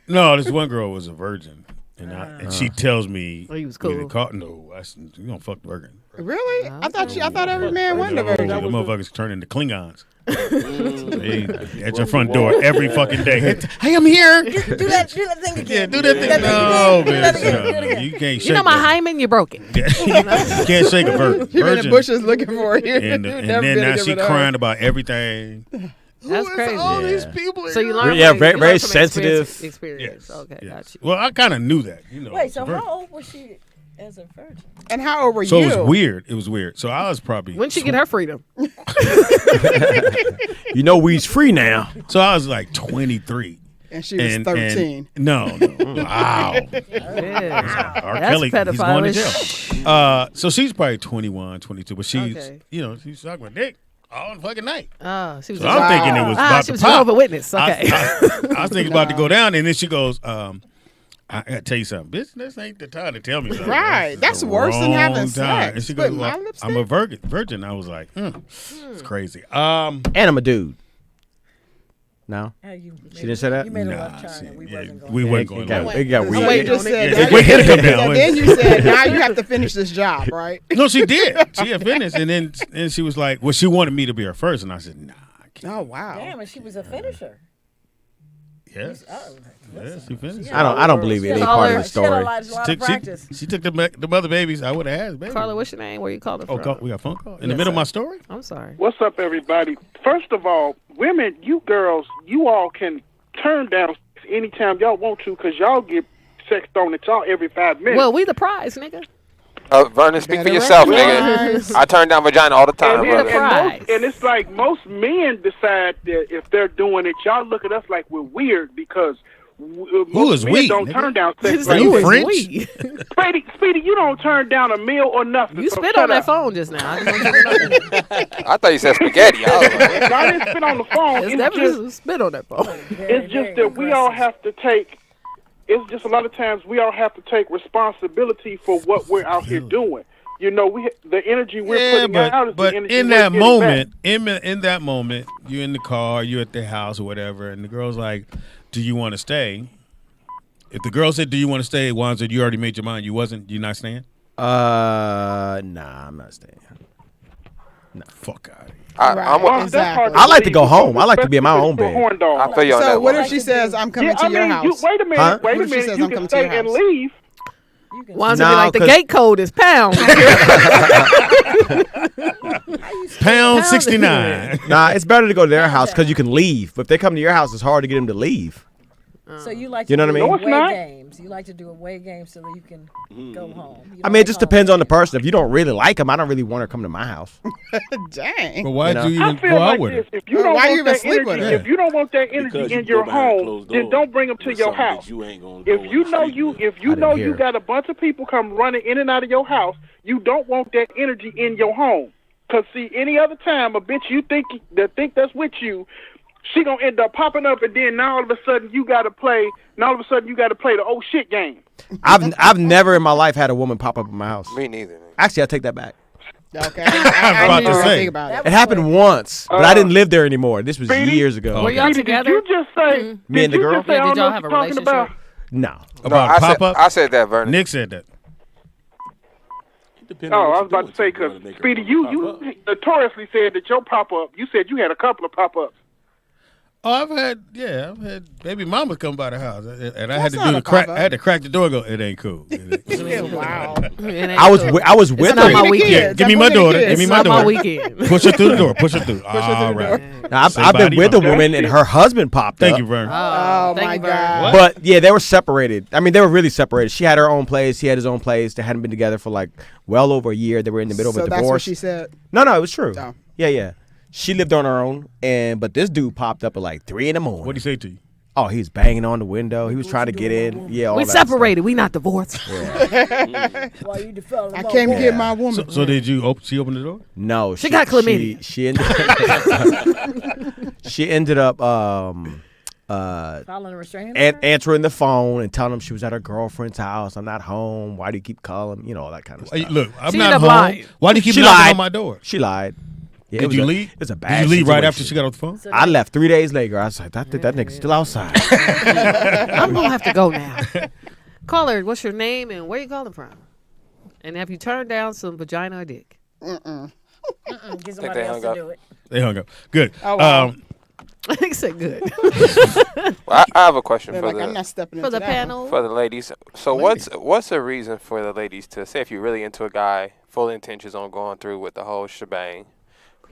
No, this one girl was a virgin, and she tells me, Oh, he was when cool. it caught, no, I said, you gonna fuck the virgin. Really? I thought every man wanted a The virgin. motherfuckers turn into Klingons. They at your front door every fucking day. Hey, I'm here. Do that thing again. Yeah, do that thing. No, that bitch. again. No, you can't shake You know my that. hymen, you broke it. You can't shake a virgin. You're in the bushes looking for you. And then now she crying about everything. That's crazy. All these people. So you learn. Yeah, from- very- you very learn from sensitive. Experience. Yes, Okay, yes. got you. Well, I kind of knew that. You know. Wait, so virgin. how old was she as a virgin? And how old were So you? it was weird. It was weird. So I was probably. When she get her freedom? You know we's free now. So I was like 23. And she was 13. No. Wow. Yeah. R. That's Kelly, he's going to pedophile-ish. jail. So she's probably 21, 22, but she's, Okay. she's talking about dick all the fucking night. Oh, she was. So I'm thinking it was about she to was pop. Jehovah's Witness. Okay. I was thinking about to go down, and then she goes, I gotta tell you something, bitch. This ain't the time to tell me something. Right. This is That's the worse than having wrong time. sex. And she goes, Put my well, lipstick? I'm a virgin. I was like, it's crazy. And I'm a dude. No? You She didn't say that? You made a Nah, left turn see, and we yeah, wasn't going. we It wasn't going got, that it got So weird. you just said, It's wait, it'll come down. so then you said, now you have to finish this job, right? No, she did. She had finished, and she was like, well, she wanted me to be her first, and I said, nah, I can't. Oh, wow. Damn, and she was a finisher. Yes. Oh, Yes, she finished. I don't believe any part of the She had a story. lot of practice. She took the mother babies. I would have asked, baby. Carla, what's your name? Where you calling Oh, from? we got a phone call in the middle of my story. I'm sorry. What's up, everybody? First of all, women, you girls, you all can turn down anytime y'all want to because y'all get sex thrown at y'all every 5 minutes. Well, we the prize, nigga. Vernon, speak for Better yourself, recognize. nigga. I turn down vagina all the time, and, brother. Prize. and it's like most men decide that if they're doing it, y'all look at us like we're weird because most is men we, don't nigga? turn down sex Just like you who is French? we? Speedy, you don't turn down a meal or nothing. You so spit shut on that up. phone just now. I just want you to know. I thought you said spaghetti. I was like, I didn't spit on the phone. It's It's definitely spit on that phone. It's just that we all have to take. It's just a lot of times we all have to take responsibility for what we're out here doing. You know, the energy we're putting out is but the energy in we're that getting moment, back. in that moment, you're in the car, you're at the house or whatever, and the girl's like, "Do you want to stay?" If the girl said, "Do you want to stay?" Juan said, "You already made your mind. You're not staying." Nah, I'm not staying. Fuck out of here. I'm Well, Exactly. that's hard I like to go believe, home. I like to be in my especially own if it's bed. a horn dog. I feel you on So that what one. if she says, I'm coming Yeah, to your house? wait a minute. Huh? Wait a What if she minute. says, You I'm can coming to stay your and house? leave. One's No, be like, the 'cause- gate code is pound. Pound 69. Nah, it's better to go to their house because you can leave. But if they come to your house, it's hard to get them to leave. So you like You to know do what I mean? No, it's away not. games. You like to do away games so that you can go home. You I don't mean, it like just home depends on the games. person. If you don't really like them, I don't really want her to come to my house. Dang. But why'd You know? you I even feel go like out with her? this. If you don't Why you want even that sleep with energy, her? if you don't want that energy Because in you your go behind home, closed then doors don't bring them to with your something that house. you ain't gonna go If you and know sleep you, with. if you I didn't know hear you it. got a bunch of people come running in and out of your house, you don't want that energy in your home. Cause see, any other time a bitch you think that's with you, she gonna end up popping up, and then now all of a sudden you gotta play. Now all of a sudden you gotta play the old shit game. I've never in my life had a woman pop up in my house. Me neither. Nigga. Actually, I take that back. Okay. I was about to didn't say. think about it. It happened once, but I didn't live there anymore. This was Speedy? years ago. Were y'all Did together? you just say? Me and the did you girl? just say, Yeah, I did don't know y'all what have a you're talking about? relationship? No. About I pop said, up? I said that, Vernon. Nick said that. Depending on Oh, what I you was about doing to say you because wanna make her Speedy, wanna pop you up. notoriously said that your pop up. You said you had a couple of pop ups. Oh, I've had baby mama come by the house, and I had That's to not do a the crack. pop-up. I had to crack the door. And go, it ain't cool. Wow. I was with It's not her. my the weekend. kids. Give me I'm my bringing the daughter. kids. Give me It's my not my daughter. weekend. Push her through the door. Push her through. All right. Now, Say I've bye to been your with a mama. woman and her husband popped Thank up. you, Vern. Oh thank my you, Vern. God. But yeah, they were separated. I mean, they were really separated. She had her own place. He had his own place. They hadn't been together for like well over a year. They were in the middle So of a that's what divorce. she said. No, it was true. Oh. Yeah. She lived on her own, but this dude popped up at like 3 a.m. What'd he say to you? Oh, he was banging on the window. He was trying to get in. Yeah, all We that stuff. separated. We not divorced. I came to get my woman. So did you open? She opened the door. No, She got chlamydia. She ended up Following a restraining order? answering the phone and telling him she was at her girlfriend's house. I'm not home. Why do you keep calling? You know, all that kind of stuff. Hey, look, I'm She not ended up home. lying. Why do you keep She knocking lied. on my door? She lied. Yeah, Did you leave? It was a bad Did you leave right after situation. she got off the phone? I left 3 days later. I was like, that nigga's still outside. I'm gonna have to go now. Caller, what's your name and where you calling from? And have you turned down some vagina or dick? Get Think somebody they else hung to up. do it. They hung up. Good. Oh, wow. He said good. Well, I have a question They're for like, I'm the not stepping For into the that one. panel. for the ladies. So what's the reason for the ladies to say if you're really into a guy, full intentions on going through with the whole shebang?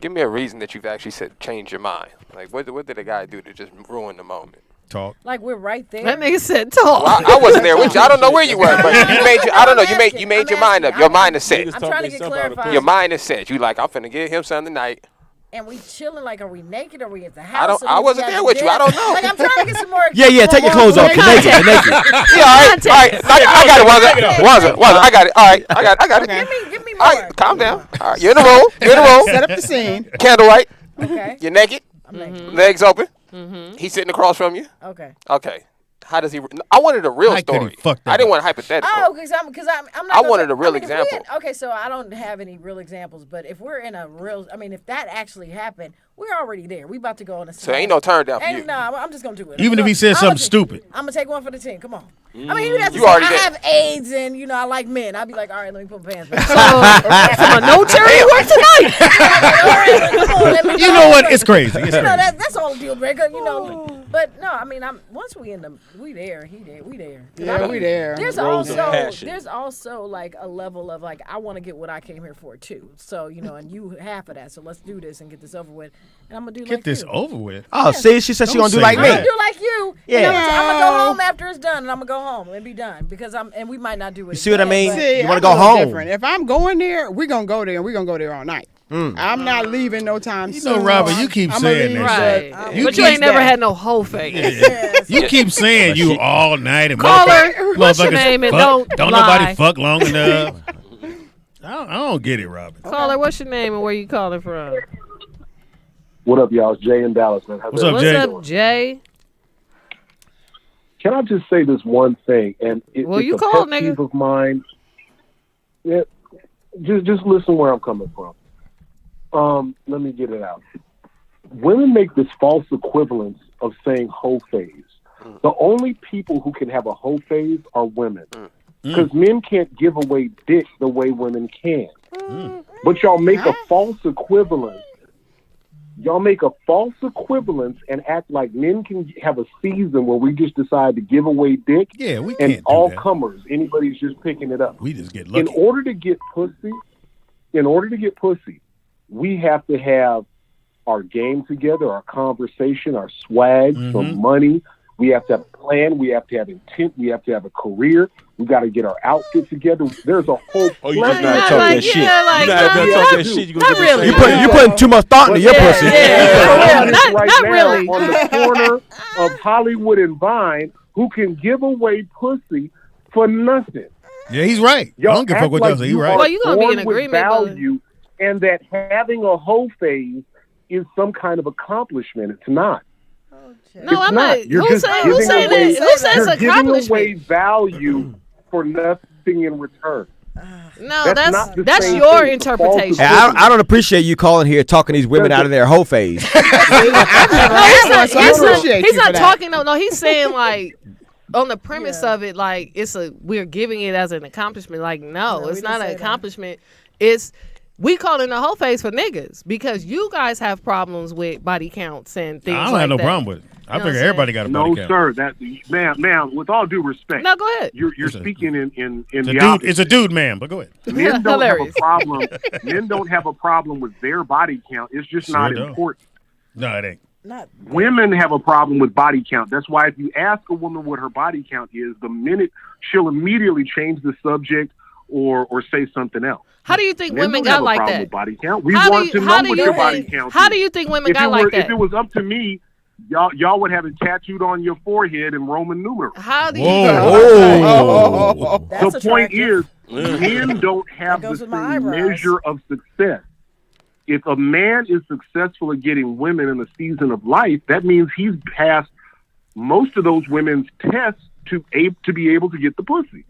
Give me a reason that you've actually said change your mind. Like what did a guy do to just ruin the moment? Talk. Like we're right there. That nigga said talk. Well, I wasn't there with you. I don't know where you were, but you made your, I don't know. You made your mind up. Your mind is set. I'm trying to get clarified. Your mind is set. You like I'm finna give him something tonight. And we chilling like, are we naked? Are we at the house? I wasn't there with you. I don't know. Like I'm trying to get some more. Yeah, take your clothes off. You're naked. You're naked. Yeah, all right. I got it. Wazza, I got it. All right, I got it. Okay. Give me more. All right, calm down. All right, you're in the room. Set up the scene. Candlelight. Okay. You're naked. I'm naked. Legs open. He's sitting across from you. Okay. Okay. How does he? I wanted a real How could he story. fuck that I didn't up? want a hypothetical. Oh, because I'm not. I gonna wanted say- a real if we example. okay, so I don't have any real examples, but if we're in a real, if that actually happened, we're already there. We about to go on a. So ain't no turn down for you. No, I'm just gonna do it. Even if he said something stupid. I'm gonna take one for the team. Come on. I mean, even have to You say, already I did. have AIDS and I like men. I'd be like, all right, let me put my pants back. So, no charity work tonight. All right, come on, let me You go. know what? It's crazy. It's You know crazy. that's all a deal breaker. But no, once we in the we there, he there, we there. 'Cause Yeah, we there. There's Rose of passion. there's also like a level of like I want to get what I came here for too. So and you half of that. So let's do this and get this over with. And I'm gonna do Get like this you. over with. Oh, see, she said she Don't gonna do say like I'm me. gonna do like you. Yeah. I'm gonna go home after it's done, and I'm gonna go home and be done because we might not do it. You see what I mean? See, You wanna I'm go a little home. Different. If I'm going there, we're gonna go there, and we're gonna go there all night. I'm not leaving no time You soon. know, Robert, you keep I'ma saying leave, that. Right. You But you keep ain't never that. had no whole face. You keep saying you all night and Caller, motherfuckers- what's your motherfuckers name and fuck. don't nobody lie. fuck long enough. I don't get it, Robert. Caller, what's your name and where you calling from? What up, y'all? It's Jay in Dallas, man. What's up, What's Jay? up, Jay? Can I just say this one thing? And Well, it's you a called, pet nigga. peeve of mine. Yeah, just listen where I'm coming from. Let me get it out. Women make this false equivalence of saying hoe phase. The only people who can have a hoe phase are women. Because men can't give away dick the way women can. But y'all make a false equivalence. Y'all make a false equivalence and act like men can have a season where we just decide to give away dick. Yeah, we And can't do all that. comers, anybody's just picking it up. We just get In lucky. order to get pussy, we have to have our game together, our conversation, our swag, some money. We have to have a plan. We have to have intent. We have to have a career. We got to get our outfit together. There's a whole. Oh, you just Not not talk like- that shit. yeah, like, You not not- talk that shit. You not gonna really. You putting too much thought into your pussy. Yeah, This not now really. on the corner of Hollywood and Vine, who can give away pussy for nothing. Yeah, he's right. I don't give a fuck what y'all say. He's right. Well, you gonna be in born with agreement, but- value, and that having a hoe phase is some kind of accomplishment. It's not. No, It's I'm not. not. You're Who's just saying giving that? away- Who says You're giving accomplishment? away value for nothing in return. No, That's not the that's same your thing. It's a false interpretation. equivalence. I don't appreciate you calling here talking these women out of their hoe phase. No, he's not. So I He's not, appreciate he's you not for that. talking. No, he's saying like on the premise of it, like we're giving it as an accomplishment. Like, no, No, we it's didn't not say an that. accomplishment. It's we call it a whole phase for niggas because you guys have problems with body counts and things. I don't have no problem with it. I figure everybody got a body count. No, sir. That ma'am, with all due respect. No, go ahead. You're speaking in the dude. opposite. It's a dude, man. But go ahead. Men don't have a problem. Men don't have a problem with their body count. It's just not important. No, it ain't. Women have a problem with body count. That's why if you ask a woman what her body count is, the minute she'll immediately change the subject or say something else. How do you think Men women don't have got a like problem that? with body count. We want to know what your body count is. How do you think women got like that? If it was up to me, y'all would have it tattooed on your forehead in Roman numerals. How do you? The point is, men don't have the same measure of success. If a man is successful at getting women in a season of life, that means he's passed most of those women's tests to be able to get the pussy.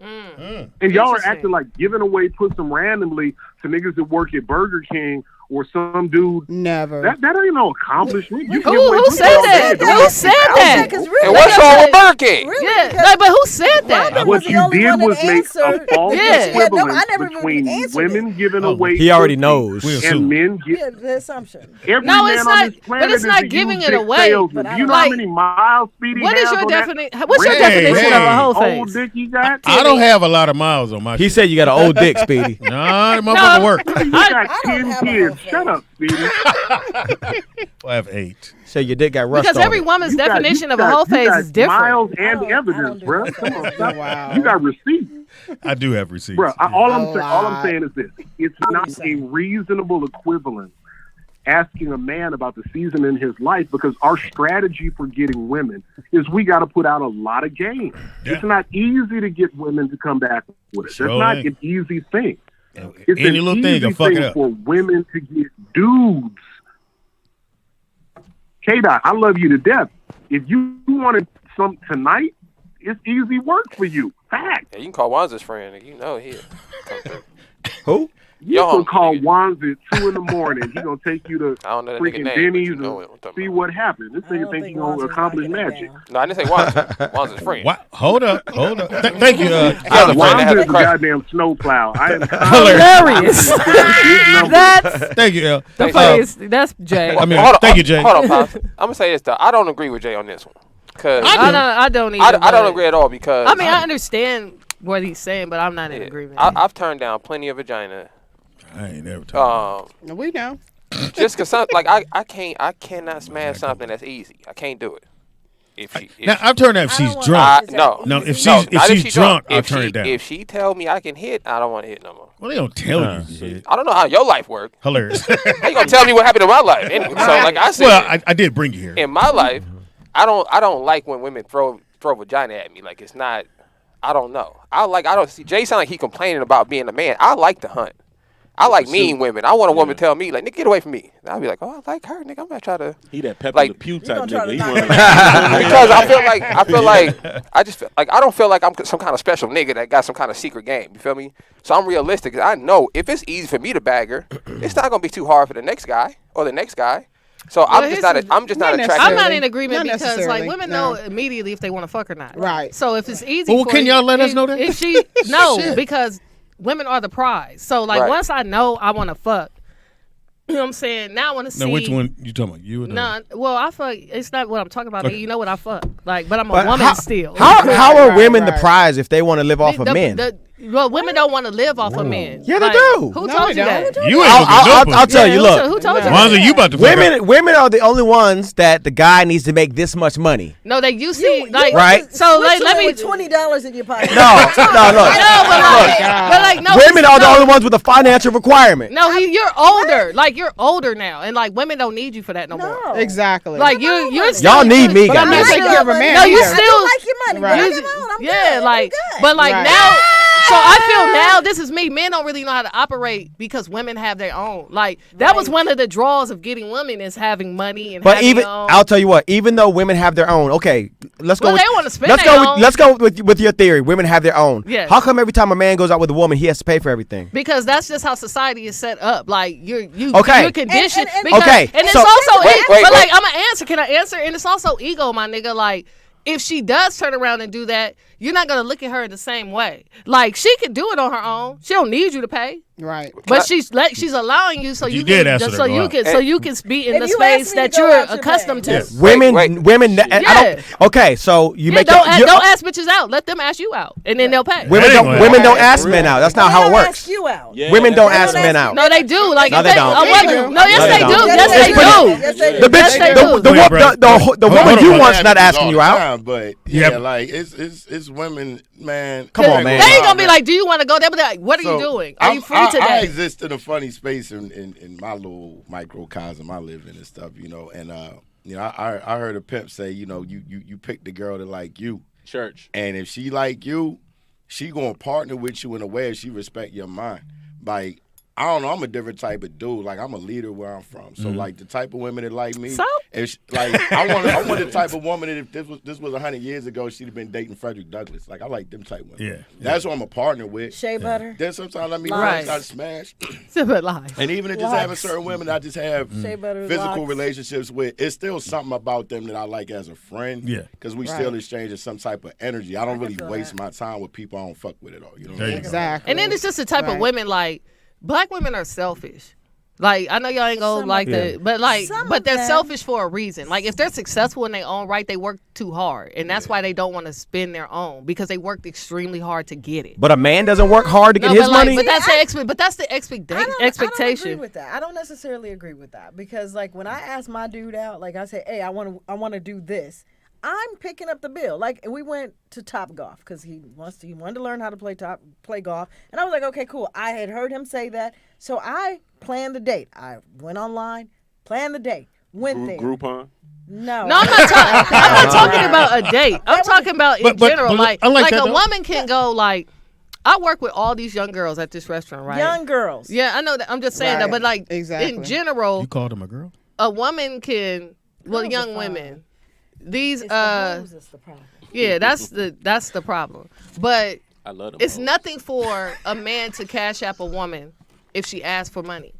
And y'all are acting like giving away pussy randomly to niggas that work at Burger King or some dude. Never. That ain't no accomplishment. You Who said that? Who said that? And what's wrong with Burger King? Yeah, but who said that? What you did was make a false equivalence between women giving away. He already knows. And men Yeah, the assumption. Every No, man it's on not. this planet But it's is not a giving used it dick away. salesman. Do you know how many miles Speedy What is has your on that definition? What's your definition of a whole old face? dick he got? I don't have a lot of miles on my. He said you got an old dick, Speedy. Nah, the motherfucker work. You got 10 kids. Shut up, Speedy. I have 8. So your dick got rust Because on every it. woman's definition of a whole face is different. Miles and evidence, bro. Come on, stop. Wow. You got receipts. I do have receipts. Bro, all I'm saying is this. It's not a reasonable equivalence asking a man about the season in his life because our strategy for getting women is we got to put out a lot of game. Yeah. It's not easy to get women to come back with it. Sure That's not ain't. an easy thing. Any It's an little thing easy can fuck it thing up. for women to get dudes. K-Dot, I love you to death. If you wanted some tonight, it's easy work for you. Fact. Yeah, you can call Wanza's friend. You know he'll come through. Who? You can call Wanza at 2 in the morning. He gonna take you to I don't know that freaking nigga name, but Denny's you know and what I'm talking see about. what happens. This nigga think he gonna accomplish magic. No, I didn't say Wanza. Wanza's friend. What? Hold up. Thank you. I was afraid to have Wanza a is a crush. goddamn snowplow. I am Hilarious. That's Thank you, L. the funniest. That's Jay. I mean, Hold on, thank you, Jay. Hold on, Pops. I'm gonna say this though. I don't agree with Jay on this one. Cause I don't either. I don't but- agree at all because I mean, I understand what he's saying, but I'm not in agreement. I've turned down plenty of vagina. I ain't never told We know. Just cause like I cannot smash something that's easy. I can't do it. If Now I've turned down if she's drunk. no, if not she's drunk, I'll If turn she- it down. If she tell me I can hit, I don't want to hit no more. Well, they don't tell you shit. I don't know how your life works. Hilarious. How you gonna tell me what happened in my life? Anyway, so like I said, Well, I did bring you here. in my life, I don't like when women throw vagina at me. Like it's not. I don't know. I don't see. Jay sound like he complaining about being a man. I like to hunt. I like mean women. I want a woman to tell me like, "Nigga, get away from me." And I'll be like, "Oh, I like her, nigga. I'm gonna try to." He that Pepper Like- the Pew type gonna try nigga. to He knock wanna- Because I feel like I just feel like I don't feel like I'm some kind of special nigga that got some kind of secret game. You feel me? So I'm realistic. I know if it's easy for me to bag her, it's not gonna be too hard for the next guy or the next guy. So I'm just not attracted. I'm not in agreement Not because like necessarily, women no. know immediately if they want to fuck or not. Right. So if it's easy, Well, for can you- y'all let us know that? If she because women are the prize. So like Right. once I know I want to fuck, you know what I'm saying? Now I want to see. Now, which one you talking about? You or No, well, I fuck. It's not what I'm talking about. Okay. You know what I fuck like, but I'm a But woman still. How are Right, women the right. prize if they want to live off of men? Well, women don't want to live off of men. Yeah, they Like, do. Who No, told they you that? don't. You ain't gonna get no I'll pussy. tell you. Look, Who told you Wanza, that? you about to fuck up. women are the only ones that the guy needs to make this much money. No, they you see like Right. So like, let me. with $20 in your pocket. No, look. No, but like no. Women are the no, only ones with a financial requirement. No, you're older. Like you're older now, and like women don't need you for that no more. No. Exactly. Like you're still, Y'all need me, But I'm not guys. taking care of a man. No, you either. still I like your money. Right. Right. I'm yeah, good. like I'm good. but like Right. now. So I feel now this is me. Men don't really know how to operate because women have their own. Like that was one of the draws of getting women is having money and But having even their own. I'll tell you what, even though women have their own, okay, let's go. Well, with, they wanna spend let's their go. own. Let's go with your theory. Women have their own. Yes. How come every time a man goes out with a woman, he has to pay for everything? Because that's just how society is set up. Like you're Okay. conditioned. And- because, Okay, and it's so- also Wait, but wait. like I'm gonna answer. Can I answer? And it's also ego, my nigga. Like if she does turn around and do that, you're not gonna look at her in the same way. Like she can do it on her own. She don't need you to pay. Right. But she's allowing you so you did can ask her to so go you out. can so you can be in If the you space ask me to that go you're out, you're accustomed paying. to. Women. I don't, okay, so you make don't you- ask bitches out. Let them ask you out, and then they'll pay. women don't ask men out. That's not how it works. Ask you out. Women don't ask men out. No, they do. Like No, if they don't. a woman, no, yes, they do. Yes, they do. Yes, they do. The bitch, Yes, they do. the woman you want's not asking you out. Time, but yeah, like it's women, man. Come on, man. They ain't gonna be like, "Do you want to go there?" But like, what are you doing? Are you free I today? exist in a funny space in my little microcosm I live in and stuff, you know. And I heard a pimp say, you know, you pick the girl that like you. Church. And if she like you, she gonna partner with you in a way if she respect your mind. Like, I don't know, I'm a different type of dude. Like, I'm a leader where I'm from. So like the type of women that like me, if I want the type of woman that if this was 100 years ago, she'd have been dating Frederick Douglass. Like, I like them type women. Yeah. That's who I'm a partner with. Shea butter. Then sometimes I meet Right. girls I smash. Simple lies. And even if just having certain women I just have Shea butter, physical locks. relationships with, it's still something about them that I like as a friend. Yeah. Because we still exchanging some type of energy. I don't really waste my time with people I don't fuck with at all. You know what I mean? Exactly. And then it's just the type of women like black women are selfish. Like I know y'all ain't gonna like that, but like, but they're selfish for a reason. Like if they're successful in their own right, they work too hard, and that's why they don't want to spend their own because they worked extremely hard to get it. But a man doesn't work hard to get his but like, money. But that's the expectation. I don't agree with that. I don't necessarily agree with that because, like, when I ask my dude out, like I say, "Hey, I want to do this." I'm picking up the bill. Like we went to Top Golf because he wanted to learn how to play golf, and I was like, "Okay, cool." I had heard him say that, so I planned the date. I went online, planned the date, went there. Groupon. No, I'm not talking about a date. I'm talking about in general. Like I like that, a though. woman can go like. I work with all these young girls at this restaurant, right? young girls. Yeah, I know that. I'm just saying that, but like in general, You called him a girl? a woman can. Well, Girls young are fine. women. These It's the hoes that's the problem. yeah, that's the problem. But I love them. it's nothing for a man to cash app a woman if she asks for money.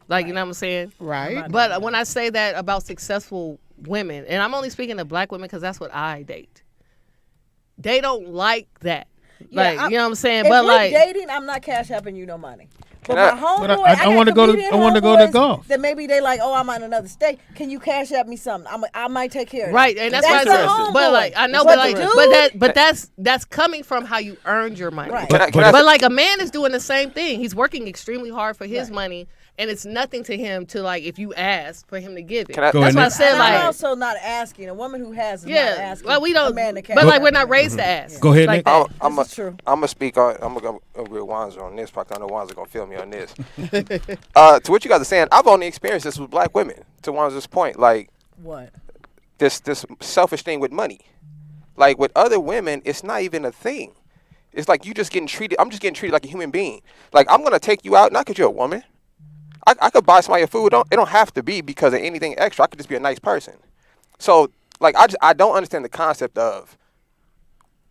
Like, you know what I'm saying? Right. But when I say that about successful women, and I'm only speaking to black women because that's what I date, they don't like that. Like, Yeah, you know what I'm saying? If But we're like, dating, I'm not cash apping you no money. But I- my homeboy, But I got wanna go to- comedian I wanna go to homeboys golf. That maybe they like, oh, I'm on another state. Can you cash app me something? I might take care of right, that. and that's why I the said, homeboy. but like, I know, But but like, the dude- that's coming from how you earned your money. Right. But like a man is doing the same thing. He's working extremely hard for his money, and it's nothing to him to like if you ask for him to give it. Can I- Go That's ahead, why I Nick. said And I'm like, also not asking. A woman who has is not yeah. asking. Well, we don't. A man to cash But like app we're me. not raised to ask. Go ahead, like Nick. that. I'm This is true. gonna speak on. I'm gonna agree with Wanzer on this because I know Wanzer gonna feel me on this. To what you guys are saying, I've only experienced this with black women. To Wanzer's point, like What? this selfish thing with money. Like with other women, it's not even a thing. It's like you just getting treated. I'm just getting treated like a human being. Like I'm gonna take you out not because you're a woman. I could buy somebody food. It don't have to be because of anything extra. I could just be a nice person. So like I don't understand the concept of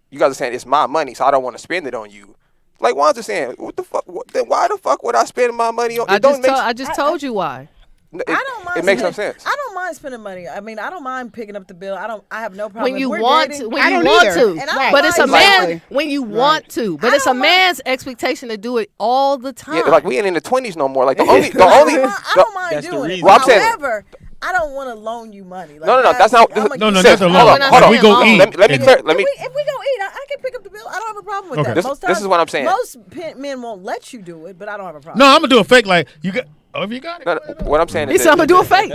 you guys are saying it's my money, so I don't want to spend it on you. Like Wanzer saying, what the fuck? Then why the fuck would I spend my money on? I just told you why. It, I don't mind. It makes no spending- sense. I don't mind spending money. I mean, I don't mind picking up the bill. I have no problem. When you If we're want dating, to, when I you don't want either. to, And I but it's a don't man mind. when you want to. But I it's a don't mind. man's expectation to do it all the time. Yeah, like we ain't in the 20s no more. Like the I only. don't mind That's the doing it. reason. Well, I'm saying- However, I don't want to loan you money. Like, No, that's not- I'ma No, give that's you- a Hold loan. on, When we go hold on. eat. Let me and- clear. Let me. If we go eat, I can pick up the bill. I don't have a problem with Okay. that. This- Most this times, is what I'm saying. Most men won't let you do it, but I don't have a problem. No, I'm gonna do a fake like you got. Oh, if you got it, No, no, what I'm saying He is said I'm gonna do a fake.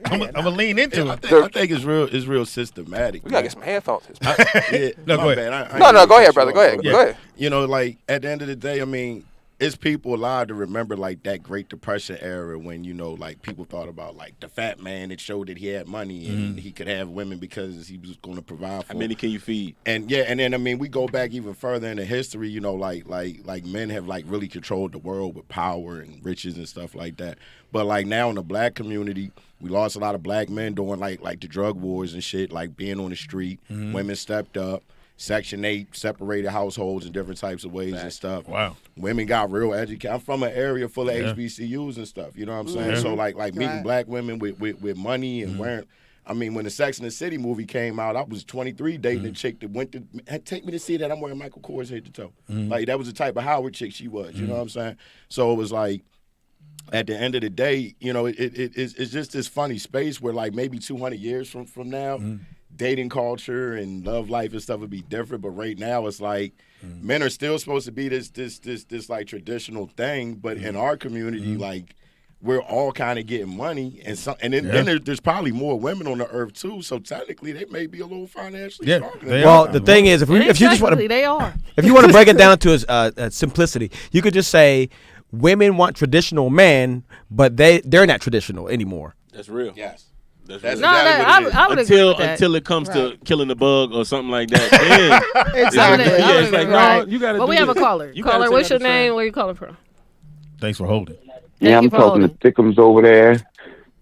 I'm gonna lean into it. I think it's real systematic. we gotta get some headphones. Yeah, No, my go bad. ahead. I No, ain't no, mean go to ahead, cut brother. you Go off, ahead. but Go ahead. You know, like at the end of the day, I mean, it's people alive to remember like that Great Depression era when, you know, like people thought about like the fat man that showed that he had money and he could have women because he was going to provide for How many them. can you feed? And yeah, and then I mean we go back even further into history, you know, like men have like really controlled the world with power and riches and stuff like that. But like now in the black community, we lost a lot of black men during like the drug wars and shit, like being on the street. Women stepped up. Section 8 separated households in different types of ways and stuff. Wow. Women got real educated. I'm from an area full of HBCUs and stuff. You know what I'm saying? So like meeting Right. black women with money and wearing. I mean, when the Sex and the City movie came out, I was 23 dating a chick that went to had take me to see that I'm wearing Michael Kors head to toe. Like that was the type of Howard chick she was. You know what I'm saying? So it was like, at the end of the day, you know, it's just this funny space where like maybe 200 years from now, dating culture and love life and stuff would be different. But right now, it's like men are still supposed to be this like traditional thing, but in our community, like. We're all kind of getting money, and then there's probably more women on the earth too. So technically, they may be a little financially stronger. Well, the thing is, if you just want to, they are. If you want to break it down to its simplicity, you could just say women want traditional men, but they're not traditional anymore. That's real. Yes. That's No, exactly what it is. I would agree with that. Until it comes to killing the bug or something like that. Then Exactly. Yeah, it's like, no, you got to But we have a caller. Caller, what's your name? Where you calling from? Thanks for holding. Yeah, I'm talking to Thickums over there.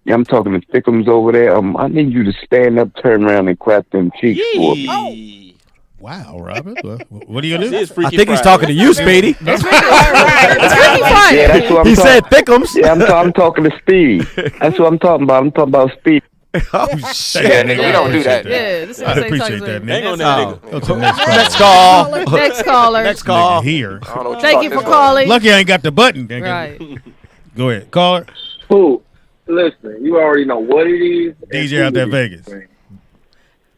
Yeah, I'm talking to Thickums over there. I need you to stand up, turn around, and clap them cheeks for me. Wow, Robert. What are you going to do? I think he's talking to you, Speedy. It's Freaky Friday. Yeah, that's what I'm He talking. said Thickums. Yeah, I'm talking to Speed. That's what I'm talking about. I'm talking about Speed. Oh, shit. Yeah, nigga, we don't do that. Yeah, this I is appreciate that, Hang nigga. on that nigga. Go to the next call. Next call. Next caller. Next call. Here. I don't know what Thank you talking for about. calling. Lucky I ain't got the button. Right. Go ahead. Caller. Fool, listen, you already know what it is. and DJ who out there, it is. Vegas.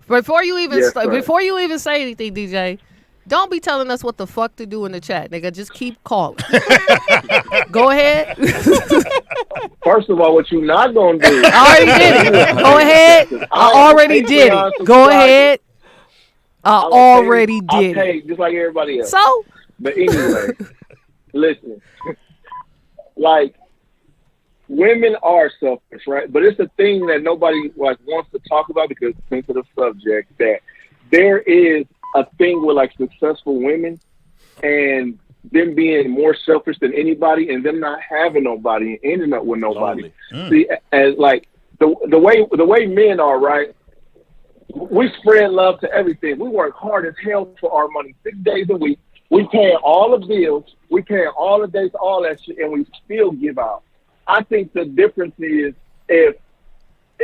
Before you even Yes, sir. before you even say anything, DJ, don't be telling us what the fuck to do in the chat, nigga. Just keep calling. Go ahead. First of all, what you not gonna do? I already did it. Go ahead. I already did it. Go ahead. I already did it. Okay, just like everybody else. So, But anyway, listen, like women are selfish, right? But it's a thing that nobody like wants to talk about because it's a sensitive subject. That there is a thing with like successful women and them being more selfish than anybody, and them not having nobody and ending up with nobody. See, as like the way men are, right? We spread love to everything. We work hard as hell for our money 6 days a week. We paying all the bills. We paying all the dates, all that shit, and we still give out. I think the difference is if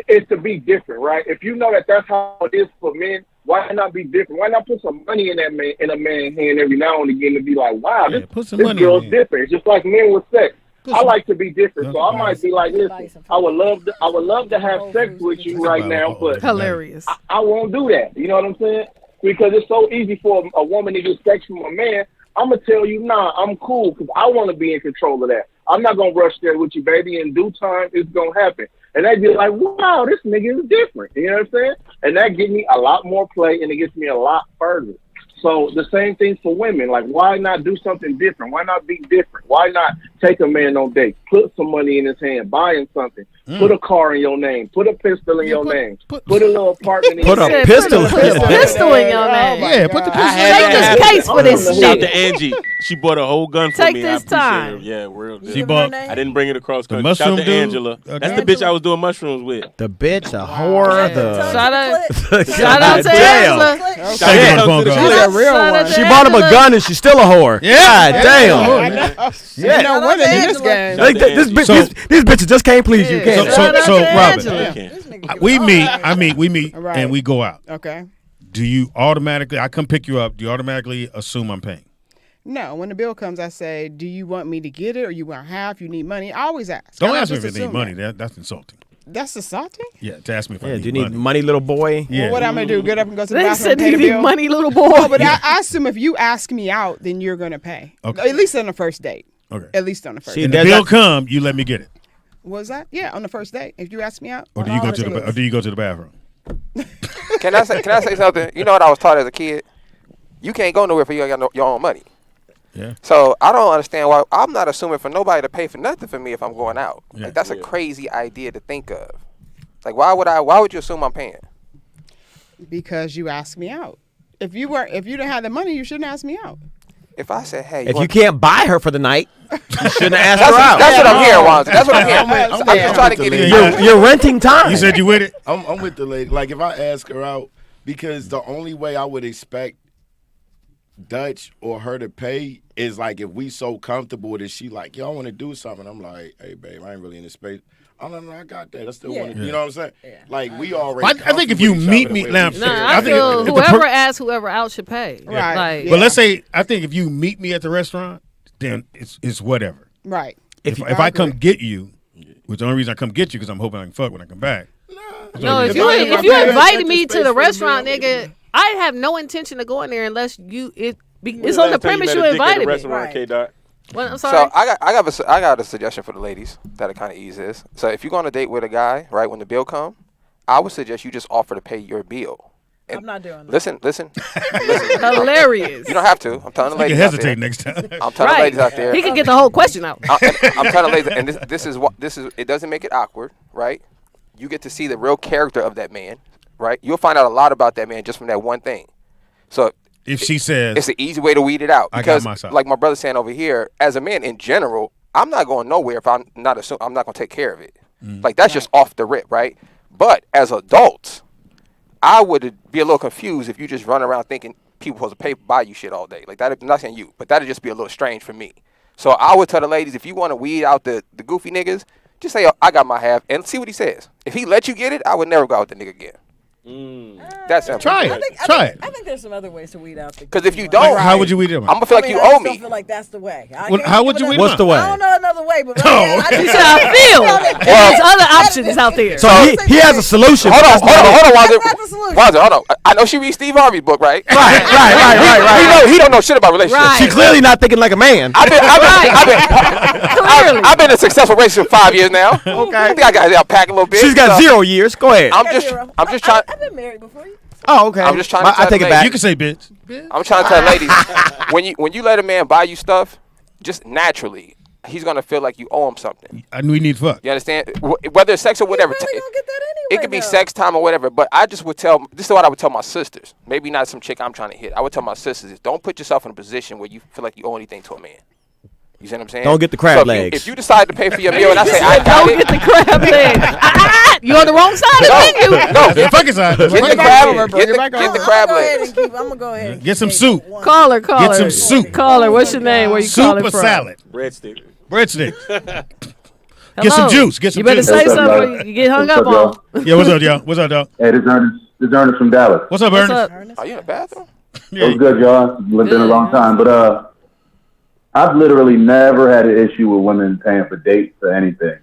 it's to be different, right? If you know that that's how it is for men, why not be different? Why not put some money in that man, in a man's hand every now and again to be like, wow, Yeah, this put some money girl's in. different. It's just like men with sex. Put I some- like to be different, so I might be like, listen, Bison. I would love to have sex with you right now, but hilarious. I won't do that. You know what I'm saying? Because it's so easy for a woman to get sex from a man. I'm going to tell you, nah, I'm cool because I want to be in control of that. I'm not going to rush there with you, baby. In due time, it's going to happen. And they'd be like, wow, this nigga is different. You know what I'm saying? And that gives me a lot more play and it gets me a lot further. So the same thing for women. Like, why not do something different? Why not be different? Why not take a man on dates? Put some money in his hand. Buy him something. Put a car in your name. Put a pistol in your name. Put a little apartment in Put your a name. pistol. Pistol in your name. Yeah, put the pistol. Take this case for this Shout shit. to Angie. She bought a whole gun for Take me. this I appreciate time. her. Yeah, real good. She bought I didn't bring it across the country. Shout mushroom to dude? Angela. Okay. That's the bitch I was doing mushrooms with. The bitch, a whore, the Shout out to Angela. Thank you for the phone She's call. a real Shout out one. to She bought him a Angela. gun and she's still a whore. Yeah. God damn. Yeah. You know what in this game. Like, these bitches just can't please you, Yeah. can So, they? so, Shout out to Robert, Angela. we meet, Right. and we go out. Okay. Do you automatically? I come pick you up. Do you automatically assume I'm paying? No, when the bill comes, I say, do you want me to get it or you want half? You need money? I always ask. Don't I ask me if just you need assume money. that. That's insulting. That's assaulting? Yeah, to ask me if I Yeah, need do you need money. money, little boy? Yeah. Well, what I'm going to do, get up and go to the They bathroom said and pay you the need bill? money, little boy. Oh, but I assume if you ask me out, then you're going to pay. Okay. At least on the first date. Okay. At least on the first See, date. And the There's bill that- come, you let me get it, Was that? Yeah, on the first date. If you ask me out. or do you go to the? Or do you go to the bathroom? Can I say something? You know what I was taught as a kid? You can't go nowhere if you ain't got your own money. Yeah. So I don't understand why I'm not assuming for nobody to pay for nothing for me if I'm going out. Yeah. Like that's a crazy idea to think of. Like why would you assume I'm paying? Because you asked me out. If you didn't have the money, you shouldn't ask me out. If I said, hey, If you can't buy her for the night, you shouldn't have asked that's, her out. that's what I'm hearing, Wanzi. That's what I'm hearing. I'm I'm just trying to with get the it. lady. You're renting time. You said you with it. I'm with the lady. Like if I ask her out, because the only way I would expect Dutch or her to pay is like if we so comfortable that she like, yo, I want to do something. I'm like, hey, babe, I ain't really in the space. Oh, no, I got that. I still want to, you know what I'm saying? Yeah. Like, we already. I think if you meet me now, I feel whoever asks whoever out should pay. Right. Like, but let's say, I think if you meet me at the restaurant, then it's whatever. Right. If I come get you, which the only reason I come get you because I'm hoping I can fuck when I come back. No, if you invited me to the restaurant, nigga, I have no intention of going there unless it's on the premise you invited me. Right. Well, I'm sorry. So I got a suggestion for the ladies that'll kind of ease this. So if you go on a date with a guy, right, when the bill come, I would suggest you just offer to pay your bill. And I'm not doing that. Listen. Hilarious. You don't have to. I'm telling the ladies. You can hesitate next time. I'm telling the ladies out there. He can get the whole question out. I'm telling the ladies, and this is. It doesn't make it awkward, right? You get to see the real character of that man, right? You'll find out a lot about that man just from that one thing. So if she says, it's an easy way to weed it out. Because, I got myself. Like my brother's saying over here, as a man in general, I'm not going nowhere if I'm not going to take care of it. Like that's just off the rip, right? But as adults, I would be a little confused if you just run around thinking people supposed to buy you shit all day. Like that, I'm not saying you, but that'd just be a little strange for me. So I would tell the ladies, if you want to weed out the goofy niggas, just say, I got my half, and see what he says. If he let you get it, I would never go out with the nigga again. That's simple. Try it. Try it. I think there's some other ways to weed out the. Because if you don't, how would you weed it? I'm gonna feel like you I owe just me. don't feel like that's the way. How would you weed it? What's the way? I don't know another way, but You said I feel. There's other options out there. So he has a solution. Hold on, That's the Wazir, hold on. I know she reads Steve Harvey's book, right? Right. He don't know shit about relationships. Right. She clearly not thinking like a man. I've been in a successful relationship 5 years now. Okay. I think I got to pack a little bit. She's got 0 years. Go ahead. I'm just trying. I've been married before. Oh, okay. I'm just trying to tell I take the it back. You can say bitch. I'm trying to tell ladies, when you let a man buy you stuff, just naturally, he's gonna feel like you owe him something. And we need fuck. You understand? Whether it's sex or whatever. Really don't get that anyway, It could be sex time or whatever. But I just would tell. This is what I would tell my sisters. Maybe not some chick I'm trying to hit. I would tell my sisters is don't put yourself in a position where you feel like you owe anything to a man. You see what I'm saying? Don't get the crab legs. If you decide to pay for your meal and I say I got Don't get the crab legs. You on the wrong side of the menu. No, The fucking side. Get the crab legs. I'm gonna go ahead. And Get some soup. Caller. Get some soup. Caller, what's your name? Where you Soup calling or from? salad? Breadstick. Breadsticks. Get Hello? some juice. Get some You better juice. say something before you get hung up on. Yeah, what's up, y'all? What's up, dog? Hey, this is Ernest from Dallas. What's up, What's Ernest? up? Are you in the bathroom? It was good, y'all. It's been a long time, but I've literally never had an issue with women paying for dates or anything.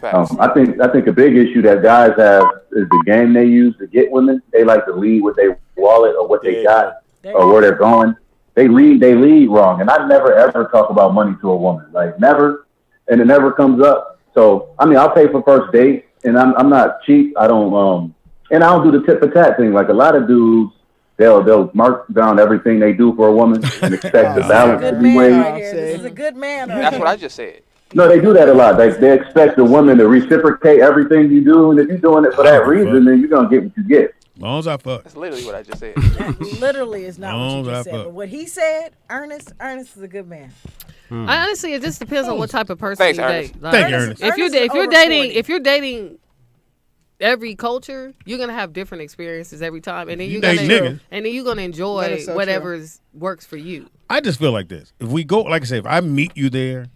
I think a big issue that guys have is the game they use to get women. They like to lead with their wallet or what they got or where they're going. They lead wrong, and I never ever talk about money to a woman, like never, and it never comes up. So I mean, I'll pay for first date, and I'm not cheap. I don't and I don't do the tit for tat thing like a lot of dudes. They'll mark down everything they do for a woman and expect the balance to be weighed. This is a good man. That's what I just said. No, they do that a lot. They expect the woman to reciprocate everything you do, and if you're doing it for that reason, then you're gonna get what you get. As long as I fuck. That's literally what I just said. That literally is not what you just said. fuck. But what he said, Ernest is a good man. I honestly, it just depends on what type of person Thanks, you Ernest. date. Like, Thank you, Ernest. If you're dating every culture, you're gonna have different experiences every time, and then you're date niggas. gonna enjoy That is so whatever works for you. I just feel like this. If we go, like I say, if I meet you there,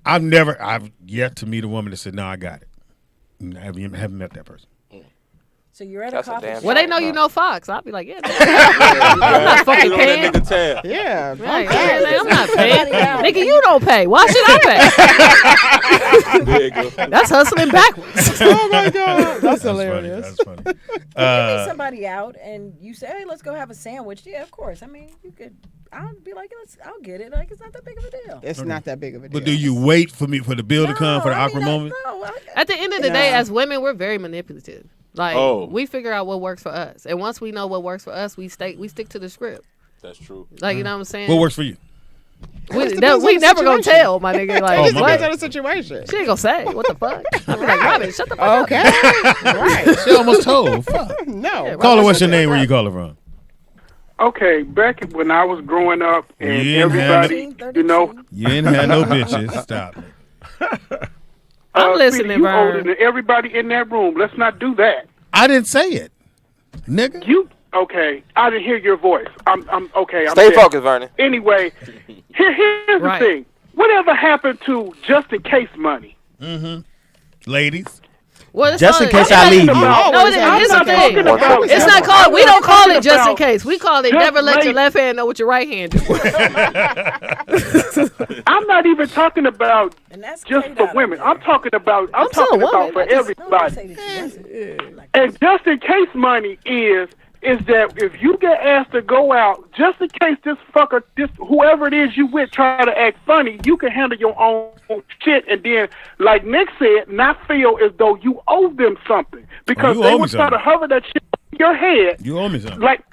I've yet to meet a woman that said, "No, I got it." I haven't met that person. So you're at That's a a coffee damn shop. Well, they know you know Fox. I'll be like, yeah, I'm not fucking paying. Yeah. Right, I'm not paying. Nigga, you don't pay. Why should I pay? There you go. That's hustling backwards. Oh my God, that's hilarious. That's funny. You meet somebody out and you say, "Hey, let's go have a sandwich." Yeah, of course. I mean, you could. I'll be like, I'll get it. Like, it's not that big of a deal. It's not that big of a deal. But do you wait for the bill to come for the awkward moment? At the end of the day, as women, we're very manipulative. Like, Oh. we figure out what works for us, and once we know what works for us, we stick to the script. That's true. Like, you know what I'm saying? What works for you? We depends on the never gonna situation. tell, my nigga. Like, Oh, It my depends bad. on the situation. she ain't gonna say what the fuck. I'm like, Robin, shut the fuck Okay. up. Right. She almost told. Fuck. No. Caller, what's your name? Where you calling from? Okay, back when I was growing up and You didn't have everybody, you know, You ain't had no bitches. Stop it. I'm listening, Speedy, you older Vern. than everybody in that room. Let's not do that. I didn't say it, nigga. You Okay, I didn't hear your voice. I'm okay. I'm Stay dead. focused, Vernon. Anyway, here's the thing. Whatever happened to just in case money? Ladies. Well, Just in case I leave you. No, here's the thing. It's not called. We don't call it just in case. We call it never let your left hand know what your right hand is. I'm not even talking about just for women. I'm talking about for everybody. And just in case money is that if you get asked to go out, just in case this whoever it is you with try to act funny, you can handle your own shit, and then, like Nick said, not feel as though you owe them something, because they would try to hover that shit in your head. You owe me something. Like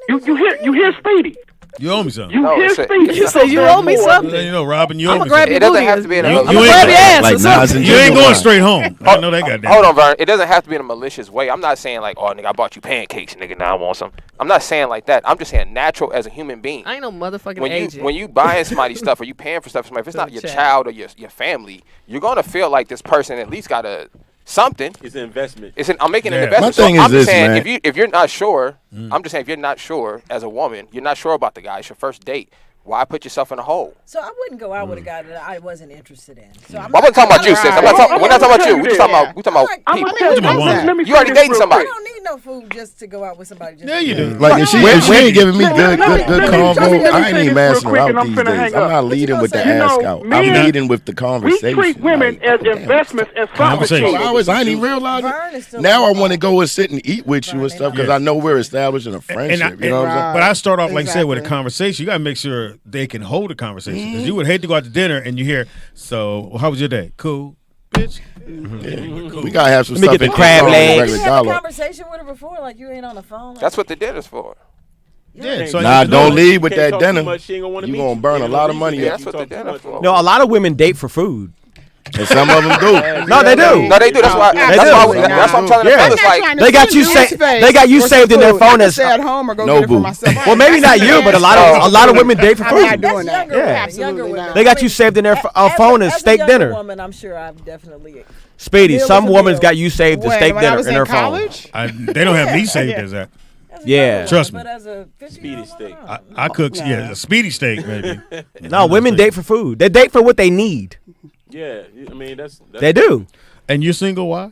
you hear Speedy. You owe me something. You hear Speedy. You say you owe me something. You know, Robin, you owe I'm me gonna grab something. your It doesn't booty. have to be in a I'm malicious gonna grab your ass. Like or something. Nas and You ain't Ginger going Wine. straight home. I know that goddamn. Hold on, Vern. It doesn't have to be in a malicious way. I'm not saying like, oh, nigga, I bought you pancakes, nigga, now I want some. I'm not saying like that. I'm just saying natural as a human being. I ain't no motherfucking When agent. you buying somebody stuff or you paying for stuff for somebody, if it's not your child or your family, you're gonna feel like this person at least got something. It's an investment. I'm making an Yeah. investment. My thing so is I'm this, just saying, man. if you're not sure, I'm just saying if you're not sure as a woman, you're not sure about the guy. It's your first date. Why put yourself in a hole? So I wouldn't go out with a guy that I wasn't interested in. So I'm I wasn't talking about you, sis. We're not talking about you. We're just talking about people. You already dating somebody. I don't need no food just to go out with somebody. Just Yeah, you do. Like if she ain't giving me good let convo, me I ain't say even this asking real her quick, out and these I'm finna days. hang I'm up. not leading with the You know, ask out. I'm men, leading with the we conversation. treat women as Like, investments and Conversation. hours, I ain't even realize it. Now I want to go and sit and eat with you and stuff because I know we're establishing a friendship. You know what I'm saying? But I start off, like you said, with a conversation. You got to make sure they can hold a conversation. Because you would hate to go out to dinner and you hear, so how was your day? Cool. Bitch. We got to have some Let me stuff get the in crab control legs. of You regular had a dialogue. conversation with her before, like you ain't on the phone. Like, That's what the dinner's for. Yeah, so Nah, don't leave with Can't that talk too dinner. much, she ain't gonna wanna You meet gonna you. burn a Ain't lot no of money. reason That's that what you the talk too dinner's much. for. No, a lot of women date for food. And some of them do. No, they do. No, they do. That's why. That's why I'm telling the Yeah. fellas like. They got you saved in their phone as stay at home or go No get it for boo. myself. well, maybe not you, but a lot of women date for I'm food. not doing that. younger women, Absolutely younger not. women. They got you saved in their phone as a steak younger dinner. Woman, I'm sure I've definitely. Speedy, Meal some is a woman's meal. got you saved as When steak I dinner was in in her college, They don't have me saved as that. As a Yeah. younger Trust woman, me. But as a 50-year-old Speedy woman, steak. I cook, a speedy steak, maybe. phone. No, women date for food. They date for what they need. Yeah, I mean that's They do. And you're single, why?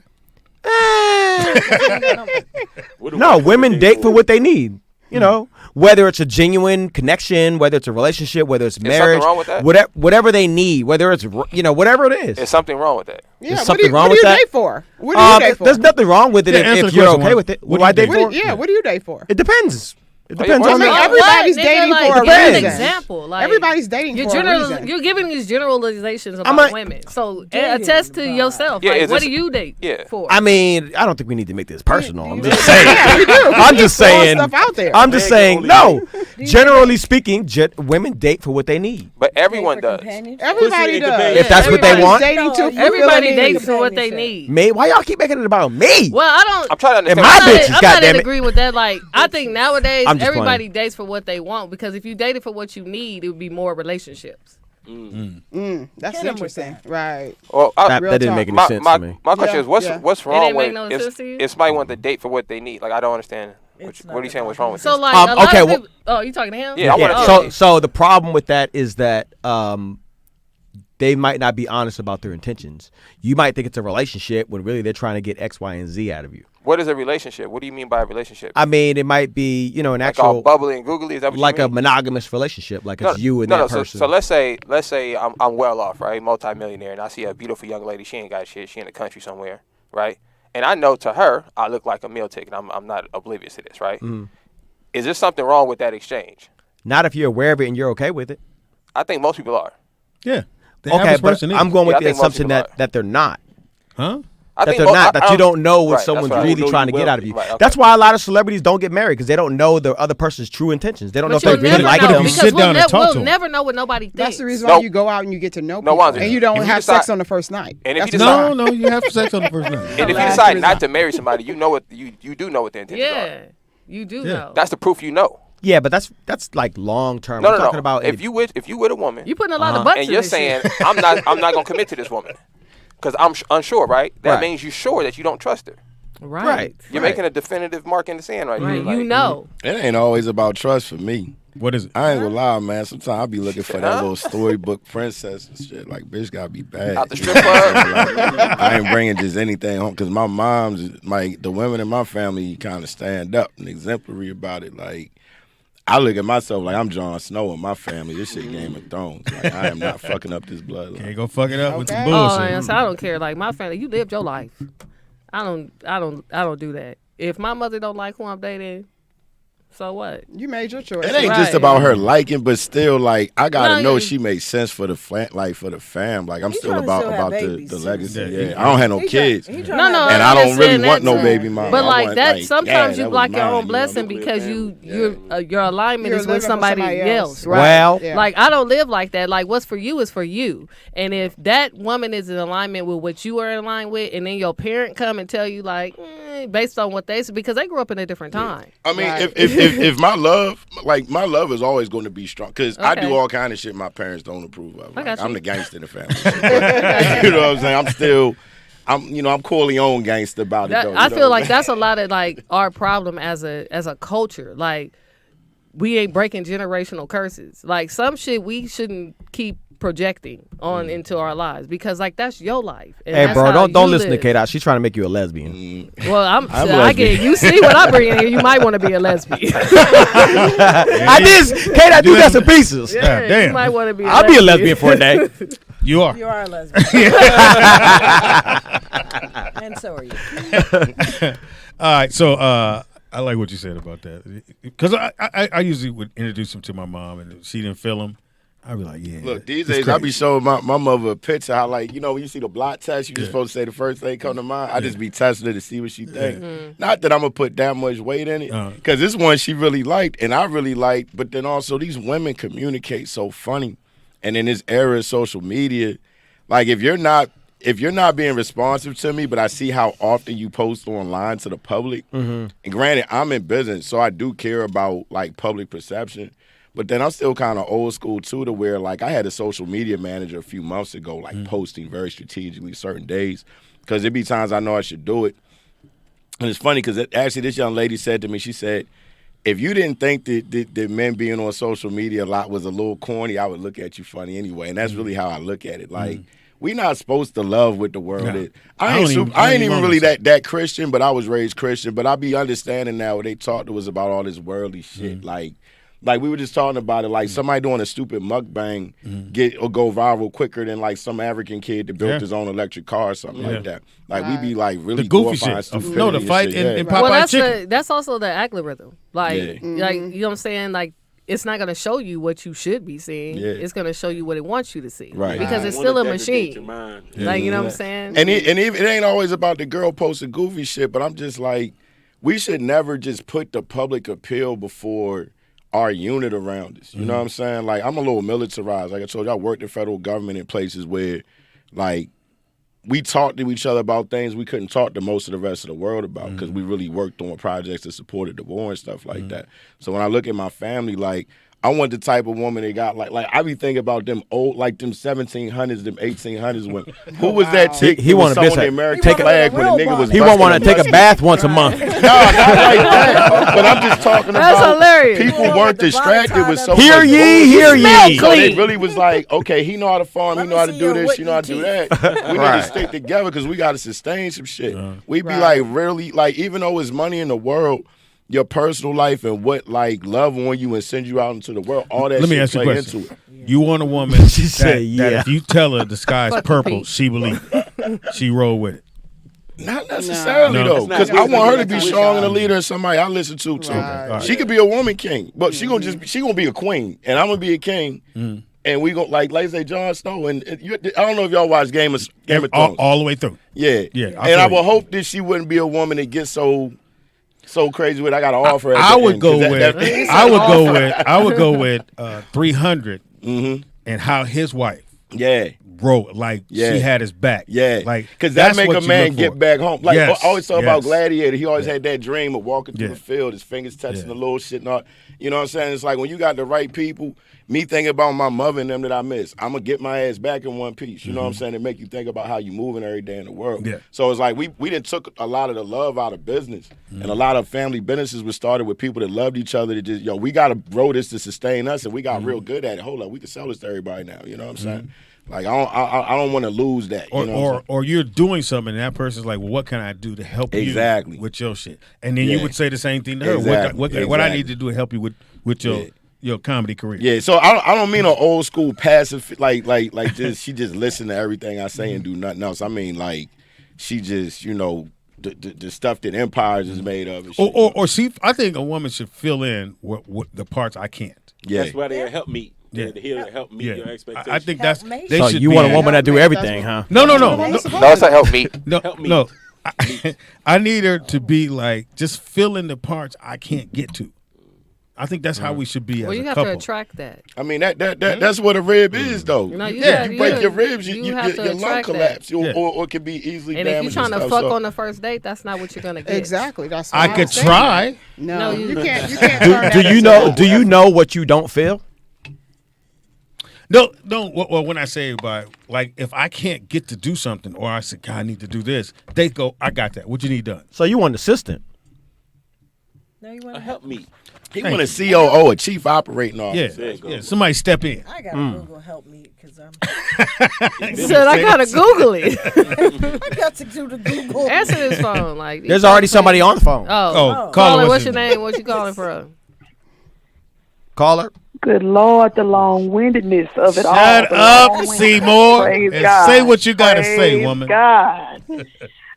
No, women date for what they need. You know, whether it's a genuine connection, whether it's a relationship, whether it's marriage, wrong with that? whatever they need, whether it's whatever it is. There's something wrong with that. yeah. There's What something do you, wrong what do with you that? date for? What do you date for? There's nothing wrong with it Yeah, answer if the you're question, okay Juan. with it. What What do I you date date for? Yeah, what do you date for? It depends. It Oh, depends yeah, on well, me. I mean, everybody's Nigga, dating like, for a give me an reason. example. Like, Everybody's dating you're for a reason. You're giving these generalizations about I'm a- women. So attest to yourself. Yeah, like, is what this- do you date Yeah. for? I mean, I don't think we need to make this personal. I'm do just you- saying. Yeah, we do. I'm just Throwing saying. stuff out there. I'm just Man saying. can No. only Generally speaking, women date for what they need. But everyone does. Everybody Pussy does. ain't If that's what they Everybody's want. dating to fulfill Everybody a dates need. for what they need. Me? Why y'all keep making it about me? Well, I don't. I'm trying to And understand. my what- bitches, I'm not goddamn in it. agree with that. Like, I think nowadays I'm just everybody playing. dates for what they want, because if you dated for what you need, it would be more relationships. That's Hit 'em with interesting. Right. Well, That Real didn't talk. make any sense to me. my question Yeah, is, yeah. what's It wrong didn't with make no sense to you? if somebody want to date for what they need? Like, I don't understand. What are you saying? What's wrong with So this? like, a lot okay, of well- people, oh, you talking to him? Yeah, I wanna- Yeah. So the problem with that is that they might not be honest about their intentions. You might think it's a relationship when really they're trying to get X, Y, and Z out of you. What is a relationship? What do you mean by a relationship? I mean, it might be, an Like all actual, bubbly and googly? Is that what like you a mean? monogamous relationship, like it's you and that person. So let's say I'm well off, right? Multi-millionaire, and I see a beautiful young lady. She ain't got shit. She in the country somewhere, right? And I know to her, I look like a meal ticket. I'm not oblivious to this, right? Is there something wrong with that exchange? Not if you're aware of it and you're okay with it. I think most people are. Yeah. The Okay, average but person is. I'm going with Yeah, I the think most assumption people that they're not. Huh? I That think they're mo- not. I That you don't know what right, that's someone's what I- really know trying to you get well. out of you. Right, okay. That's why a lot of celebrities don't get married because they don't know the other person's true intentions. They don't know But if you'll they really never like know, them. you because sit down and talk to we'll them. never know what nobody thinks. That's the reason Nope. why you go out and you get to know No, people, Wanzi. and you don't If you have decide- sex on the first night. And if That's you the decide- sign. No, you have sex on the first night. And if you Last decide resort. not to marry somebody, you know what you do know what their intentions Yeah, are. you do Yeah. know. That's the proof you know. Yeah, but that's like long term. No, I'm no, talking no. about If you with a woman, You putting a lot of butts and in you're this saying shit. I'm not gonna commit to this woman because I'm unsure, right? That Right. means you're sure that you don't trust her. Right. You're making a definitive mark in the sand right Right. here. Like, You know. It ain't always about trust for me. What is it? I ain't gonna lie, man. Sometimes I be looking for that little storybook princess and shit. Like, bitch, gotta be bad. Out the strip club. Like, I ain't bringing just anything home because my mom's, like, the women in my family kind of stand up and exemplary about it. Like, I look at myself like I'm Jon Snow in my family. This shit Game of Thrones. Like, I am not fucking up this bloodline. Can't go fuck it up with some Oh, bullshit. and so I don't care. Like my family, you lived your life. I don't do that. If my mother don't like who I'm dating, so what? You made your choice. It ain't just about her liking, but still, like, I gotta know she makes sense for the for the fam. Like, I'm still about the legacy. Yeah, I don't have no kids, No, and I don't really want no baby mama. But I like want, that, sometimes yeah, you that block was your mine, own blessing because your alignment You're is with living for somebody somebody else, else. right? Well- Yeah. Like I don't live like that. Like what's for you is for you. And if that woman is in alignment with what you are in line with, and then your parent come and tell you like based on what they said because they grew up in a different time. I mean, if my love, like my love is always going to be strong because I do Okay. all kind of shit my parents don't approve of. I Like, got I'm you. the gangster in the family. You know what I'm saying? I'm Corleone gangster about it. That, Though, I you feel know? like that's a lot of like our problem as a culture. Like we ain't breaking generational curses. Like some shit we shouldn't keep projecting on into our lives because like that's your life. And Hey, that's bro, how don't you listen to live. K-Dot. She's trying to make you a lesbian. Well, I lesbian. get you see what I bring in here. You might want to be a lesbian. I did. K-Dot, you got some pieces. Yeah, God damn. you might want to be. I'll be a lesbian for a day. You are. You are a lesbian. And so are you. All right, so I like what you said about that because I usually would introduce him to my mom, and if she didn't feel him, I'd be like, yeah. Look, these it's days I be crazy. showing my mother a picture. How like when you see the block test, you just supposed to say the first thing come to mind. I just be testing her to see what she think. Not that I'm gonna put that much weight in it, because this one she really liked and I really liked. But then also these women communicate so funny, and in this era of social media, like if you're not being responsive to me, but I see how often you post online to the public, and granted I'm in business, so I do care about like public perception. But then I'm still kind of old school too, to where like I had a social media manager a few months ago, like posting very strategically certain days, because there be times I know I should do it. And it's funny because actually this young lady said to me, she said, if you didn't think that men being on social media a lot was a little corny, I would look at you funny anyway. And that's really how I look at it. Like we not supposed to love what the world No. is. I ain't even really that Christian, but I was raised Christian. But I be understanding now what they talk to us about all this worldly shit. Like we were just talking about it, like somebody doing a stupid mukbang go viral quicker than like some African kid that built his own electric car or something like that. Like we be like really The goofy glorifying shit. stupidity No, the and fight shit, in Well, Popeye's chicken. that's also the algorithm. Like, Yeah. like you know what I'm saying? Like, it's not gonna show you what you should be seeing. Yeah. It's gonna show you what it wants you to see. Right. Because it's still a machine. Like, you know what I'm saying? And even it ain't always about the girl posting goofy shit, but I'm just like, we should never just put the public appeal before our unit around us. You know what I'm saying? Like, I'm a little militarized. Like I told you, I worked in federal government in places where, like, we talked to each other about things we couldn't talk to most of the rest of the world about because we really worked on projects that supported the war and stuff like that. So when I look at my family, like, I want the type of woman they got. Like I be thinking about them old, like them 1700s, them 1800s women. Who was that chick? He who wanted was a sewing bitch the American flag when the nigga was. He won't want to take a bath once a month. No, not like that. But I'm just talking That's about hilarious. people weren't distracted with so Hear much ye, bullshit. hear ye. So they really was like, okay, he know how to farm, he know how to do this, she know how to do Whitney that. We need Right. to stick together because we got to sustain some shit. We be like really, like even though it's money in the world, your personal life and what like love on you and send you out into the world, all that Let me shit ask you a play question. into it. You want a woman that said, yeah. if you tell her the sky's Fuck purple, Pete. she believe it. She roll with it. Not necessarily No. though, because I want her to be strong and a leader and somebody I listen to too. Right. She could be a woman king, but she gonna be a queen, and I'm gonna be a king. And we gonna like say Jon Snow, and I don't know if y'all watch Game of Thrones. All the way through. Yeah. Yeah, I And I feel would you. hope that she wouldn't be a woman that gets so crazy with I got to offer. I would go with 300 and how his wife yeah. bro, like Yeah. she had his back. Yeah, like because that that's make what a you man look get for. back home. Like Yes, I always talk about yes. Gladiator. He always had that dream of walking through Yeah. the field, his fingers touching Yeah. the little shit and all. You know what I'm saying? It's like when you got the right people, me thinking about my mother and them that I miss. I'm gonna get my ass back in one piece. You know what I'm saying? It make you think about how you moving every day in the world. Yeah. So it's like we done took a lot of the love out of business, and a lot of family businesses were started with people that loved each other. That just we gotta grow this to sustain us, and we got real good at it. Hold up, we can sell this to everybody now. You know what I'm saying? Like I don't want to lose that. You know Or you're doing something, and that person's like, well, what can I do to help Exactly. you with your shit? And then you would say the same thing to her. Exactly. What I need to do to help you with your comedy career. Yeah, so I don't mean an old school passive like just she just listen to everything I say and do nothing else. I mean like she just the stuff that empires is made of. And shit. Or see, I think a woman should fill in what the parts I can't. Yeah, that's why they're help meet. Yeah. They're here to help meet your expectations. I think that's they So should you be want a in. woman that do everything, huh? No, it's a help meet. No. I need her to be like just fill in the parts I can't get to. I think that's how we should be as Well, you a have couple. to attract that. I mean that's what a rib is though. No, you you break your ribs, your lung attract collapse, that. or it can be easily And if damaged. you're trying to and stuff, fuck so. on the first date, that's not what you're gonna get. Exactly. That's what I could was saying. try. No, you can't. You can't. turn Do that you into know? a- Do you know what you don't feel? No. Well, when I say about like if I can't get to do something, or I say, God, I need to do this, they go, I got that. What you need done? So you want an assistant? No, you want A help meet. He want a COO, a chief operating officer. Yeah. Somebody step in. I gotta Google help me because I'm. Said I gotta Google it. I got to do the Google. Answer this phone. Like There's already somebody on the phone. Oh, call call her. her. What's your name? What you calling from? Caller. Good Lord, the long-windedness of it all. Shut The up, long-winded- Seymour, Praise and God. say what you gotta Praise say, woman. God.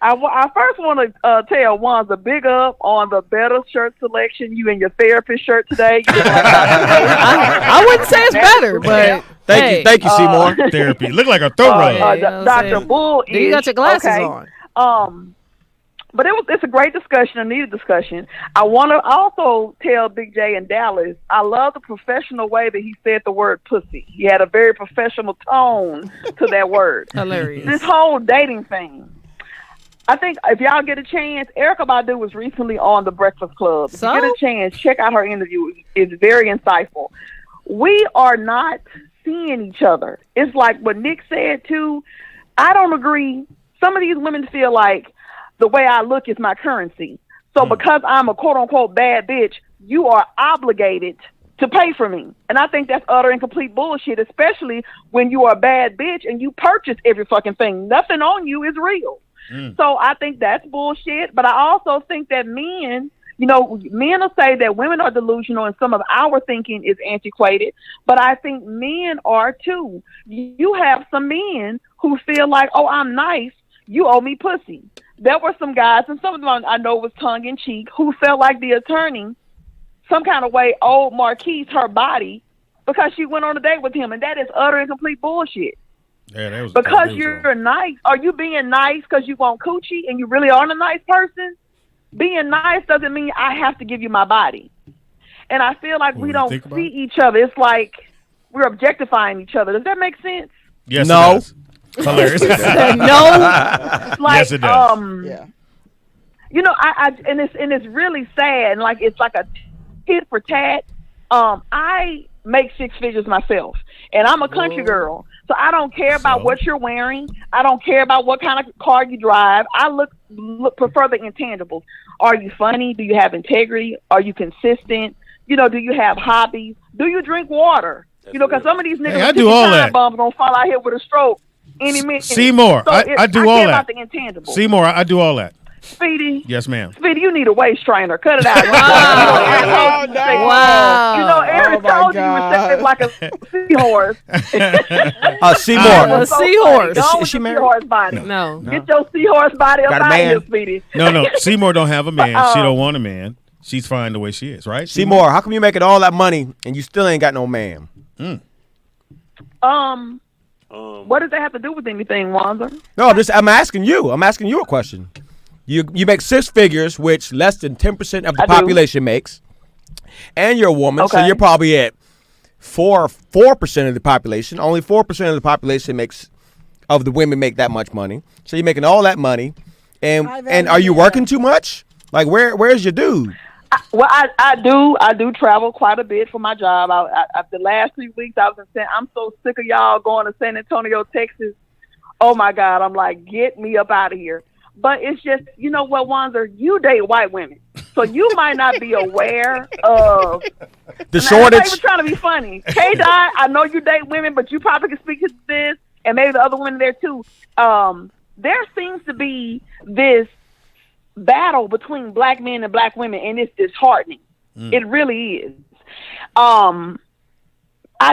I first want to tell Wanza, big up on the better shirt selection. You and your therapist shirt today. You look like I wouldn't say it's better, but Thank you, Seymour. Therapy. Look like a throat rub. yeah, you know what I'm Dr. saying? Bull is You got your glasses okay. on. But it's a great discussion, a needed discussion. I want to also tell Big J in Dallas, I love the professional way that he said the word pussy. He had a very professional tone to that word. Hilarious. This whole dating thing. I think if y'all get a chance, Erykah Badu was recently on The Breakfast Club. If you get a chance, check out her interview. It's very insightful. We are not seeing each other. It's like what Nick said, too. I don't agree. Some of these women feel like the way I look is my currency. So because I'm a quote-unquote bad bitch, you are obligated to pay for me. And I think that's utter and complete bullshit, especially when you are a bad bitch and you purchase every fucking thing. Nothing on you is real. So I think that's bullshit. But I also think that men will say that women are delusional and some of our thinking is antiquated. But I think men are too. You have some men who feel like, oh, I'm nice, you owe me pussy. There were some guys, and some of them I know was tongue-in-cheek, who felt like the attorney some kind of way owed Marquise her body because she went on a date with him, and that is utter and complete bullshit. Yeah, that was because you're nice. Are you being nice because you want coochie and you really aren't a nice person? Being nice doesn't mean I have to give you my body. And I feel like we don't see each other. It's like we're objectifying each other. Does that make sense? Yes, no. It does. Hilarious. No. Like, yes, it does. Yeah. You know, and it's really sad. And like it's like a tit for tat. I make six figures myself, and I'm a country girl, so I don't care about what you're wearing. I don't care about what kind of car you drive. I prefer the intangibles. Are you funny? Do you have integrity? Are you consistent? You know, do you have hobbies? Do you drink water? You know, because some of these niggas I do all that. Bums gonna fall out here with a stroke any minute. Seymour, So I do I all care that. about the intangibles. Seymour, I do all that. Speedy. Yes, ma'am. Speedy, you need a waist trainer. Cut it out. Wow. You know, Eric told you were shaped like a seahorse. Seymour. A seahorse. Go with your seahorse body. No. Get your seahorse body up Got a out of here, man. Speedy. No. Seymour don't have a man. She don't want a man. She's fine the way she is, right? Seymour, how come you making all that money and you still ain't got no man? What does that have to do with anything, Wanzer? No, I'm asking you. I'm asking you a question. You make six figures, which less than 10% of the population makes, and you're a woman, so you're probably at 4% of the population. Only 4% of the population of the women make that much money. So you're making all that money, and are you working too much? Like where's your dude? I do travel quite a bit for my job. The last 3 weeks I was in I'm so sick of y'all going to San Antonio, Texas. Oh my God, I'm like, get me up out of here. But it's just, you know what, Wanzer, you date white women. So you might not be aware of the shortage. I'm not even trying to be funny. K-Dot, I know you date women, but you probably can speak to this, and maybe the other women there too. There seems to be this battle between black men and black women, and it's disheartening. It really is. I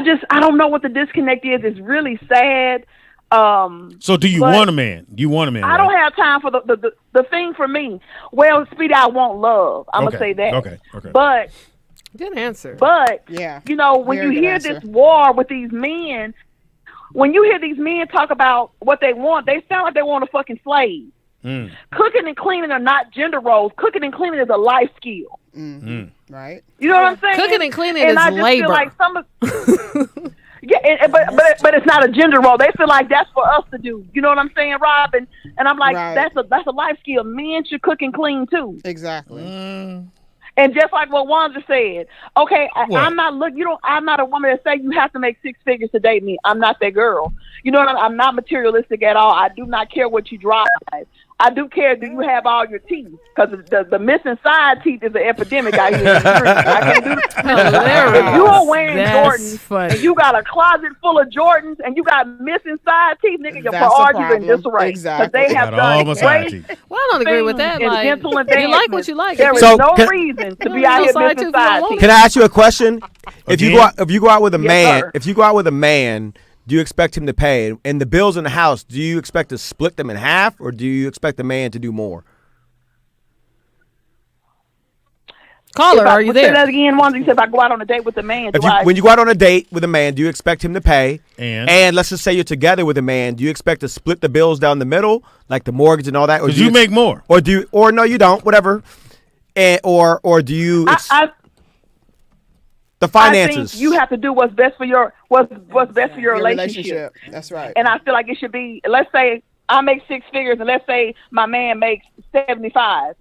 don't know what the disconnect is. It's really sad. So do you want a man? You want a man? I don't have time for the thing for me. Well, Speedy, I want love. I'm gonna say that. Okay. But good answer. But yeah, you know, when you hear this war with these men, when you hear these men talk about what they want, they sound like they want a fucking slave. Cooking and cleaning are not gender roles. Cooking and cleaning is a life skill. Right. You know what I'm saying? Cooking and cleaning and is I just labor. Feel like some of, yeah, but it's not a gender role. They feel like that's for us to do. You know what I'm saying, Rob? And I'm like, that's a life skill. Men should cook and clean too. Exactly. And just like what Wanda said, okay, I'm not a woman that say you have to make 6 figures to date me. I'm not that girl. You know what I'm not materialistic at all. I do not care what you drive. I do care, do you have all your teeth? Because the missing side teeth is an epidemic out here in the street. I can't do if you are wearing Jordans and you got a closet full of Jordans and you got missing side teeth, nigga, your priorities are in disarray. Because they have done great. Well, I don't agree with that. Like, you like what you like. There is no reason to be out here missing side teeth. Can I ask you a question? If you go out with a man, sir. if you go out with a man, do you expect him to pay? And the bills in the house, do you expect to split them in half, or do you expect the man to do more? Caller, are you there? Say that again, Wanda. You said if I go out on a date with a man, when you go out on a date with a man, do you expect him to pay? And let's just say you're together with a man, do you expect to split the bills down the middle, like the mortgage and all that? Or do you make more? Or no, you don't. Whatever. Or do you? The finances. I think you have to do what's best for your relationship. That's right. And I feel like it should be. Let's say I make 6 figures, and let's say my man makes 75.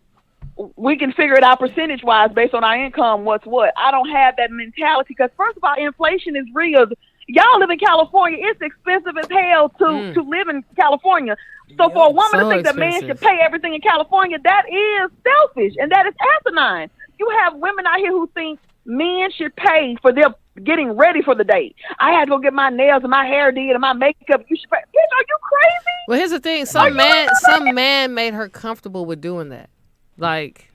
We can figure it out percentage wise based on our income. What's what? I don't have that mentality because first of all, inflation is real. Y'all live in California. It's expensive as hell to live in California. So for a woman to think that man should pay everything in California, that is selfish and that is asinine. You have women out here who think men should pay for their getting ready for the date. I had to go get my nails and my hair did and my makeup. You should pay. Bitch, are you crazy? Well, here's the thing. Some man made her comfortable with doing that. Like,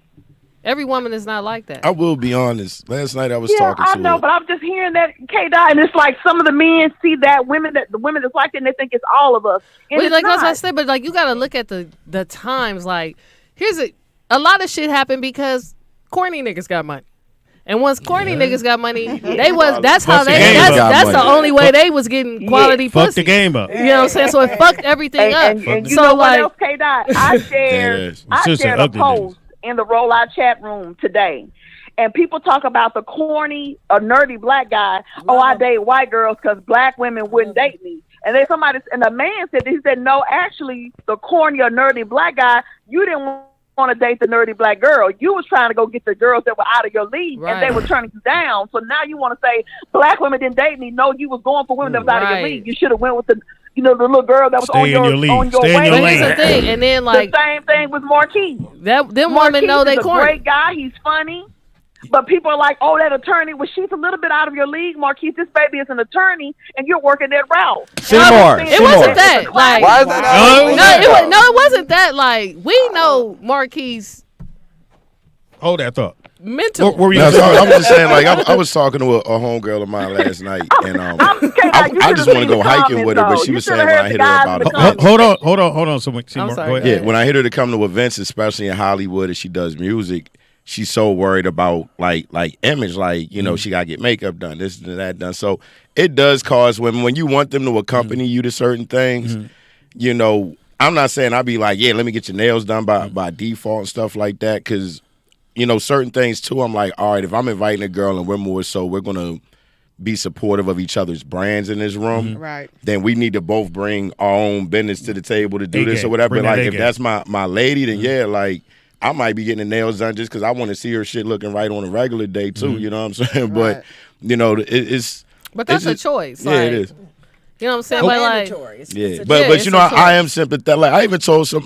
every woman is not like that. I will be honest. Last night I was talking to I know, but I'm just hearing that K-Dot, and it's like some of the men see that the women that's like that, and they think it's all of us. And well, it's like not. I said, but like you got to look at the times. Like, a lot of shit happened because corny niggas got money. And once corny niggas got money, that's the only way they was getting quality pussy. Fuck the game up. You know what I'm saying? So it fucked everything up. And you know what else, K-Dot? I shared a post in the ROLLOUT chat room today. And people talk about the corny or nerdy black guy. Oh, I date white girls because black women wouldn't date me. And then a man said, he said, no, actually, the corny or nerdy black guy, you didn't want to date the nerdy black girl. You was trying to go get the girls that were out of your league, and they were turning you down. So now you want to say black women didn't date me. No, you was going for women that was out of your league. You should have went with the little girl that was on your lane. Here's the thing, and then like the same thing with Marquise. Them women know they corny. Great guy. He's funny. But people are like, oh, that attorney, well, she's a little bit out of your league, Marquise. This baby is an attorney, and you're working that route. It wasn't that. Like, why is that? No, it wasn't that. Like, we know Marquise. Hold that thought. Mental. I was just saying, like, I was talking to a homegirl of mine last night, and I just want to go hiking with her, but she was saying when I hit her about hold on. Go ahead. Yeah, when I hit her to come to events, especially in Hollywood, and she does music, she's so worried about like image, like, you know, she gotta get makeup done, this and that done. So it does cause women, when you want them to accompany you to certain things, you know, I'm not saying I'll be like, yeah, let me get your nails done by default and stuff like that, because, you know, certain things too, I'm like, all right, if I'm inviting a girl and we're more so we're gonna be supportive of each other's brands in this room, right? Then we need to both bring our own business to the table to do this or whatever. Like, if that's my lady, then yeah, like, I might be getting the nails done just because I want to see her shit looking right on a regular day too. You know what I'm saying? Right. But you know, it's. But that's it's a choice. Yeah, like, it is. You know what I'm saying? It's But like, mandatory. Yeah, but you know, it's a I am sympathetic. Like I even told some.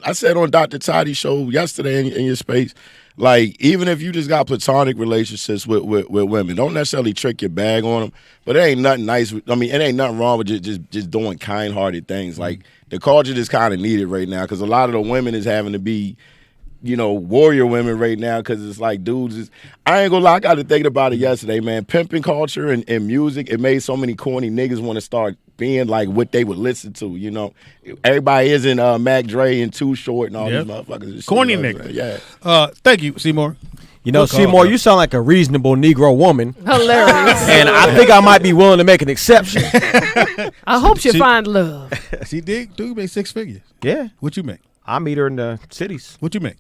I said on Dr. Toddy's show yesterday in your space. Like, even if you just got platonic relationships with women, don't necessarily trick your bag on them. But it ain't nothing nice. I mean, it ain't nothing wrong with just doing kind-hearted things. Like, the culture just kind of needed right now because a lot of the women is having to be, you know, warrior women right now because it's like dudes. I ain't gonna lie, I got to thinking about it yesterday, man. Pimping culture and music, it made so many corny niggas want to start being like what they would listen to, you know. Everybody isn't Mac Dre and Too Short and all these motherfuckers. And corny shit, niggas. Yeah. Thank you, Seymour. You know, Seymour, you sound like a reasonable Negro woman. Hilarious. And I think I might be willing to make an exception. I hope you find love. She did. Dude made 6 figures. Yeah. What you make? I meet her in the cities. What you make?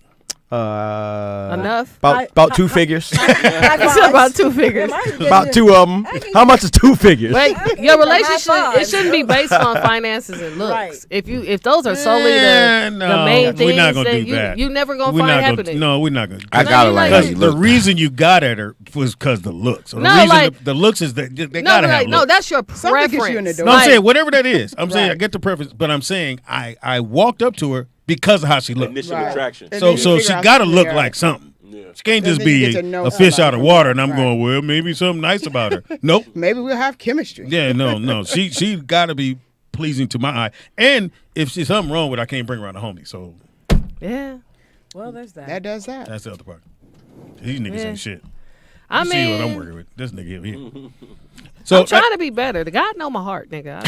Enough? About 2 figures. About 2 figures. About 2 of them. How much is 2 figures? Wait, your relationship, it shouldn't be based on finances and looks. Right. If those are solely the main things, we're not gonna then do that. you never gonna find happiness. No, we're not gonna. I gotta like how you the look. reason you got at her was because the looks. So the No, reason like- the looks is that they No, gotta but have like, no, looks. that's your Something gets you in the preference. door. No, I'm Like, saying whatever that is. I'm saying I Right. get the preference, but I'm saying I walked up to her because of how she looked. Initial Right. attraction. And So then you she figure out gotta something look there. like something. Yeah. She can't And just then you be get to know a fish somebody out of from water, that. and I'm Right. going, well, maybe something nice about her. Nope. Maybe we'll have chemistry. Yeah, no. She got to be pleasing to my eye. And if she's something wrong with, I can't bring around the homie. So yeah. Well, there's that. That does that. that's the other part. These niggas Yeah. ain't shit. I You see what I'm mean, working with. This nigga here. So I'm trying to be better. The God know my heart, nigga.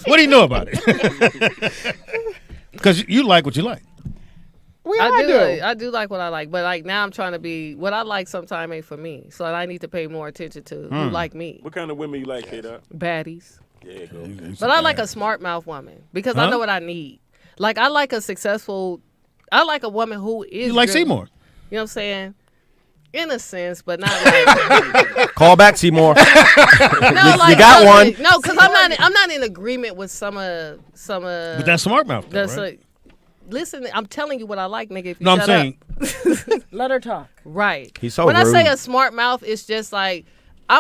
what do you know about it? Because you like what you like. We all do. I do like what I like, but like now I'm trying to be what I like. Sometimes ain't for me, so I need to pay more attention to who like me. What kind of women you like, K-Dot? Baddies. Yeah, go. But I like a smart mouth woman because I know what I need. Like I like a woman who is. You like driven. Seymour. You know what I'm saying? In a sense, but not like. Call back, Seymour. No, like, you got one. No, because I'm not in agreement with some. But that's smart mouth, though, That's right? listen, I'm telling you what I like, nigga. If you No, I'm shut saying. up. Let her talk. Right. He's so when rude. I say a smart mouth, it's just like I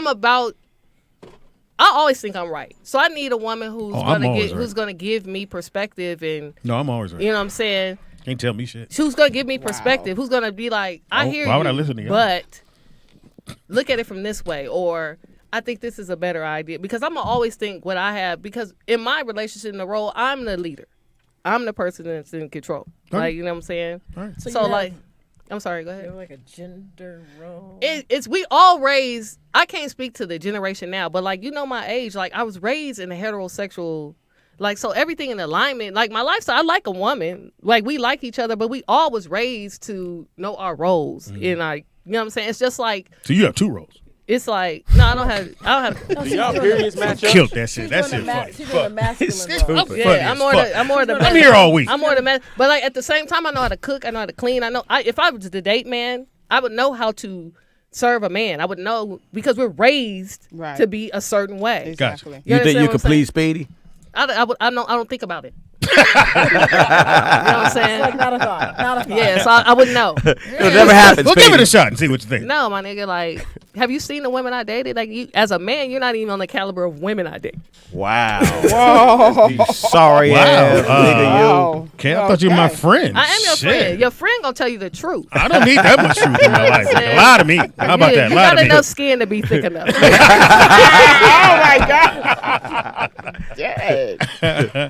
always think I'm right. So I need a woman who's always gonna give me perspective and No, I'm always right. you know what I'm saying? Can't tell me shit. Who's gonna give me perspective? Who's gonna be like, I hear why you, would I listen to you? but look at it from this way, or I think this is a better idea. Because I'm gonna always think what I have, because in my relationship in the role, I'm the leader. I'm the person that's in control. Okay. Like, you know what I'm saying? Right. So, So you have, like, I'm sorry, go you ahead. have like a gender role. It's we all raised. I can't speak to the generation now, but like my age. Like I was raised in a heterosexual, like so everything in alignment. Like my lifestyle, I like a woman. Like we like each other, but we all was raised to know our roles. And like you know what I'm saying. It's just like So you have 2 roles. it's like no, I don't have. Do y'all periods match up? Killed that shit. That shit funny. She's doing the masculine Stupid. role. Funny Yeah, as I'm more fuck. the. I'm here all week. I'm more the man, but like at the same time, I know how to cook. I know how to clean. I know if I was the date man, I would know how to serve a man. I would know because we're raised Right. to be a certain way. Exactly. You think understand you what could I'm saying? please Speedy? I don't think about it. You know what I'm saying? Like not a thought. Not a thought. Yeah, so I wouldn't know. It'll never happen, Well, give Speedy. it a shot and see what you think. No, my nigga, like, have you seen the women I dated? Like, you, as a man, you're not even on the caliber of women I date. Wow. Whoa. You sorry ass nigga, you. Wow. Okay, I thought you were my friend. I am your Shit. friend. Your friend gonna tell you the truth. I don't need that much truth in my life. Yeah. Lie to me. How about that? You Lie got to me. enough skin to be thick enough. Oh my God. Dang.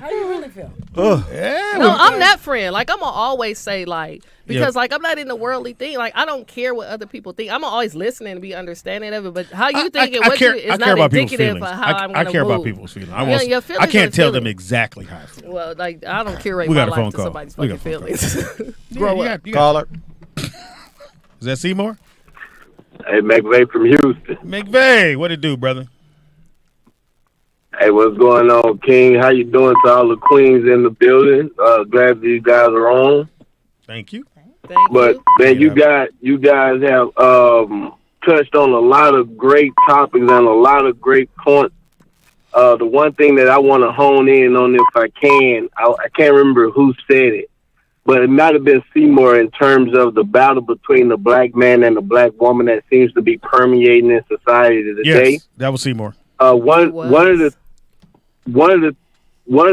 How do you really feel? Yeah, No, well, I'm that friend. Like I'm gonna always say like because like I'm not in the worldly thing. Like I don't care what other people think. I'm gonna always listen and be understanding of it. But how you think it, what you is I not care about people's indicative feelings. of how I'm I gonna care move. about people's feelings. Yeah, your I feelings can't are tell them feelings. exactly how I feel. Well, like I don't curate We my got a life phone to call. somebody's We fucking got a phone feelings. Grow up. Call her. Is that Seymour? Hey, McVay from Houston. McVay, what it do, brother? Hey, what's going on, King? How you doing to all the queens in the building? Glad that you guys are on. Thank you. Thank But you. man, you guys have touched on a lot of great topics and a lot of great points. The one thing that I want to hone in on, if I can, I can't remember who said it, but it might have been Seymour in terms of the battle between the black man and the black woman that seems to be permeating in society today. Yes, that was Seymour. One of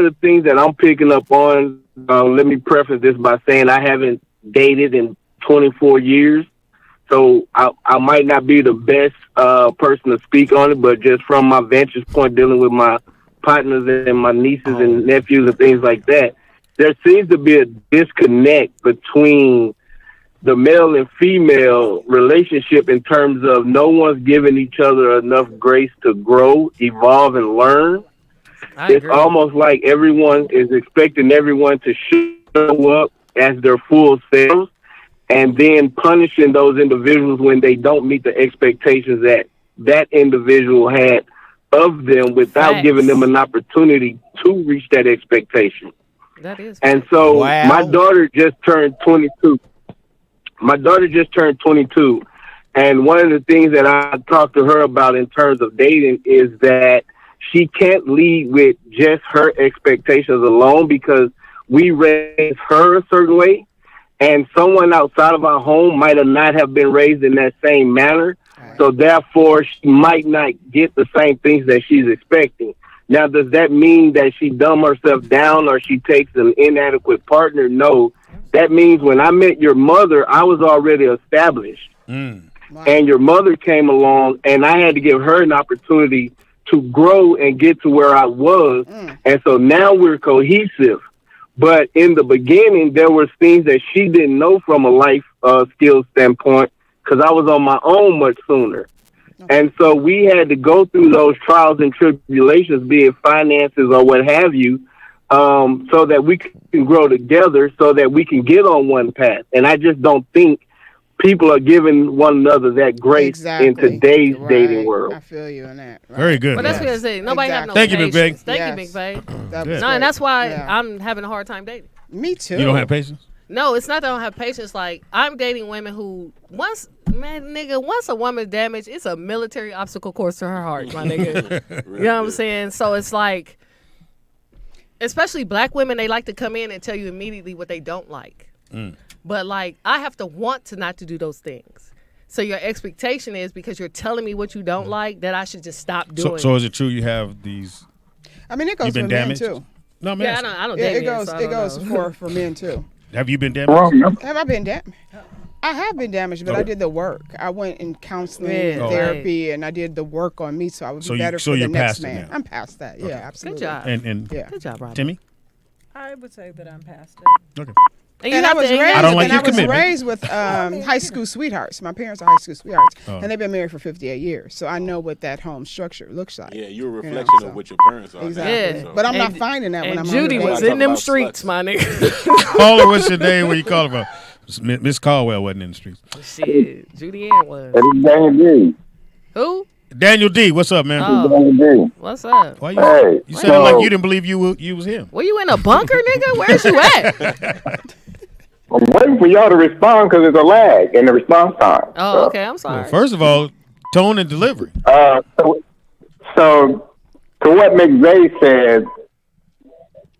the things that I'm picking up on. Let me preface this by saying I haven't dated in 24 years, so I might not be the best person to speak on it, but just from my vantage point dealing with my partners and my nieces and nephews and things like that, there seems to be a disconnect between the male and female relationship in terms of no one's giving each other enough grace to grow, evolve, and learn. It's almost like everyone is expecting everyone to show up as their full selves and then punishing those individuals when they don't meet the expectations that that individual had of them without giving them an opportunity to reach that expectation. That is. And so my daughter just turned 22. And one of the things that I talked to her about in terms of dating is that she can't lead with just her expectations alone because we raised her a certain way, and someone outside of our home might not have been raised in that same manner. So therefore, she might not get the same things that she's expecting. Now, does that mean that she dumb herself down or she takes an inadequate partner? No. That means when I met your mother, I was already established. Wow. And your mother came along, and I had to give her an opportunity to grow and get to where I was. And so now we're cohesive. But in the beginning, there was things that she didn't know from a life skills standpoint because I was on my own much sooner. And so we had to go through those trials and tribulations, be it finances or what have you, so that we can grow together, so that we can get on one path. And I just don't think people are giving one another that grace in today's dating world. I feel you on that. Right. Very good. But that's what I say. Nobody have no Thank you, patience. Big Bang. Thank you, Big Bang. That And that's why I'm having a hard time dating. Me too. You don't have patience? No, it's not that I don't have patience. Like, I'm dating women who once a woman's damaged, it's a military obstacle course to her heart, my nigga. You know what I'm saying? So it's like, especially black women, they like to come in and tell you immediately what they don't like. But like, I have to want to not to do those things. So your expectation is because you're telling me what you don't like that I should just stop doing. So is it true you have these? I mean, it goes for men too. No, man. I don't. It goes for men too. Have you been damaged? Have I been damaged? I have been damaged, but I did the work. I went in counseling, therapy, and I did the work on me so I would be better for the next man. I'm past that. Yeah, absolutely. Good job. And good job, Rob. Timmy? I would say that I'm past it. Okay. And I was raised with high school sweethearts. My parents are high school sweethearts, and they've been married for 58 years. So I know what that home structure looks like. Yeah, you're a reflection of what your parents are. Exactly. Yeah. But I'm not finding that when I'm Judy was in them streets, my nigga. Caller, what's your name? What you call her? Miss Caldwell wasn't in the streets. Shit, Judy Ann was. Daniel D. Who? Daniel D. What's up, man? Daniel D. What's up? Why you sounded like you didn't believe you was him. Were you in a bunker, nigga? Where's you at? I'm waiting for y'all to respond because there's a lag in the response time. Oh, okay. I'm sorry. Well, first of all, tone and delivery. So to what McVeigh said,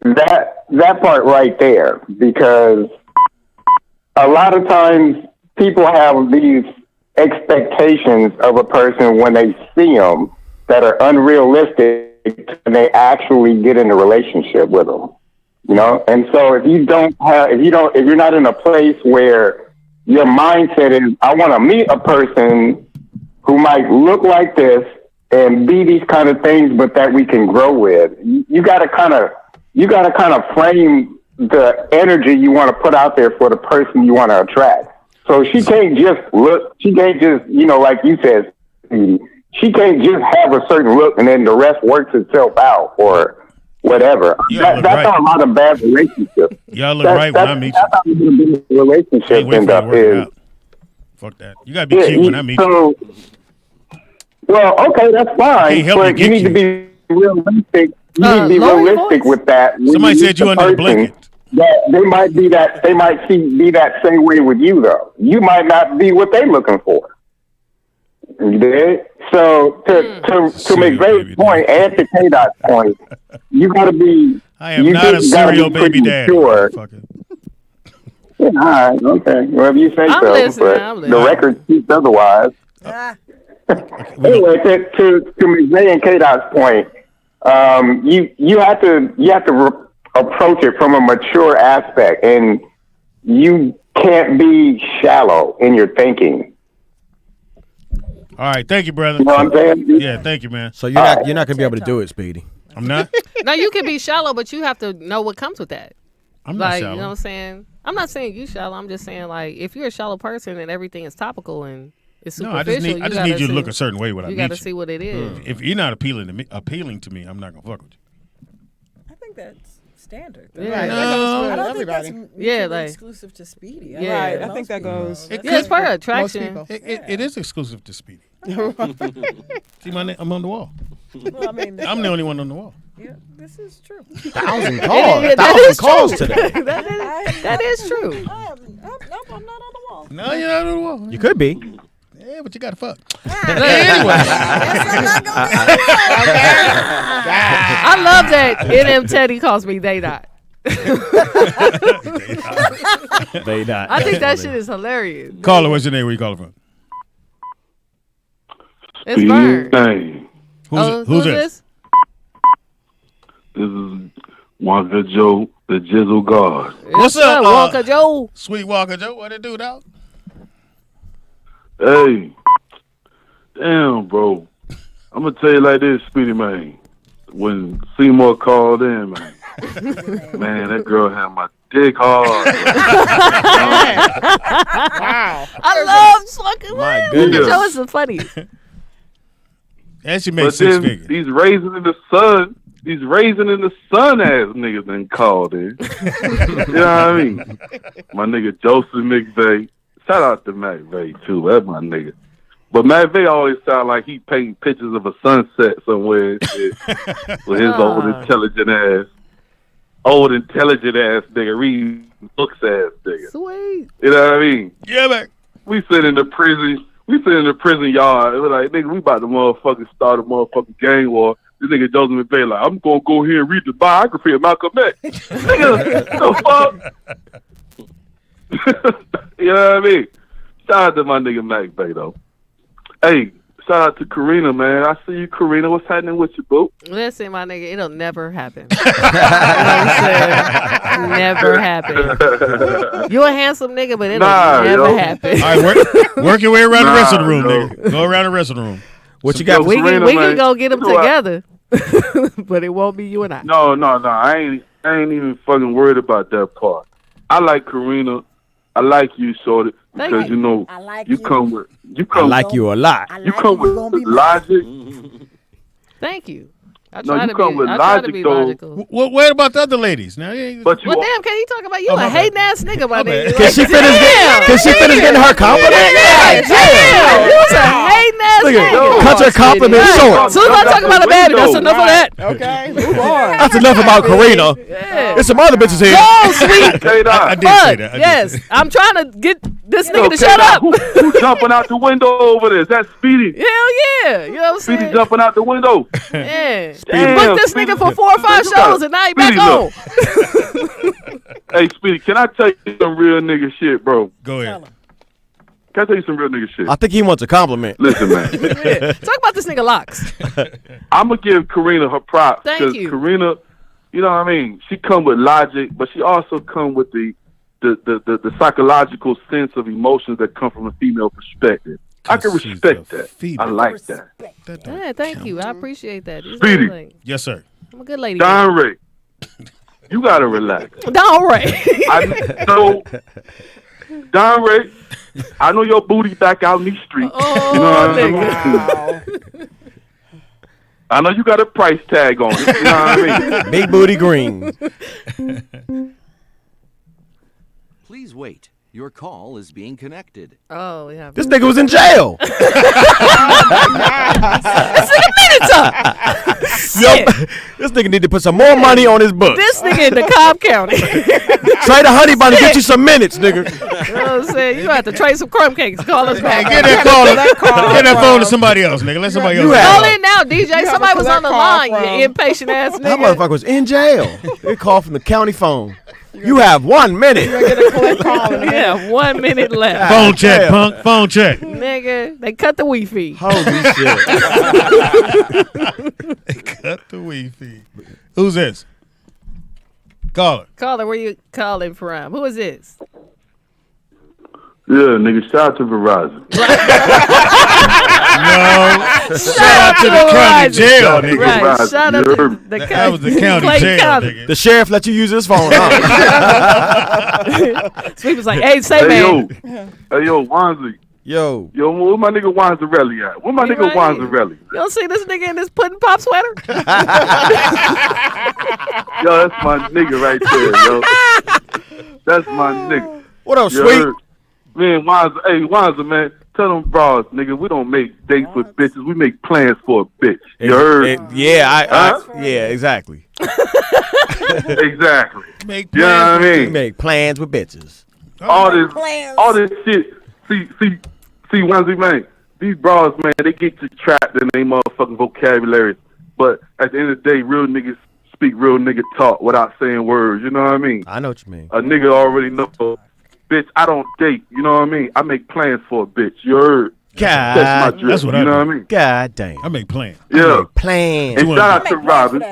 that part right there, because a lot of times people have these expectations of a person when they see them that are unrealistic and they actually get in a relationship with them. You know, and so if you're not in a place where your mindset is, I want to meet a person who might look like this and be these kind of things, but that we can grow with. You got to kind of frame the energy you want to put out there for the person you want to attract. So she can't just like you said, she can't just have a certain look and then the rest works itself out or whatever. That's how a lot of bad relationships. Y'all look right when I meet you. That's how relationships end up is. Fuck that. You gotta be cute when I meet you. Well, okay, that's fine. But you need to be realistic. You need to be realistic with that. Somebody said you under the blanket. They might be that same way with you though. You might not be what they're looking for. You did? So to make Babe's point and to K-Dot's point, you got to be. I am not a serial baby dad. Sure. Yeah, all right, okay. Whatever you say, I'm so. listening. But I'm listening. the record speaks otherwise. Anyway, to McVay and K-Dot's point, you have to approach it from a mature aspect, and you can't be shallow in your thinking. All right, thank you, brother. You know what I'm saying? Yeah, thank you, man. So you're not going to be able to do it, Speedy. I'm not. No, you can be shallow, but you have to know what comes with that. I'm not like, shallow. You know what I'm saying? I'm not saying you shallow. I'm just saying, like, if you're a shallow person and everything is topical and it's superficial, I just need you to look a certain way when I meet you. You got to see what it is. If you're not appealing to me, I'm not gonna fuck with you. I think that's standard. Yeah, no, I don't everybody. think that's like exclusive to Speedy. Yeah, right. I think that goes. It's for attraction. It is exclusive to Speedy. See, I'm on the wall. Well, I mean, I'm the only one on the wall. Yeah, this is true. 1,000 calls. That 1,000 is calls true. today. that is true. I'm not on the wall. No, you're not on the wall. You could be. Yeah, but you gotta fuck. Anyway. I love that NM Teddy calls me they not. They not. I think that shit is hilarious. Caller, what's your name? Where you calling from? It's Vern. Who's this? This is Wonka Joe, the Jizzle God. What's up, Wonka Joe? Sweet Walker Joe. What it do, dog? Hey, damn, bro. I'm gonna tell you like this, Speedy man. When Seymour called in, man, that girl had my dick hard. Wow. I love fucking Wonka Joe is the funniest. And she made 6 figures. These raisins in the sun ass niggas done called in. You know what I mean? My nigga Joseph McVay. Shout out to McVay too. That's my nigga. But McVay always sound like he painting pictures of a sunset somewhere and shit with his old intelligent ass nigga reading books ass nigga. Sweet. You know what I mean? Yeah, man. We sit in the prison yard. We're like, nigga, we about to motherfucking start a motherfucking gang war. This nigga Joseph McVay like, I'm gonna go here and read the biography of Malcolm X. Nigga, the fuck? You know what I mean? Shout out to my nigga McVay though. Hey, shout out to Karina, man. I see you, Karina. What's happening with you, boo? Listen, my nigga, it'll never happen. You know what I'm saying? Never happen. You a handsome nigga, but it'll never happen. All right, work your way around the rest of the room, nigga. Go around the rest of the room. What you got? We can go get them together, but it won't be you and I. No. I ain't even fucking worried about that part. I like Karina. I like you, Shorty, because you know you come with I like you a lot. You come with logic. Thank you. I No, try you to come be, with I try to logic, be though. logical. What about the other ladies? Now, but you Well, damn, can he talk about you? Oh, my A bad. hating ass nigga, my nigga. Can she finish getting her compliment? Yeah, damn. You was a hating ass nigga. Cut your compliment short. As soon as I talk about a baby, that's enough of that. Okay, move on. That's enough about Karina. Yeah. There's some other bitches here. Go, sweet. I did say that. Yes, I'm trying to get this nigga to shut up. Who jumping out the window over there? Is that Speedy? Hell yeah. You know what I'm saying? Speedy jumping out the window. Yeah. Damn, Booked this Speedy. nigga for 4 or 5 shows and now he back on. Hey, Speedy, can I tell you some real nigga shit, bro? Go ahead. Can I tell you some real nigga shit? I think he wants a compliment. Listen, man. Yeah. Talk about this nigga Locks. I'm going to give Karina her props. Thank you. Karina, you know what I mean? She come with logic, but she also come with the psychological sense of emotions that come from a female perspective. I can respect that. I like that. Yeah, thank you. I appreciate that. Speedy. Yes, sir. I'm a good lady. Don Ray, you got to relax. Don Ray. I know, Don Ray, I know your booty back out in these streets. Oh, you know what I mean? I know you got a price tag on it. You know what I mean? Big booty green. Please wait. Your call is being connected. Oh, yeah. This nigga was in jail. This nigga minutes up. This nigga need to put some more money on his book. This nigga in DeKalb County. Trade a honey bun to get you some minutes, nigga. You know what I'm saying? You gonna have to trade some crumb cakes. Call us back. Get that phone to somebody else, nigga. Let somebody else. Call in now, DJ. Somebody was on the line, you impatient ass nigga. That motherfucker was in jail. They called from the county phone. You have 1 minute. You're gonna get a collect call in a minute. Yeah, 1 minute left. Phone check, punk. Phone check. Nigga, they cut the Wi-Fi. Holy shit. They cut the Wi-Fi. Who's this? Caller. Caller, where you calling from? Who is this? Yeah, nigga, shout out to Verizon. No. Shout out to the county jail, nigga. Right. Shout out to the county. That was the county Clayton jail, County. nigga. The sheriff let you use his phone. Huh? Sweet was like, hey, say man. Hey, yo, Wanzi. Yo, where my nigga Wanzarelli at? Where my nigga right Wanzarelli? You don't see this nigga in this pudding pop sweater? Yo, that's my nigga right there, yo. That's my nigga. What up, You Sweet? heard? Man, Wanza, man, tell them bras, nigga, we don't make dates with bitches. We make plans for a bitch. You heard? Yeah, yeah, exactly. Exactly. Make You know what I We mean? make plans with bitches. All this shit. See, Wanzi, man, these bras, man, they get you trapped in their motherfucking vocabulary. But at the end of the day, real niggas speak real nigga talk without saying words. You know what I mean? I know what you mean. A nigga already know. Bitch, I don't date. You know what I mean? I make plans for a bitch. You heard? God, That's my drip. that's what you I know do. what I mean? God damn. I make plans. Yeah. Plans. And shout out to Robin.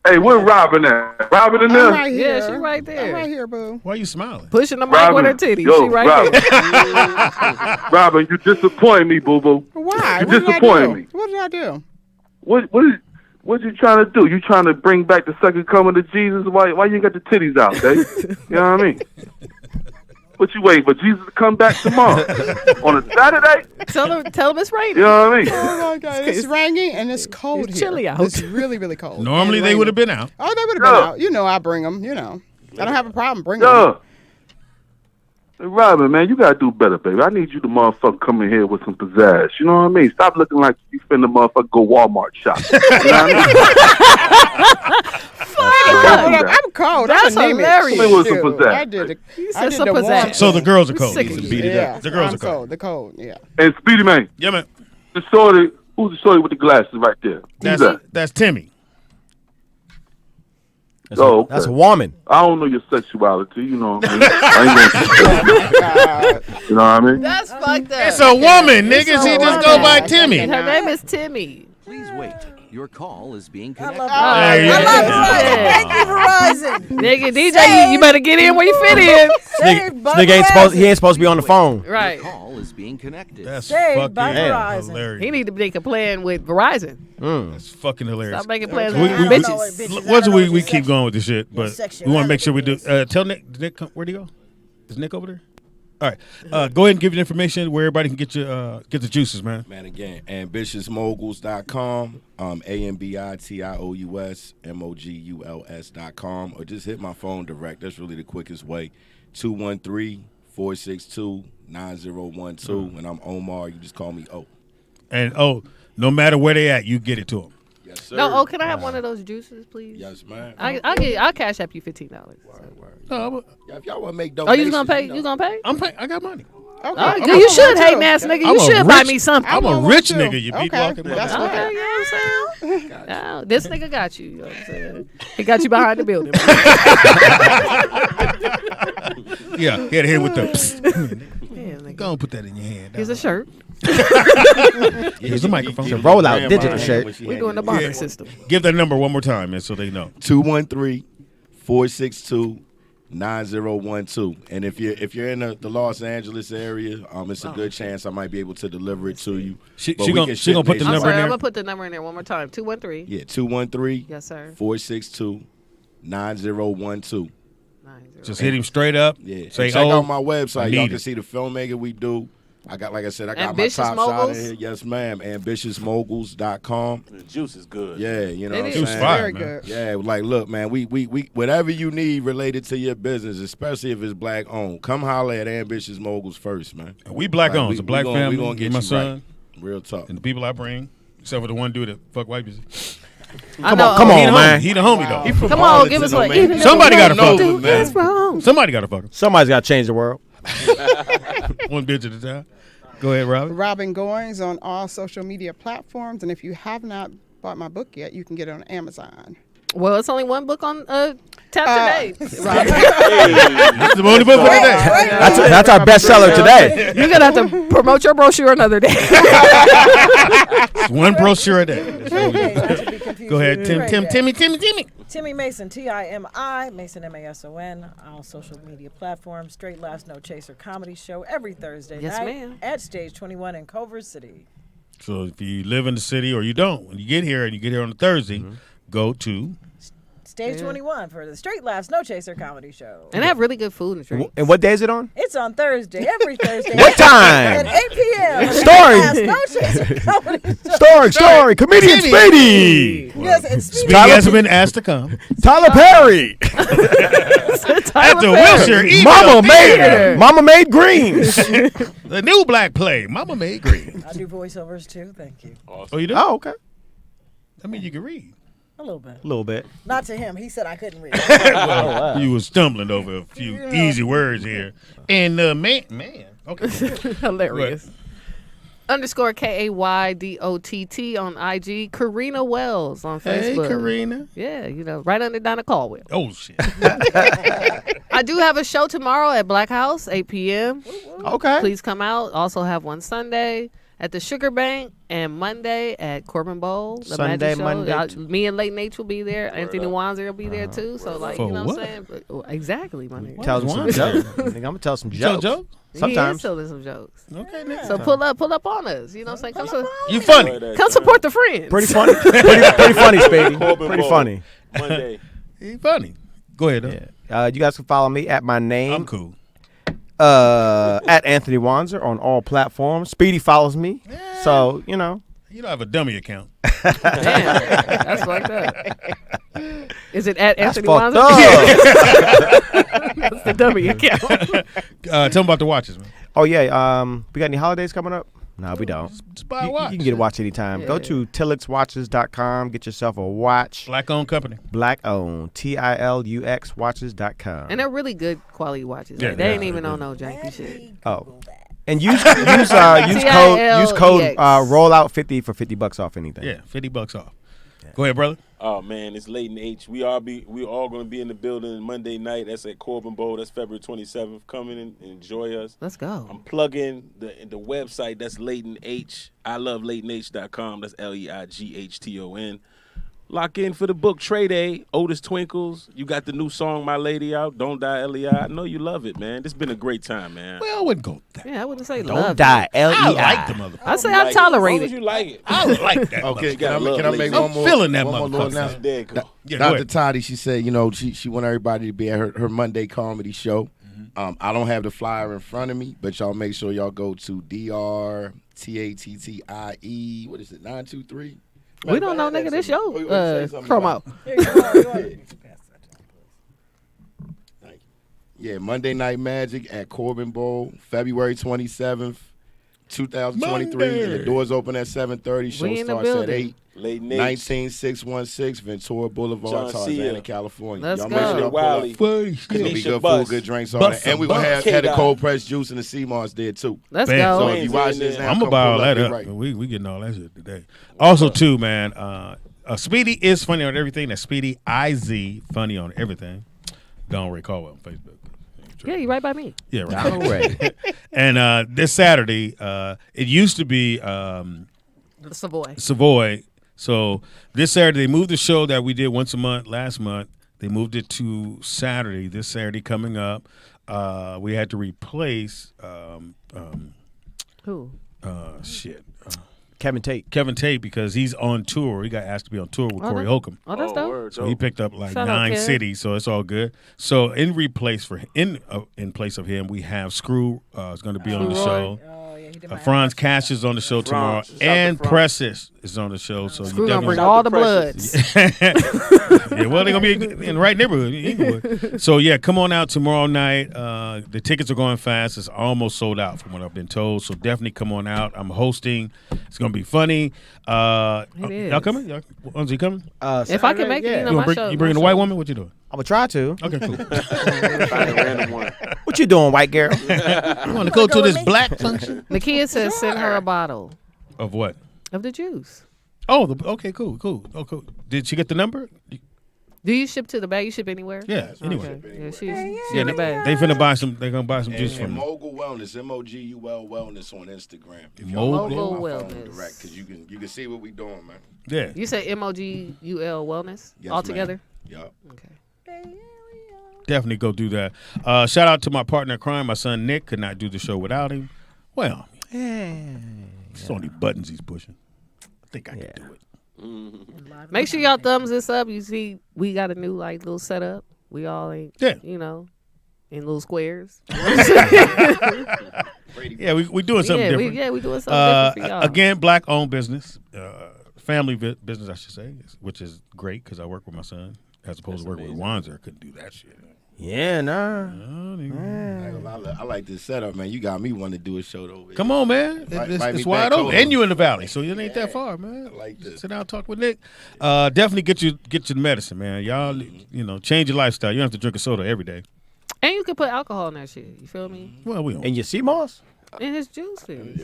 Hey, where Robin at? Robin in there? I'm right here. Yeah, she right there. I'm right here, boo. Why are you smiling? Pushing the mic Robin. with her titties. Yo, She right Robin. there. Robin, you disappoint me, boo boo. Why? You What did I disappointed do? me. What did I do? What you trying to do? You trying to bring back the second coming of Jesus? Why you ain't got the titties out, Dave? You know what I mean? What you waiting for Jesus to come back tomorrow on a Saturday? Tell him it's raining. You know what I mean? Oh my God! It's raining and it's cold It's here. chilly out. It's really, really cold. Normally And they raining. would have been out. Oh, they would have been out. You know, I bring them. You know, I don't have a problem bringing them. Yeah. Hey, Robin, man, you gotta do better, baby. I need you to motherfucker come in here with some pizzazz. You know what I mean? Stop looking like you finna motherfucker go Walmart shop. You know what I mean? I'm cold. That's I'm anemic. hilarious. Come in with some Shoot, pizzazz. I did it. said I did some the pizzazz. warm- So the girls are cold. Sick of you. Beat it Yeah, up. The girls I'm are cold. The cold. Yeah. And Speedy man, Yeah, man. the shorty, who's the shorty with the glasses right there? Who's that? That's Timmy. That's, Oh, okay. that's a woman. I don't know your sexuality, you know what I mean? I ain't gonna you know what I mean? That's fucked up. It's a woman, nigga. She just go by Timmy. And her name is Timmy. Please wait. Your call is being I connected. love There you Verizon. I go. love Verizon. Thank you, Verizon. Nigga, DJ, you better get in where you fit in. Saved by Nigga ain't supposed. Verizon. He ain't supposed to be on the phone. Right. Your call is being connected. That's Saved fucking by Verizon. hilarious. He need to make a plan with Verizon. That's fucking hilarious. Stop making plans We- with we- I don't know what bitches. bitches- I Once don't know we what keep your going with this shit, but section- we want to make sure we do. Tell Nick. Did Nick come, where'd he go? Is Nick over there? All right. Go ahead and give your information where everybody can get the juices, man. Man, again, ambitiousmoguls.com, AMBITIOUSMOGULS.com, or just hit my phone direct. That's really the quickest way. 213-462-9012, and I'm Omar. You just call me O. And no matter where they at, you get it to them. Yes, sir. No, can I have one of those juices, please? Yes, man. I'll cash up you $15. No, Yeah, if y'all want to make Oh, donations. you gonna pay? know. You gonna pay? I'm paying. I got money. Okay. Oh, I'm you on should, one, hating too. ass nigga. I'm You a should buy rich- me something. I'm a on rich one, too. nigga. You beat Okay, walking. that's motherfucker. Okay, you know what I'm saying? Oh, this nigga got you. You know what I'm saying? He got you behind the building. Yeah, he had to hit with the. Yeah, nigga. Go and put that in your hand. Here's a shirt. Here's a microphone. It's a rollout digital shirt. We're doing the barter system. Give that number one more time, man, so they know. 213-462-9012. And if you're in the Los Angeles area, it's a good chance I might be able to deliver it to you. She But we gonna can she gonna put the ship I'm number in sorry, I'm there. gonna put the number in there one more time. 213. Yeah, 213 Yes, sir. 462-9012. Just hit him straight up. Yeah. Say, And check oh, out my website. I Y'all need can it. see the filmmaker we do. I got, like I said, I got Ambitious my top shot Moguls? in here. Yes, ma'am. AmbitiousMoguls.com. The juice is good. Yeah, you know It what I'm is. saying? Juice fire, Very man. good. Yeah, like, look, man, we whatever you need related to your business, especially if it's black owned, come holler at Ambitious Moguls first, man. We black Like, owned. It's a black family. We gonna get my you son right. Real talk. and the people I bring, except for the one dude that fuck white people. Come on, man. He the homie though. Come on, give us what. Even Somebody got to fuck do him. this wrong. Somebody got to fuck him. Somebody's got to change the world. One bitch at a time. Go ahead, Robin. Robin Goings on all social media platforms, and if you have not bought my book yet, you can get it on Amazon. Well, it's only one book on Tap today. This is the only book for today. That's our bestseller today. You're gonna have to promote your brochure another day. One brochure a day. Go ahead, Timmy. Timmy Mason, TIMI, Mason MASON, all social media platforms. Straight Laughs No Chaser comedy show every Thursday night at Stage 21 in Culver City. So if you live in the city or you don't, when you get here and you get here on a Thursday, go to Stage 21 for the Straight Laughs No Chaser comedy show. And they have really good food and drinks. And what day is it on? It's on Thursday, every Thursday. What time? At 8 p.m. Starring. No Chaser comedy show. Starring comedian Speedy. Yes, and Speedy hasn't been asked to come. Tyler Perry. After Wilshire, Mama made greens. The new black play, Mama Made Greens. I do voiceovers too. Thank you. Awesome. Oh, you do? Oh, okay. I mean, you can read. A little bit. A little bit. Not to him. He said I couldn't read. Well, you were stumbling over a few easy words here. And man. Okay. Hilarious. _ KAYDOTT on IG. Karina Wells on Facebook. Hey, Karina. Yeah, right under Donna Caldwell. Oh, shit. I do have a show tomorrow at Black House, 8 p.m. Okay. Please come out. Also have one Sunday at the Sugar Bank and Monday at Corbin Bowl. The Sunday, Magic Show. Monday. Me and Late Nate will be there. Anthony Wanzer will be there too. So like, For you know what? what I'm saying? Exactly, my nigga. Tell them some jokes. I'm gonna tell some jokes. jokes? Sometimes. He is telling some jokes. Okay, nigga. So pull up on us. You know what I'm saying? You funny. Come support the friends. Pretty funny. pretty funny, Speedy. Pretty funny. Monday. He funny. Go ahead, though. Yeah. You guys can follow me at my name. I'm cool. At Anthony Wanzer on all platforms. Speedy follows me. Yeah. So, you know. You don't have a dummy account. Damn. That's like that. Is it at That's Anthony fucked Wanzer? That's the dummy account. Tell them about the watches, man. Oh, yeah. We got any holidays coming up? No, we don't. Just buy a watch. You can get a watch anytime. Yeah. Go to tillixwatches.com. Get yourself a watch. Black-owned company. Black-owned. TILUX watches.com. And they're really good quality watches. Yeah, Like, they ain't even on no janky shit. Oh. And use code ROLLOUT 50 for $50 off anything. Yeah, $50 off. Yeah. Go ahead, brother. Oh man, it's late in H. We all going to be in the building Monday night. That's at Corbin Bowl. That's February 27th. Come in and enjoy us. Let's go. I'm plugging the website. That's Leighton H. I love LeightonH.com. That's LEIGHTON. Lock in for the book Trade Day. Otis Twinkles. You got the new song My Lady out. Don't Die LEI. I know you love it, man. This been a great time, man. Well, I wouldn't go that. Yeah, I wouldn't say Don't love. die LEI. I like the motherfucker. I say I tolerate As it. you like it. I like that. Okay, motherfucker. can I make I'm one more? feeling that one more little motherfucker. announcement? There you go. Yeah, go Dr. ahead. Toddy, she said, she want everybody to be at her Monday comedy show. I don't have the flyer in front of me, but y'all make sure y'all go to DRTATTIE. What is it? 923. We don't know, nigga. This your promo. Yeah, Monday Night Magic at Corbin Bowl, February 27th, 2023. And the doors open at 7:30. Show We in the starts at building. 8. Late Nate. 19616 Ventura Boulevard, John Tarzana, Cia. California. Let's y'all go. make sure y'all pull Wiley. up. It's gonna be Kanisha good Bus. food, good drinks on Bus it. And we gonna have K-Dot. the cold pressed juice and the sea moss there too. Let's Bam. go. So if you watch this now, I'm come gonna buy all pull that You're up. right. We getting all that shit today. Also, too, man. Speedy is funny on everything. That's Speedy IZ funny on everything. Don't recall on Facebook. Yeah, you right by me. Yeah, right. All right. And this Saturday, it used to be Savoy. Savoy. So this Saturday, they moved the show that we did once a month last month. They moved it to Saturday. This Saturday coming up, we had to replace Who? Kevin Tate. Kevin Tate, because he's on tour. He got asked to be on tour with Corey Holcomb. Oh, that's dope. word, So he picked up like Shout out, 9 Kev. cities, so it's all good. So in place of him, we have Screw is going to be on the Roy. show. Oh, yeah, he did my Franz Cash is on the show tomorrow, Franz. Shout out and to Franz. Precious is on the show. So Screw you gonna bring definitely. all the bloods. Yeah, well, they're gonna be in the right neighborhood. Inglewood. So yeah, come on out tomorrow night. The tickets are going fast. It's almost sold out from what I've been told. So definitely come on out. I'm hosting. It's gonna be funny. It Y'all is. coming? Are you coming? If I can make it, You my show. you bringing a white woman? What you doing? I'm gonna try to. Okay, cool. Find a random one. What you doing, white girl? You want to go to this black function? The kid says send her a bottle Of what? of the juice. Oh, okay, cool. Oh, cool. Did she get the number? Do you ship to the bag? You ship anywhere? Yeah, anywhere. Okay. Yeah, she's in the bag. They finna buy some. They gonna buy some juice And from me. Mogul Wellness, MOGUL Wellness on Instagram. If Mogul Wellness. Direct, because you can see what we doing, man. Yeah. You say MOGUL Wellness Yes, all together? Yup. Okay. Definitely go do that. Shout out to my partner in crime. My son Nick could not do the show without him. Well, it's only buttons he's pushing. I think I can do it. Make sure y'all thumbs this up. You see, we got a new little setup. We all ain't, in little squares. Yeah, we doing something different. We doing something different for y'all. Again, black-owned business, family business, I should say, which is great because I work with my son as opposed to working with Wanzer. I couldn't do that shit. Yeah, nah. I like this setup, man. You got me wanting to do a show though. Come on, man. It's wide open. And you in the valley, so it ain't that far, man. I like this. Sit down and talk with Nick. Definitely get your medicine, man. Y'all, change your lifestyle. You don't have to drink a soda every day. And you can put alcohol in that shit. You feel me? Well, we don't. And your sea moss? In his juices.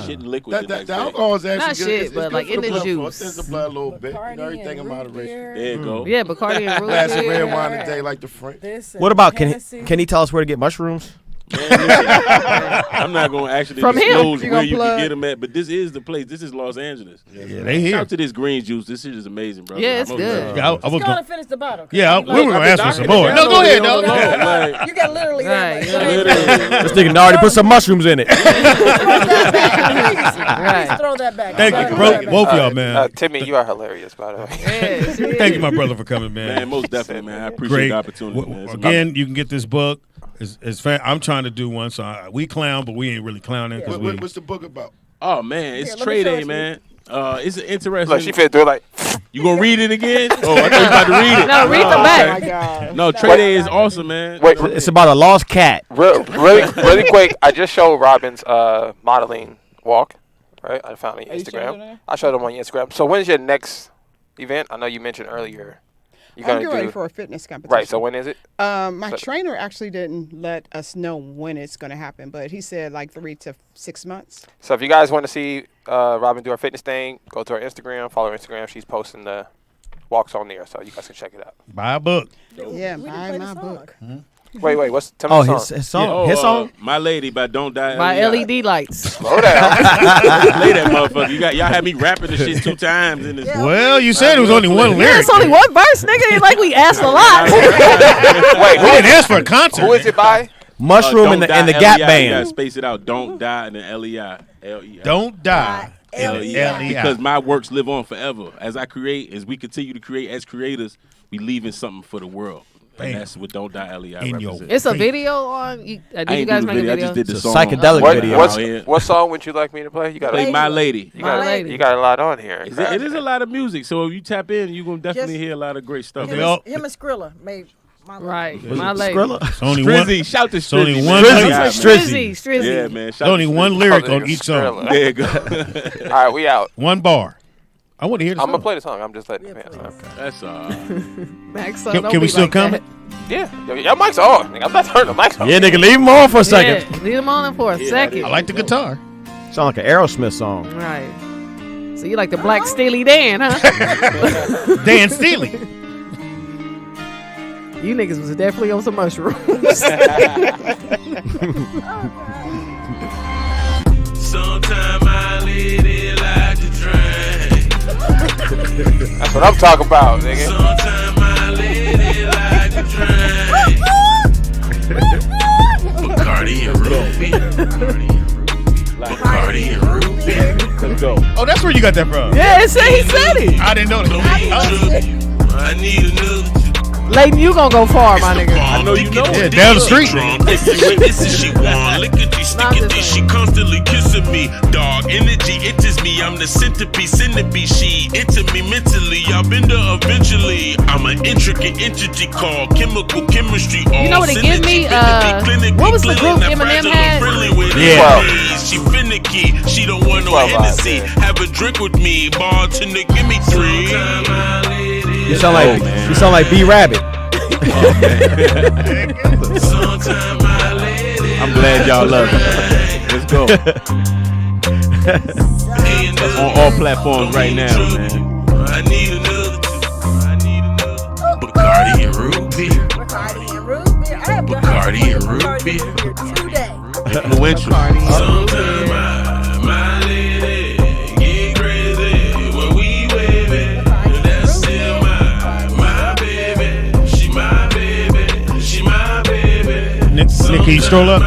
Shit and liquid. The alcohol is actually Not good. shit, It's but good like for in the the blood flow. juice. It thins the blood a little bit. Everything in moderation. There you go. Yeah, Bacardi and root Glass of beer. red wine a day like the French. What about can he tell us where to get mushrooms? I'm not going to actually From him. disclose You where gonna you plug? can get them at, but this is the place. This is Los Angeles. Yeah, they here. Shout out to this green juice. This shit is amazing, bro. Yeah, it's good. Yeah, I was Go on going. and finish the bottle. Yeah, we were gonna ask for some more. No, go ahead, no. You got literally Right. This nigga already put some mushrooms in it. Please throw that back. Thank you, both y'all, man. Timmy, you are hilarious, by the way. Thank you, my brother, for coming, man. Man, most definitely, man. I appreciate Great. the opportunity, man. Again, you can get this book. I'm trying to do one, so we clown, but we ain't really clowning. What's the book about? Oh, man, it's Here, let me trade show day, it to man. It's an interesting. Look, she fit through like. You gonna read it again? Oh, I thought you about to read it. No, read the Oh back. my God. No, trade day is awesome, man. Wait, It's about a lost cat. really quick. I just showed Robin's modeling walk. Right, I found it on your you showing Instagram. it? I showed him on your Instagram. So when's your next event? I know you mentioned earlier. You I'm getting ready for a fitness competition. Right. So when is it? My trainer actually didn't let us know when it's going to happen, but he said like 3 to 6 months. So if you guys want to see Robin do her fitness thing, go to her Instagram. Follow her Instagram. She's posting the walks on there, so you guys can check it out. Buy a book. Yeah, buy my book. Wait. Tell me the song. His song. His song. My Lady by Don't Die. My L.E.I. LED lights. Slow down. Play that motherfucker. Y'all had me rapping the shit 2 times in this. Well, you said it was only one Yeah, lyric. it's only one verse, nigga. It's like we asked a lot. Wait, We didn't ask for a concert. who is it by? Mushroom and the Gap You gotta Band. space it out. Don't die and then L.E.I. L.E.I. Don't die. L.E.I. L.E.I. Because my works live on forever. As I create, as we continue to create as creators, we leaving something for the world. And Bam. that's what Don't Die L.E.I. In your represents. It's a video on. Did I you ain't guys do the make a video. I video? just did the It's a song. psychedelic video. What song would you like me to play? You got Play My Lady. You got, My Lady. you got a lot on here. It is a lot of music, so if you tap in, you're going to definitely hear a lot of great stuff. Him and Skrilla made my Right. My Lady. It's only Strizzy. one. Shout to It's only Strizzy. one. man. Strizzy. Yeah, man. There's only one lyric on each song. There you go. All right, we out. One bar. I want to hear the I'm song. going to play the song. I'm just letting you know. That's Max, Can we still come? Yeah. Your mic's on. I'm not turning the mics on. Yeah, nigga, leave him on for a second. Yeah, leave them on for a second. I like the guitar. Sound like an Aerosmith song. Right. So you like the Black Steely Dan, huh? Dan Steely. You niggas was definitely on some mushrooms. Sometimes my lady like to drink. That's what I'm talking about, nigga. Sometimes my lady like to drink. Bacardi and root beer. Bacardi and root beer. Let's go. Oh, that's where you got that from. Yeah, he said it. I didn't know that. I need another. Layton, you gonna go far, my nigga. I know you know. Yeah, down the street. This is she want. Lick at these, stick at these. She constantly kissing me. Dog energy itches me. I'm the centipede. She into me mentally. I'll bend her eventually. I'm an intricate entity called chemical chemistry. You know what it gives me? What was the group Eminem had? Yeah. She finicky. She don't want no Hennessy. Have a drink with me. Bartender, give me 3. You sound like B Rabbit. I'm glad y'all love it. Let's go. That's on all platforms right now, man. I need another. Bacardi Bacardi and root beer. Bacardi and root beer. I have Bacardi and root beer. Today. Influential. Sometimes my lady get crazy when we waving. That's still my baby. She my baby. She my baby. Nick, can you stroll up?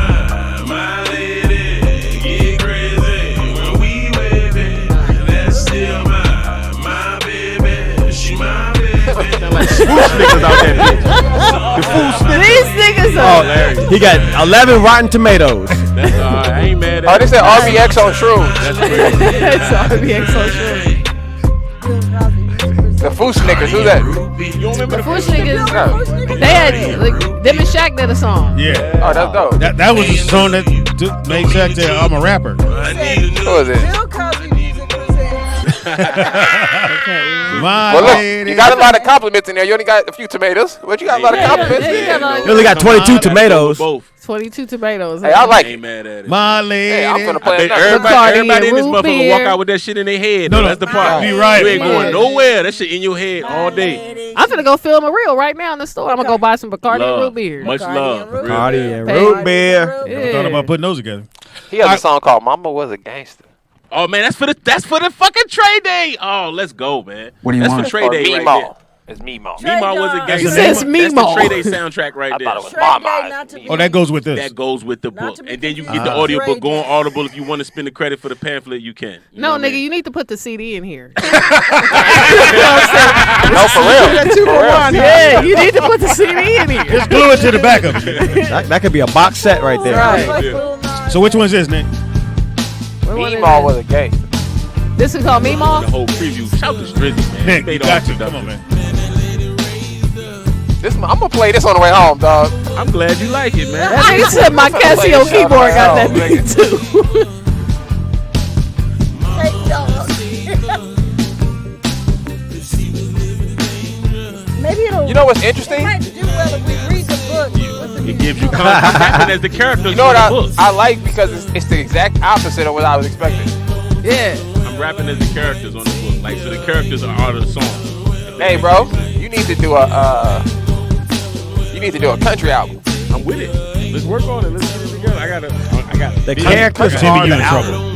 My lady get crazy when we waving. That's still my baby. She my baby. Niggas out there. These niggas are. Oh, he got 11 rotten tomatoes. That's all right. I ain't mad at Oh, they said RBX on shrooms. That's crazy. It's RBX on shrooms. The Foo Snickers. Who's that? You don't remember The Foosh niggas, they had, like, them and Shaq did a song. Yeah. Oh, that's dope. That was the song that made Shaq say, I'm a rapper. Who is it? Bill Cosby music was My Well, look, lady. you got a lot of compliments in there. You only got a few tomatoes, but you got a lot of compliments. You only got 22 tomatoes. Both. 22 tomatoes. Hey, I like Ain't it. mad at it. My lady. Hey, I'm gonna play it. Everybody in this root motherfucker beer. walk out with that shit in their head. No, That's the part. you right. You ain't going nowhere. That shit in your head all day. I'm finna go film a reel right now in the store. I'm gonna go buy some Bacardi and root beer. Much love. Bacardi and Hey. root beer. Never thought about putting those together. He has a song called "Mama Was a Gangster." Oh man, that's for the fucking trade day. Oh, let's go, man. What do you that's want? for trade day right Meemaw. there. It's Meemaw. Meemaw was a gangster. It says That's the Meemaw. trade day soundtrack right I there. thought it was Trade day, not Mama. to be- Oh, that goes with this. That goes with the book, to be and then you get confused the with audio book Trade going Day. Audible. If you want to spend the credit for the pamphlet, you can. You know No, what I nigga, mean? you need to put the CD in here. No, for real. Yeah, you need to put the CD in here. Just glue it to the back of it. That could be a box set right there. Right. So which one's this, Nick? Meemaw was a gangster. This is called The Meemaw. whole preview. Shout to Strizzy, man. Nick, you Paid got off to. the Come on, man. I'm gonna play this on the way home, dog. I'm glad you like it, man. That nigga said my Casio keyboard got that thing too. Hey, dog. Maybe it'll. You know what's interesting? It might do well if we read the book. It gives you content. I'm rapping as the characters You know what in the book. I like because it's the exact opposite of what I was expecting. Yeah. I'm rapping as the characters on the book. Like, so the characters are out of the song. Hey, bro, you need to do a country album. I'm with it. Let's work on it. Let's get it together. I got The characters Timmy, are you the in album. trouble.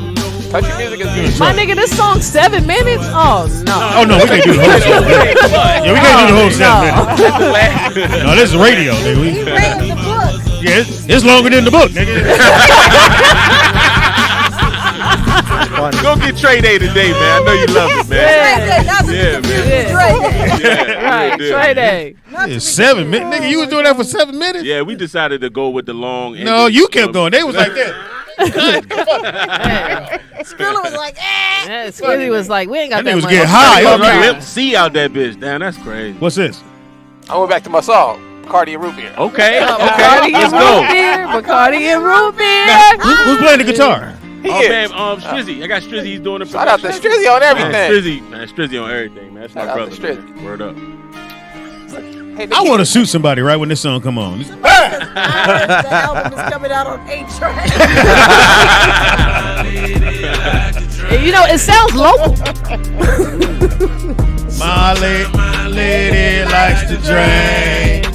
Country music is good. My nigga, this song's 7 minutes? Oh, no. Oh, no, we can't do the whole show. Yeah, we can't do the whole 7 minutes. No, this is radio, nigga. He read the book. Yeah, it's longer than the book, nigga. Go get Trade Day today, man. I know you love it, man. Trade Day, not to be Yeah, confused man. with Trade Day. Yeah, Right, real deal. Trade Day. It's 7 minutes. Nigga, you was doing that for 7 minutes? Yeah, we decided to go with the long. No, you kept going. They was like that. Spiller was like, eh. Yeah, Speedy was like, we ain't got That that nigga was much. getting high. Fuck, Right. Lip C out that bitch. Damn, that's crazy. What's this? I went back to my song, Bacardi and root beer. Okay, Bacardi okay, let's and go. root beer. Bacardi and root beer. Who's playing the guitar? Oh man, Strizzy. I got Strizzy. He's doing the Shout out to production. Strizzy on everything. Man, Strizzy on everything, man. That's Shout my out brother. to Man. Strizzy. Word up. Hey, I want to shoot somebody right when this song come on. The album is coming out on 8-track. You know, it sounds local. My lady likes to drink.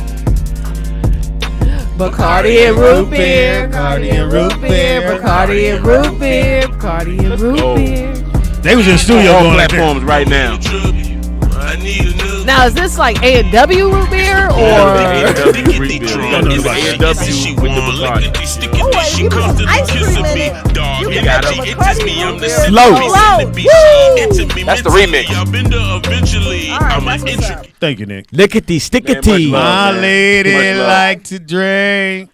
Bacardi and root beer. Bacardi and root beer. Bacardi and root beer. Bacardi and root go. beer. They was in the studio All going like that. platforms right now. Now, is this like A&W root beer or? A&W with the Bacardi. Oh, wait, you put some ice cream in it. You can got put it. Bacardi root beer. Slow. That's the remix. All right, that's what's up. Thank you, Nick. Lickety stickety. Man, My man. lady Much love. like to drink.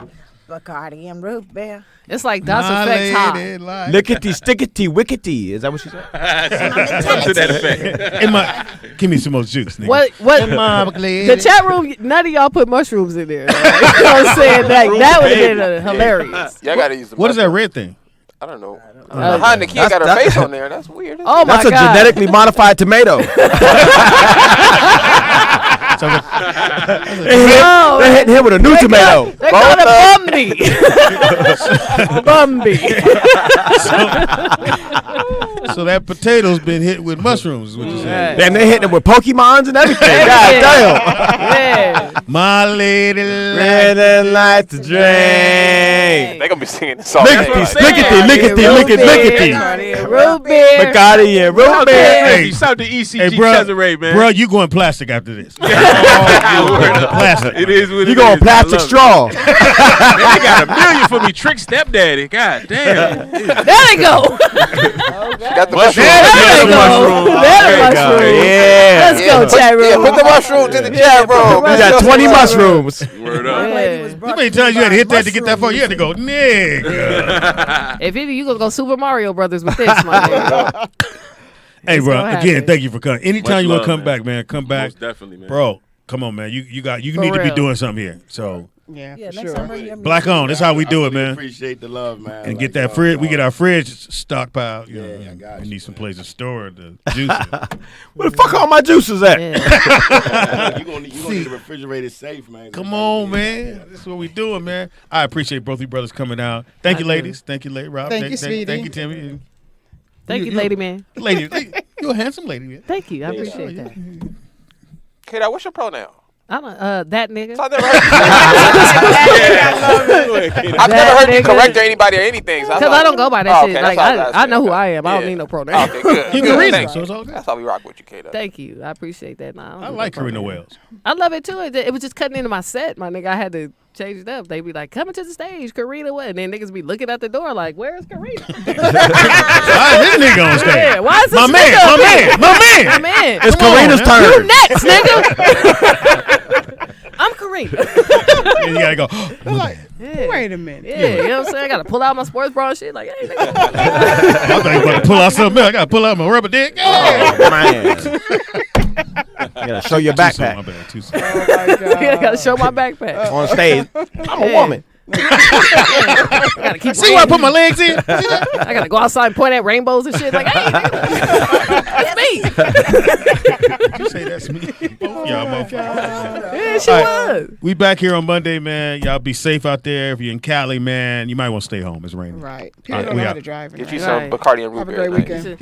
Bacardi and root beer. It's like Das My Effects high. lady like. Lickety stickety wickety. Is that what she said? Something to that effect. Give me some more juice, nigga. What? The chat room, none of y'all put mushrooms in there. You know what I'm saying? Like, that would have been hilarious. Yeah, I gotta use the. What is that red thing? I don't know. Behind the kid got her face on there. That's weird. Oh my That's a God. genetically modified tomato. They're hitting him with a new tomato. They're going to Bumby. Bumby. So that potato's been hit with mushrooms, is what you saying. Damn, they hit it with Pokemons and everything. God damn. My lady likes to drink. They gonna be singing the song. Lickety. Root beer. Bacardi and root beer. Hey, shout to ECG Cesare, man. Bro, you going plastic after this. Plastic. It is what it is. You going plastic straw. Man, they got $1 million for me. Trick stepdaddy. God damn. There they go. Got the mushroom. Yeah. Let's go, chat room. Yeah, put the mushrooms in the chat room. We got 20 mushrooms. Word up. How many times you had to hit that to get that far? You had to go, nigga. If you gonna go Super Mario Brothers with this, my nigga. Hey, bro, again, thank you for coming. Anytime you want to come back, man, come back. Most definitely, man. Bro, come on, man. You need to be doing something here. So. Yeah, Yeah, for next sure. time Black on. That's how we do it, man. Appreciate the love, man. And Like, get that fridge. We get our fridge stockpiled. You know, I got we you, need some place to store the juice. Where the fuck are all my juices at? you gonna need a refrigerator safe, man. Come on, man. This is what we doing, man. I appreciate both you brothers coming out. Thank you, ladies. Thank you, lady Rob. Thank you, Speedy. Thank you, Timmy. Thank you, lady man. Lady, you're a handsome lady, man. Thank you. I appreciate that. K-Dot, what's your pronoun? I don't, that nigga. I've never heard you correct anybody or anything. Because I don't go by that shit. Like I know who I am. I don't need no pronoun. Okay, good. You can read it, so it's all good. That's how we rock with you, K-Dot. Thank you. I appreciate that. Nah, I like Karina Wells. I love it too. It was just cutting into my set, my nigga. I had to change it up. They be like, coming to the stage, Karina what? And then niggas be looking at the door like, where's Karina? Why is this nigga on stage? Yeah, why is this My man. My man. It's Karina's turn. You next, nigga. I'm Karina. And you gotta go. Wait a minute. Yeah, you know what I'm saying? I gotta pull out my sports bra and shit. Like, hey, nigga. I thought you about to pull out something else. I gotta pull out my rubber dick. Oh, man. You gotta show your backpack. My bad. Too soon. Oh my God. I gotta show my backpack. On stage. I'm a woman. I gotta keep See where I put my legs in? I gotta go outside and point at rainbows and shit. Like, hey, that's me. You say that's me. Both y'all motherfuckers. Yeah, she All was. We back here on Monday, man. Y'all be safe out there. If you're in Cali, man, you might want to stay home. It's raining. Right. People All right, don't we know how out. to drive. Get you some Bacardi and root Have a beer. great man. weekend.